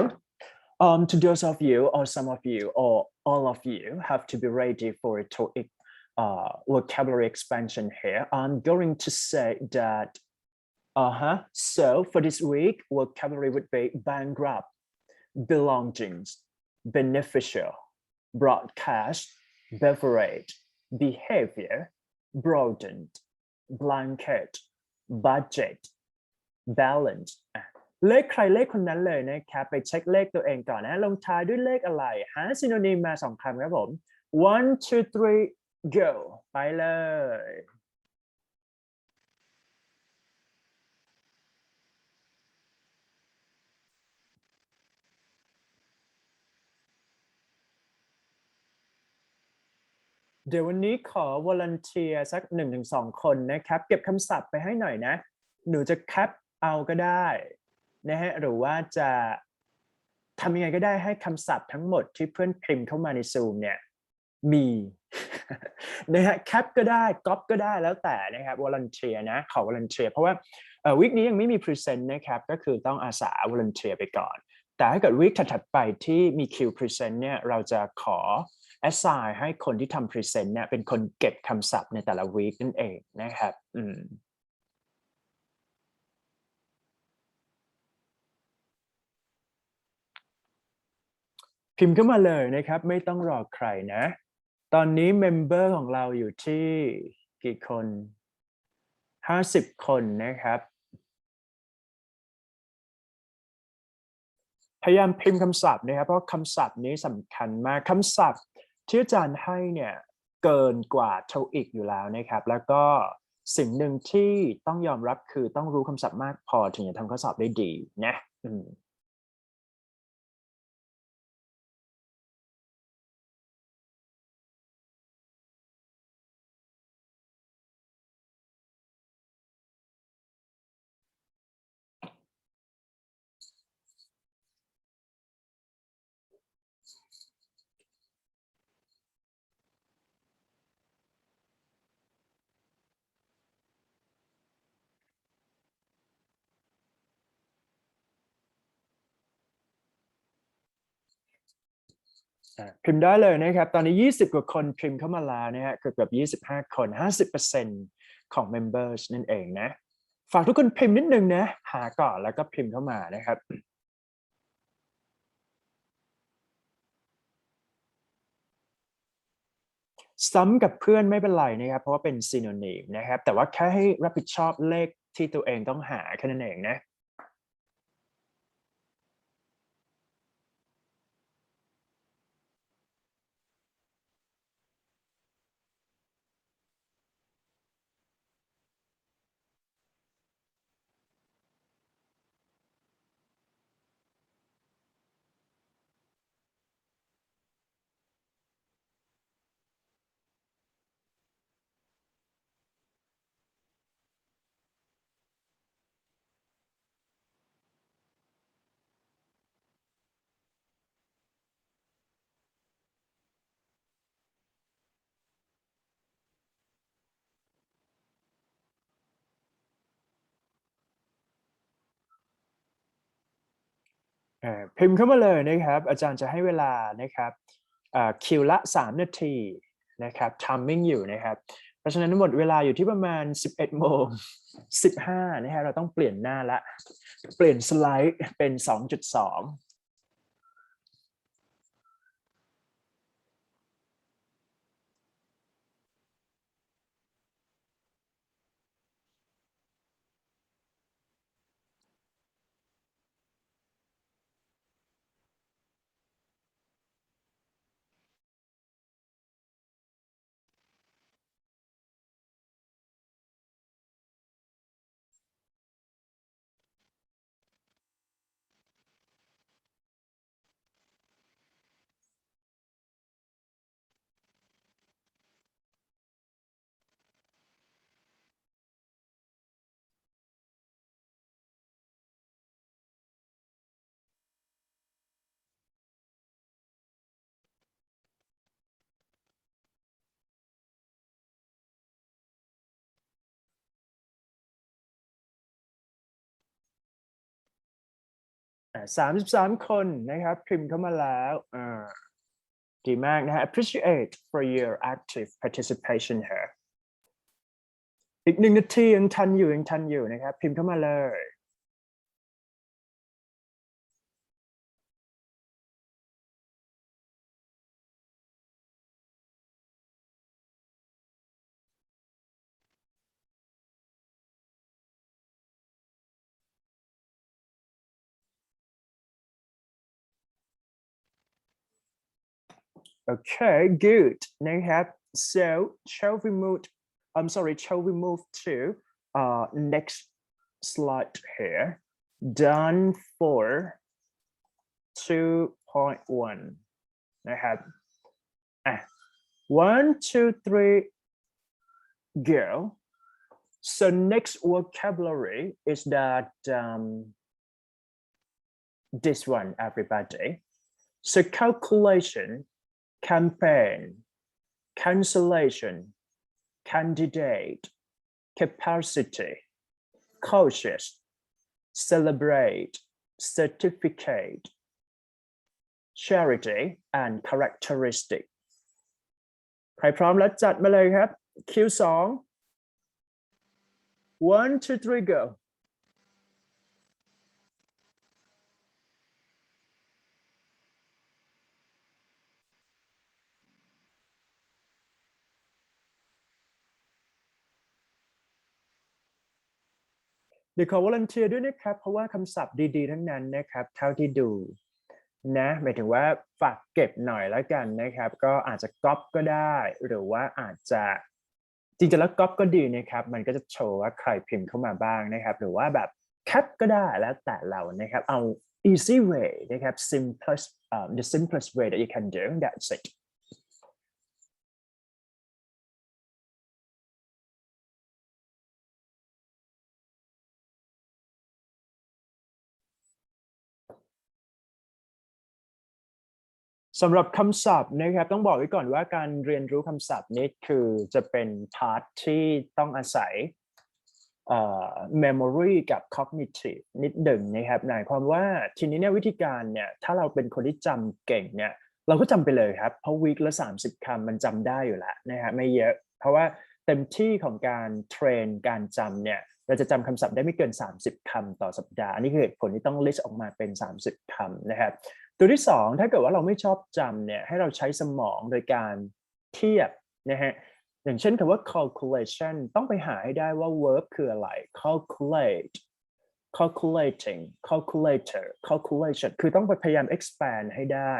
to those of you or some of you or all of you have to be ready for a TOEIC vocabulary expansion here I'm going to say that so for this week vocabulary would be bankrupt belongings beneficial broadcast beverage behavior broadened blanket budget balance เลขใครเลขคนนั้นเลยนะครับไปเช็คเลขตัวเองก่อนนะลงท้ายด้วยเลขอะไรหาซิโนนิมมา2คำครับผม 1 2 3 go ไปเลยเดี๋ยววันนี้ขอ volunteer สัก 1-2 คนนะครับเก็บคำศัพท์ไปให้หน่อยนะหนูจะแคปเอาก็ได้นะฮะหรือว่าจะทำยังไงก็ได้ให้คำศัพท์ทั้งหมดที่เพื่อนพิมพ์เข้ามาใน Zoom เนี่ยมีนะฮะแคปก็ได้ก๊อปก็ได้แล้วแต่นะครับ volunteer นะขอ volunteer เพราะว่าวีคนี้ยังไม่มี present นะครับก็คือต้องอาสา volunteer ไปก่อนแต่ถ้าเกิดวีคถัดไปที่มีคิว present เนี่ยเราจะขอ assign ให้คนที่ทำ present เนี่ยเป็นคนเก็บคำศัพท์ในแต่ละวีคนั่นเองนะครับพิมพ์เข้ามาเลยนะครับไม่ต้องรอใครนะตอนนี้เมมเบอร์ของเราอยู่ที่กี่คน50 คนนะครับพยายามพิมพ์คำศัพท์นะครับเพราะคำศัพท์นี้สำคัญมากคำศัพท์ที่อาจารย์ให้เนี่ย เกินกว่า TOEIC อยู่แล้วนะครับแล้วก็สิ่งหนึ่งที่ต้องยอมรับคือต้องรู้คำศัพท์มากพอถึงจะทำข้อสอบได้ดีนะพิมพ์ได้เลยนะครับตอนนี้20กว่าคนพิมพ์เข้ามาแล้วนะฮะเกือบ25 คน 50% ของ members นั่นเองนะฝากทุกคนพิมพ์นิดนึงนะหาก่อนแล้วก็พิมพ์เข้ามานะครับซ้ำกับเพื่อนไม่เป็นไรนะครับเพราะว่าเป็น synonym นะครับแต่ว่าแค่ให้รับผิดชอบเลขที่ตัวเองต้องหาแค่นั้นเองนะพิมพ์เข้ามาเลยนะครับอาจารย์จะให้เวลานะครับคิวละ3 นาทีนะครับ timing อยู่นะครับเพราะฉะนั้นหมดเวลาอยู่ที่ประมาณ 11:15 นะฮะเราต้องเปลี่ยนหน้าละเปลี่ยนสไลด์เป็น 2.233 คนนะครับพิมพ์เข้ามาแล้วดีมากนะฮะ appreciate for your active participation here อีก1 นาทียังทันอยู่นะครับพิมพ์เข้ามาเลยOkay, good นะครับ so shall we move to next slide here done for 2.1 นะครับ1 2 3 go so next vocabulary is that this one everybody so calculation campaign, cancellation, candidate, capacity, cautious, celebrate, certificate, charity, and characteristic ใครพร้อมแล้วจัดมาเลยครับ Q2 1 2 3 goเดี๋ยวขอวอลันเทียร์ด้วยนะครับเพราะว่าคำศัพท์ดีๆทั้งนั้นนะครับเท่าที่ดู นะหมายถึงว่าฝากเก็บหน่อยแล้วกันนะครับก็อาจจะก๊อปก็ได้หรือว่าอาจจะจริงๆแล้วก๊อปก็ดีนะครับมันก็จะโชว์ว่าใครพิมพ์เข้ามาบ้างนะครับหรือว่าแบบแคปก็ได้แล้วแต่เรานะครับเอา easy way นะครับ simplest the simplest way that you can do that's itสำหรับคำศัพท์นะครับต้องบอกไว้ก่อนว่าการเรียนรู้คำศัพท์นี้คือจะเป็นพาร์ทที่ต้องอาศัยmemory กับ cognitive นิดหนึ่งนะครับหมายความว่าทีนี้เนี่ยวิธีการเนี่ยถ้าเราเป็นคนที่จำเก่งเนี่ยเราก็จำไปเลยครับเพราะวีคละ30คำมันจำได้อยู่แล้วนะฮะไม่เยอะเพราะว่าเต็มที่ของการเทรนการจำเนี่ยเราจะจำคำศัพท์ได้ไม่เกิน30คำต่อสัปดาห์อันนี้คือเหตุผลที่ต้อง list ออกมาเป็น30คำนะครับตัวที่2ถ้าเกิดว่าเราไม่ชอบจำเนี่ยให้เราใช้สมองโดยการเทียบนะฮะอย่างเช่นคำว่า calculation ต้องไปหาให้ได้ว่า verb คืออะไร calculate calculating calculator calculation คือต้องไปพยายาม expand ให้ได้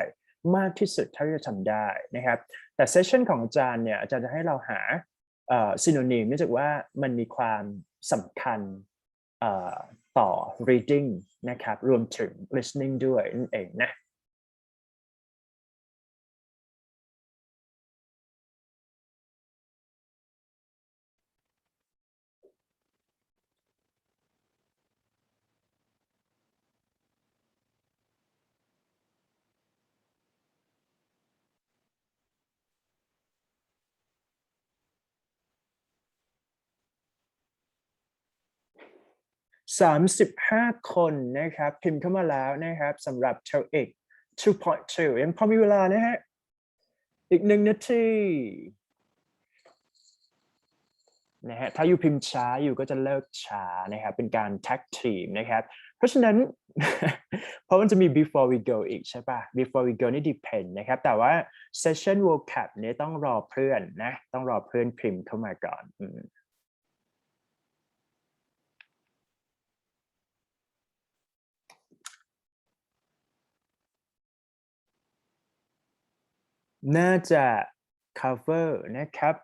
มากที่สุดเท่าที่จะทำได้นะครับแต่เซสชันของอาจารย์เนี่ยอาจารย์จะให้เราหาsynonym เนื่องจากว่ามันมีความสำคัญต่อ reading นะครับรวมถึง listening ด้วยนั่นเองนะ35คนนะครับพิมพ์เข้ามาแล้วนะครับสำหรับ TOEIC 2.2 ยังพอมีเวลานะฮะอีก1 นาทีนะฮะถ้าอยู่พิมพ์ช้าอยู่ก็จะเลิกช้านะครับเป็นการแท็กทีมนะครับเพราะฉะนั้น เพราะมันจะมี before we go อีกใช่ป่ะ before we go นี่ depend นะครับแต่ว่า session vocab เนี่ยต้องรอเพื่อนนะต้องรอเพื่อนพิมพ์เข้ามาก่อนน่าจะ cover นะครับ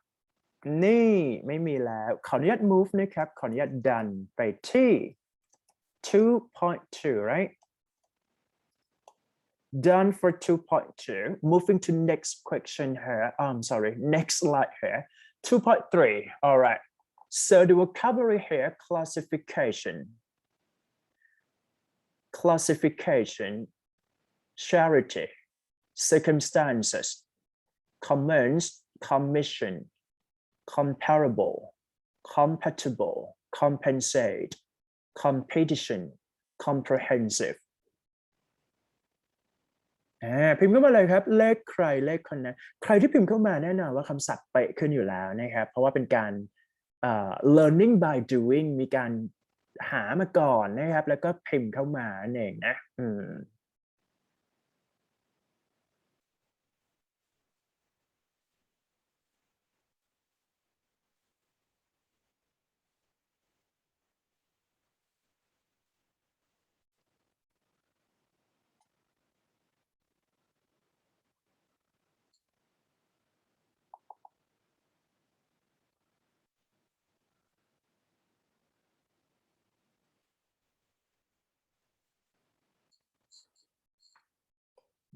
นี่ไม่มีแล้วขออนุญาต move นะครับขออนุญาตดันไปที่ 2.2 right done for 2.2 moving to next question here sorry next slide here 2.3 all right so the vocabulary here classification charity circumstances commence commission comparable compatible compensate competition comprehensive พิมพ์เข้ามาเลยครับเลขใครเลขคนนั้นใครที่พิมพ์เข้ามาแน่นอนว่าคำศัพท์เป๊ะขึ้นอยู่แล้วนะครับเพราะว่าเป็นการ learning by doing มีการหามาก่อนนะครับแล้วก็พิมพ์เข้ามาเองนะ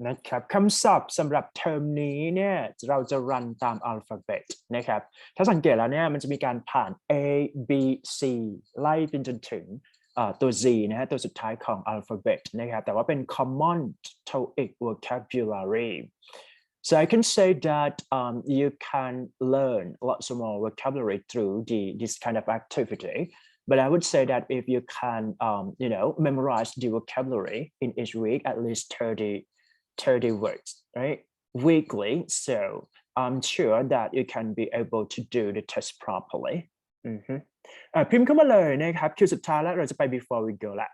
นะครับคำศัพท์สำหรับเทอมนี้เนี่ยเราจะรันตามอัลฟาเบตนะครับถ้าสังเกตแล้วเนี่ยมันจะมีการผ่าน A B C ไล่ไปจนถึงตัว Z นะฮะตัวสุดท้ายของอัลฟาเบตนะครับแต่ว่าเป็น common TOEIC vocabulary so I can say that you can learn lots more vocabulary through this kind of activity but I would say that if you can memorize the vocabulary in each week at least 30 words, right? Weekly. So I'm sure that you can be able to do the test properly. พิมพ์เข้ามาเลยนะครับคิวสุดท้ายแล้วเราจะไป before we go ละ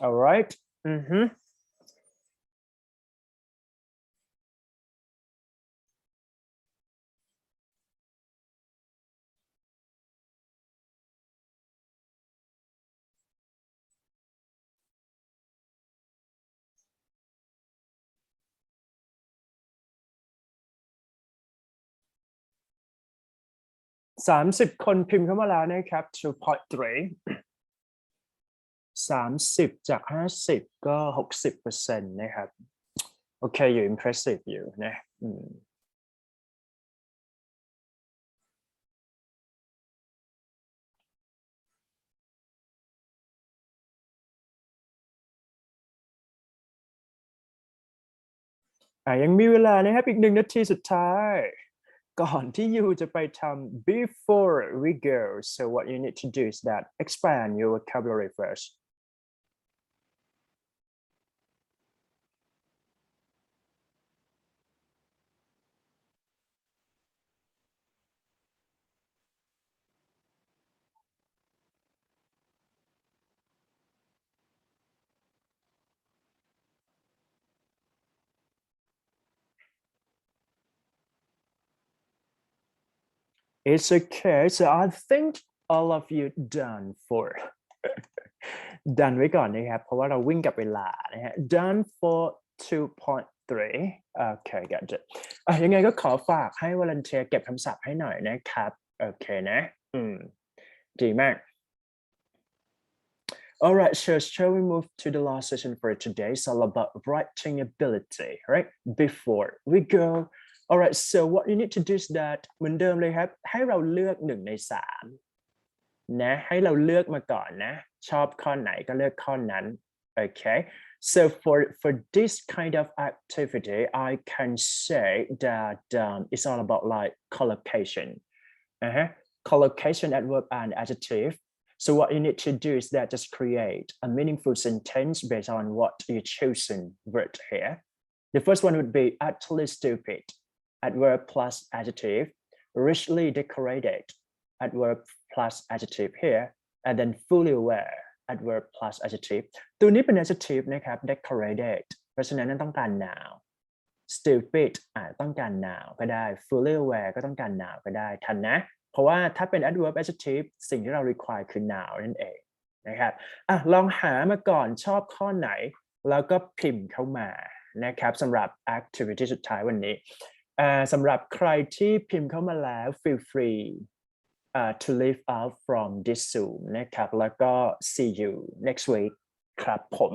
all right mm-hmm. 30 คนพิมพ์เข้ามาแล้วนะครับ 2.3 30 จาก 50 ก็ 60% นะครับโอเคอยู่ impressive อยู่นะยังมีเวลานะครับอีก1 นาทีสุดท้ายก่อนที่ยูจะไปทำ before we go so what you need to do is that expand your vocabulary first It's okay so I think all of you done for done ไว้ก่อนนะครับเพราะว่าเราวิ่งกับเวลานะฮะ done for 2.3 โอเค got it ยังไงก็ขอฝากให้ volunteer เก็บคำศัพท์ให้หน่อยนะครับโอเคนะดีมาก All right, so shall we move to the last session for today? It's all about writing ability, right? Before we go, all right, so what you need to do is that เหมือนเดิมเลยครับให้เราเลือก1 ใน 3นะให้เราเลือกมาก่อนนะชอบข้อไหนก็เลือกข้อนั้น okay so for this kind of activity I can say that it's all about like collocation collocation adverb and adjective so what you need to do is that just create a meaningful sentence based on what you chosen word here the first one would be utterly stupid adverb plus adjective richly decorated adverb plus adjective here and then fully aware adverb plus adjective ตัวนี้เป็น adjective นะครับ decorated เพราะฉะนั้นต้องการ noun stupid ต้องการ noun ก็ได้ fully aware ก็ต้องการ noun ก็ได้ทันนะเพราะว่าถ้าเป็น adverb adjective สิ่งที่เรา require คือ noun นั่นเองนะครับลองหามาก่อนชอบข้อไหนแล้วก็พิมพ์เข้ามานะครับสำหรับ activity สุดท้ายวันนี้สำหรับใครที่พิมพ์เข้ามาแล้ว feel free to leave out from this Zoom นะครับแล้วก็ see you next week ครับผม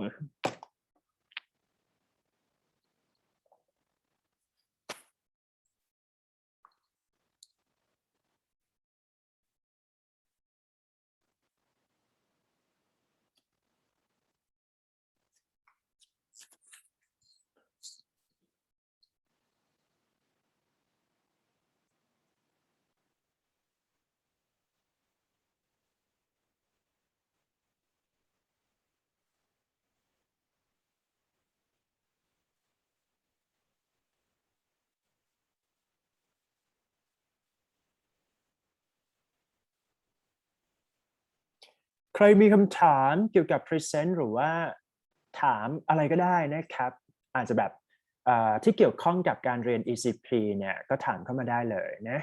ใครมีคำถามเกี่ยวกับ present หรือว่าถามอะไรก็ได้นะครับอาจจะแบบที่เกี่ยวข้องกับการเรียน ECP เนี่ยก็ถามเข้ามาได้เลยนะ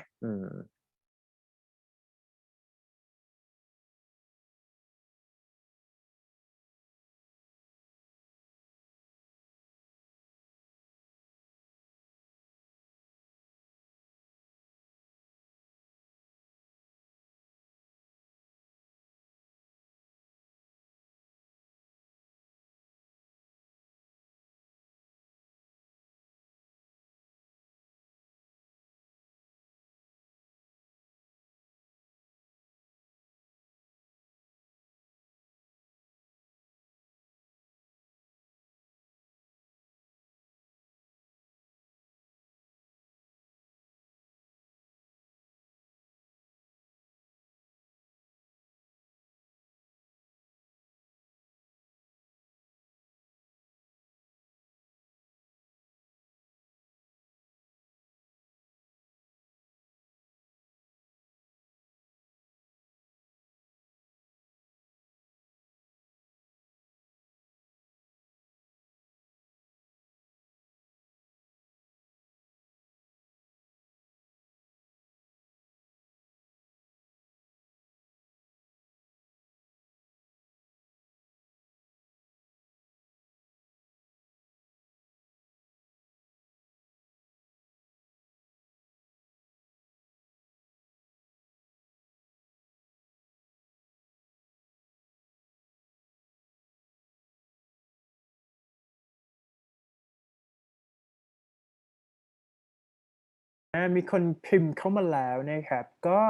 มีคนพิมพ์เข้ามาแล้วนะครับก็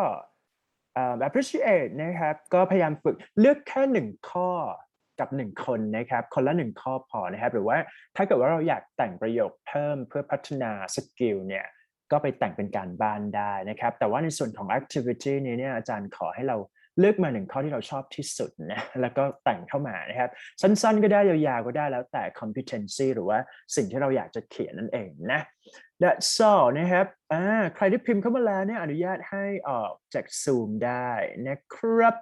appreciate นะครับก็พยายามฝึกเลือกแค่1ข้อกับ1คนนะครับคนละ1ข้อพอนะครับหรือว่าถ้าเกิดว่าเราอยากแต่งประโยคเพิ่มเพื่อพัฒนาสกิลเนี่ยก็ไปแต่งเป็นการบ้านได้นะครับแต่ว่าในส่วนของ activity นี้เนี่ยอาจารย์ขอให้เราเลือกมา1ข้อที่เราชอบที่สุดนะแล้วก็แต่งเข้ามานะครับสั้นๆก็ได้ยาวๆก็ได้แล้วแต่ competency หรือว่าสิ่งที่เราอยากจะเขียนนั่นเองนะ That's all นะครับใครที่พิมพ์เข้ามาแล้วเนี่ยอนุญาตให้ออกจาก Zoom ได้นะครับ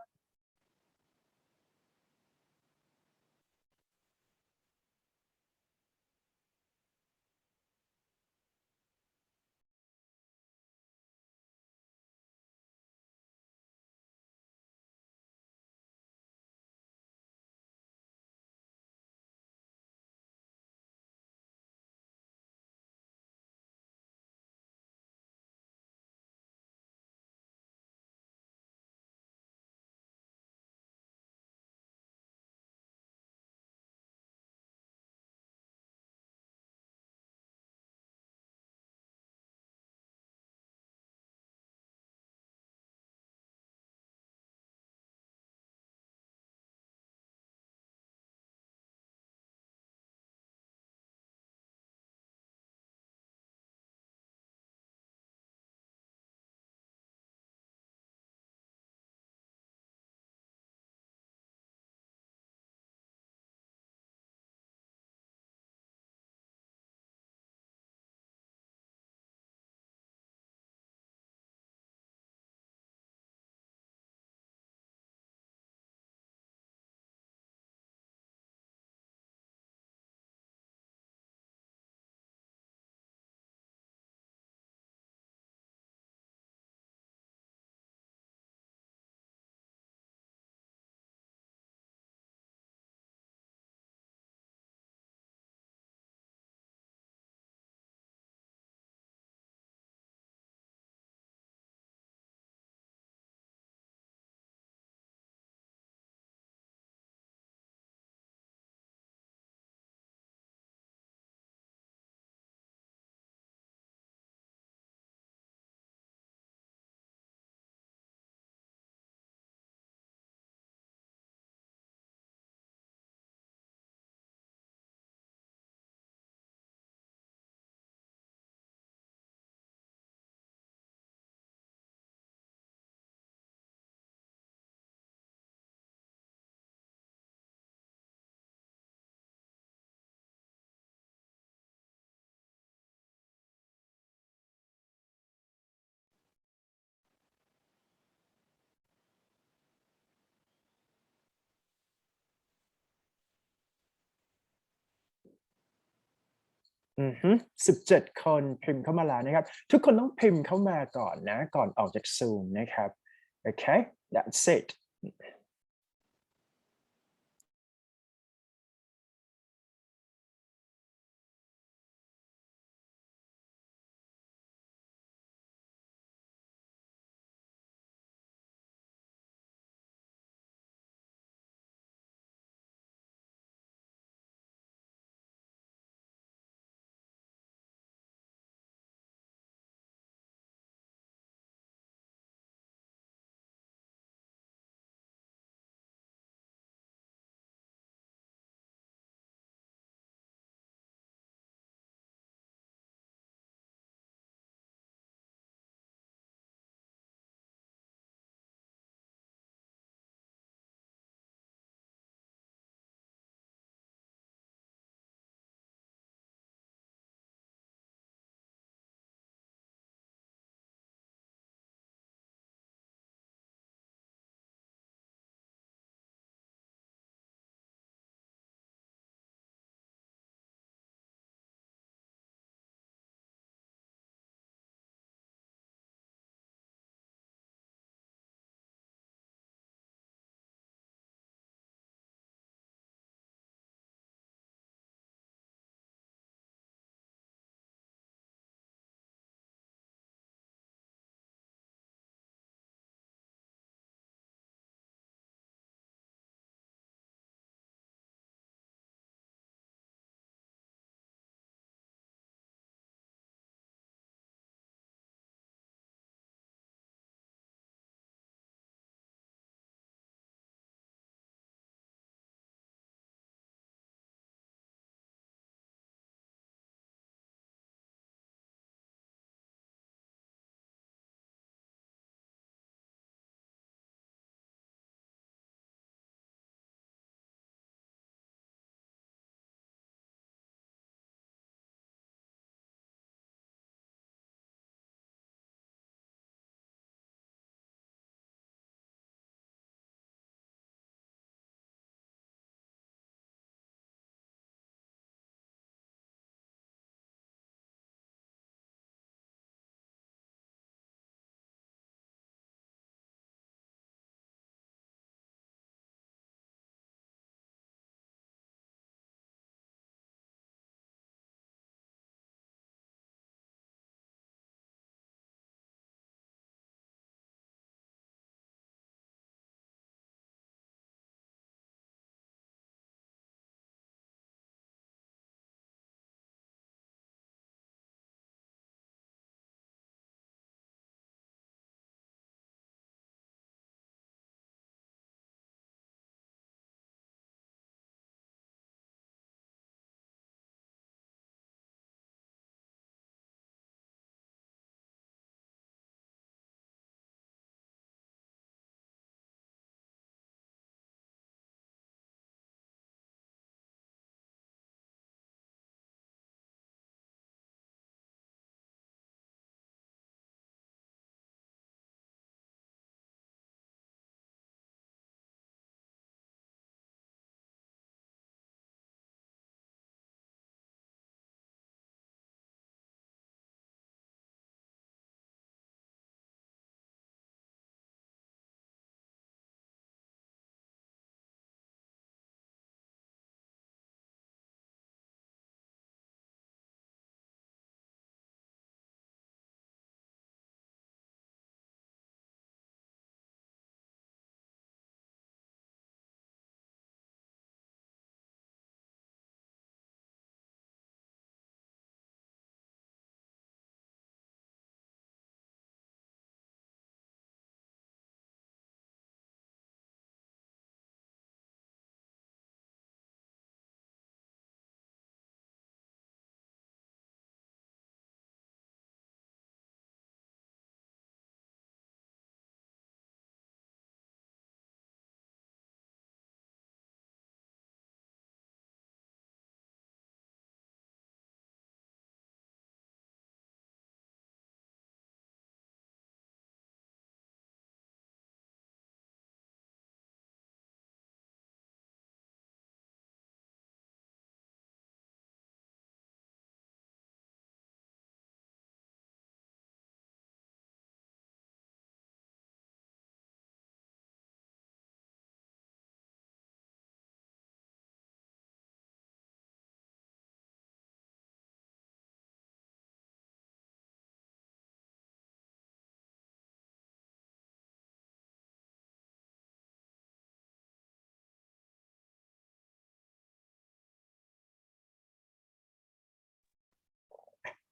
17 คนพิมพ์เข้ามาแล้วนะครับทุกคนต้องพิมพ์เข้ามาก่อนนะก่อนออกจาก Zoom นะครับโอเค that's it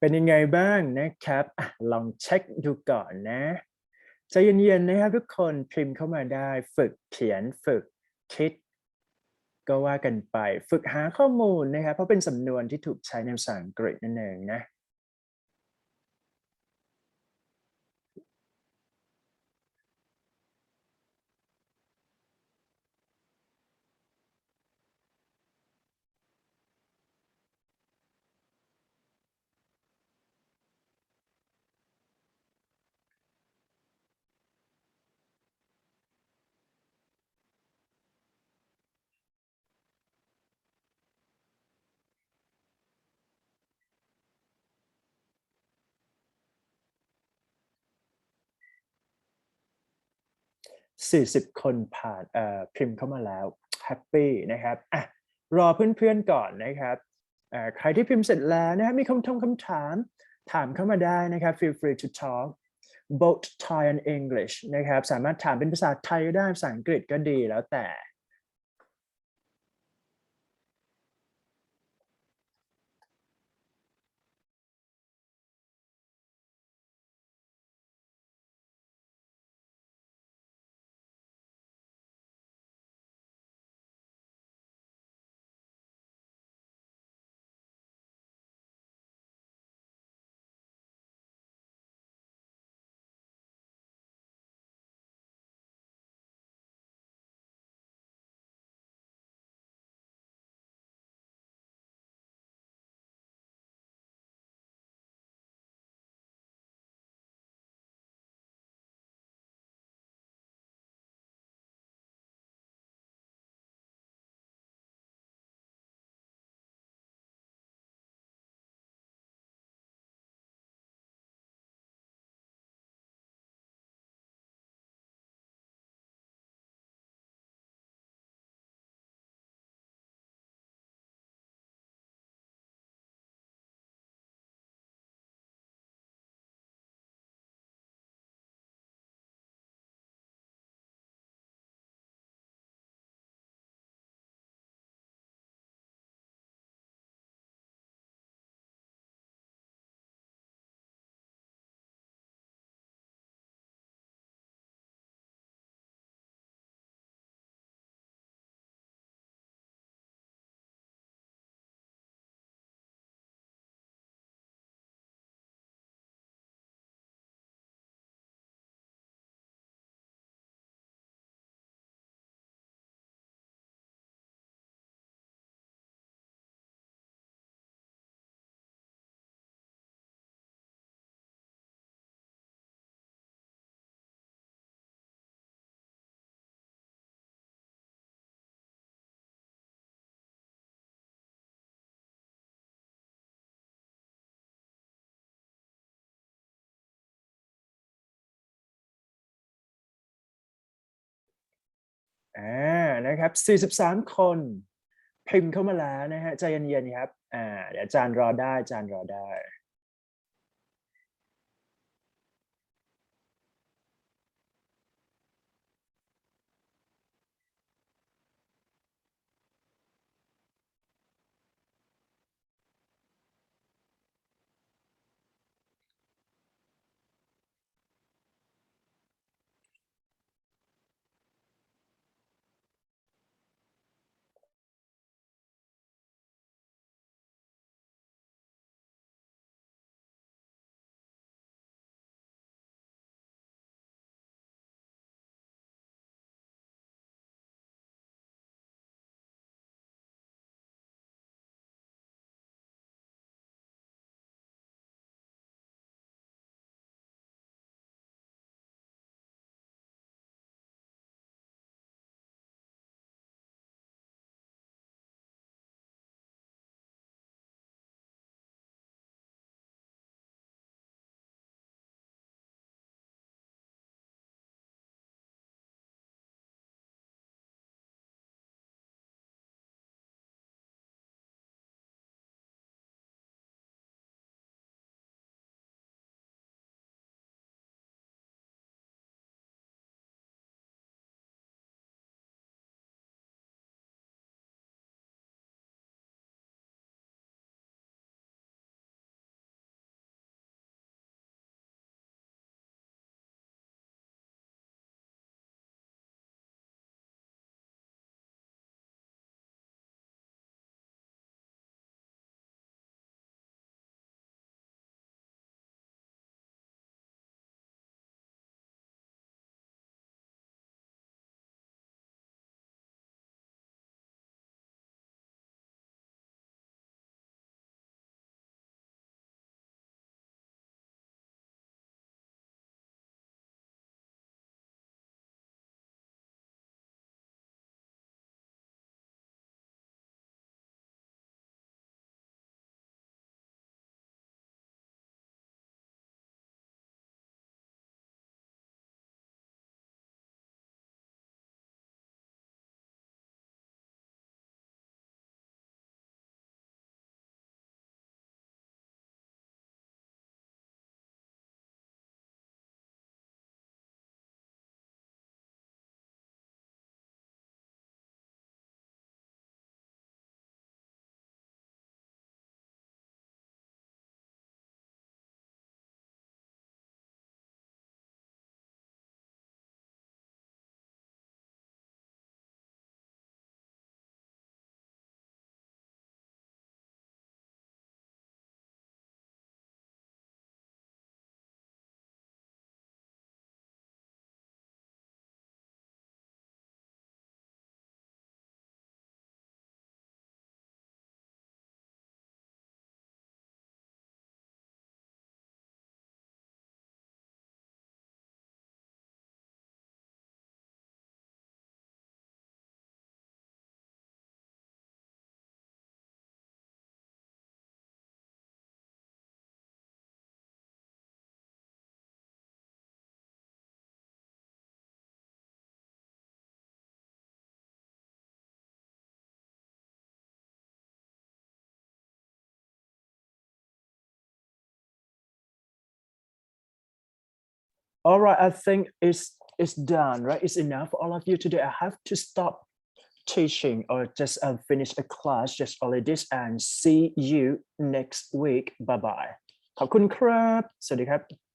เป็นยังไงบ้างนะครับลองเช็คดูก่อนนะใจเย็นๆนะครับทุกคนพิมพ์เข้ามาได้ฝึกเขียนฝึกคิดก็ว่ากันไปฝึกหาข้อมูลนะครับเพราะเป็นสำนวนที่ถูกใช้ในภาษาอังกฤษนั่นเองนะ40 คนผ่านพิมพ์เข้ามาแล้วแฮปปี้นะครับรอเพื่อนๆก่อนนะครับใครที่พิมพ์เสร็จแล้วนะครับมีคำถามถามเข้ามาได้นะครับ feel free to talk both Thai and English นะครับสามารถถามเป็นภาษาไทยก็ได้ภาษาอังกฤษก็ดีแล้วแต่นะครับ43 คนพิมพ์เข้ามาแล้วนะฮะใจเย็นๆครับเดี๋ยวอาจารย์รอได้อาจารย์รอได้ All right, I think it's done, right? It's enough for all of you today. I have to stop teaching or just finish a class just only this and see you next week. Bye bye. ขอบคุณครับ สวัสดีครับ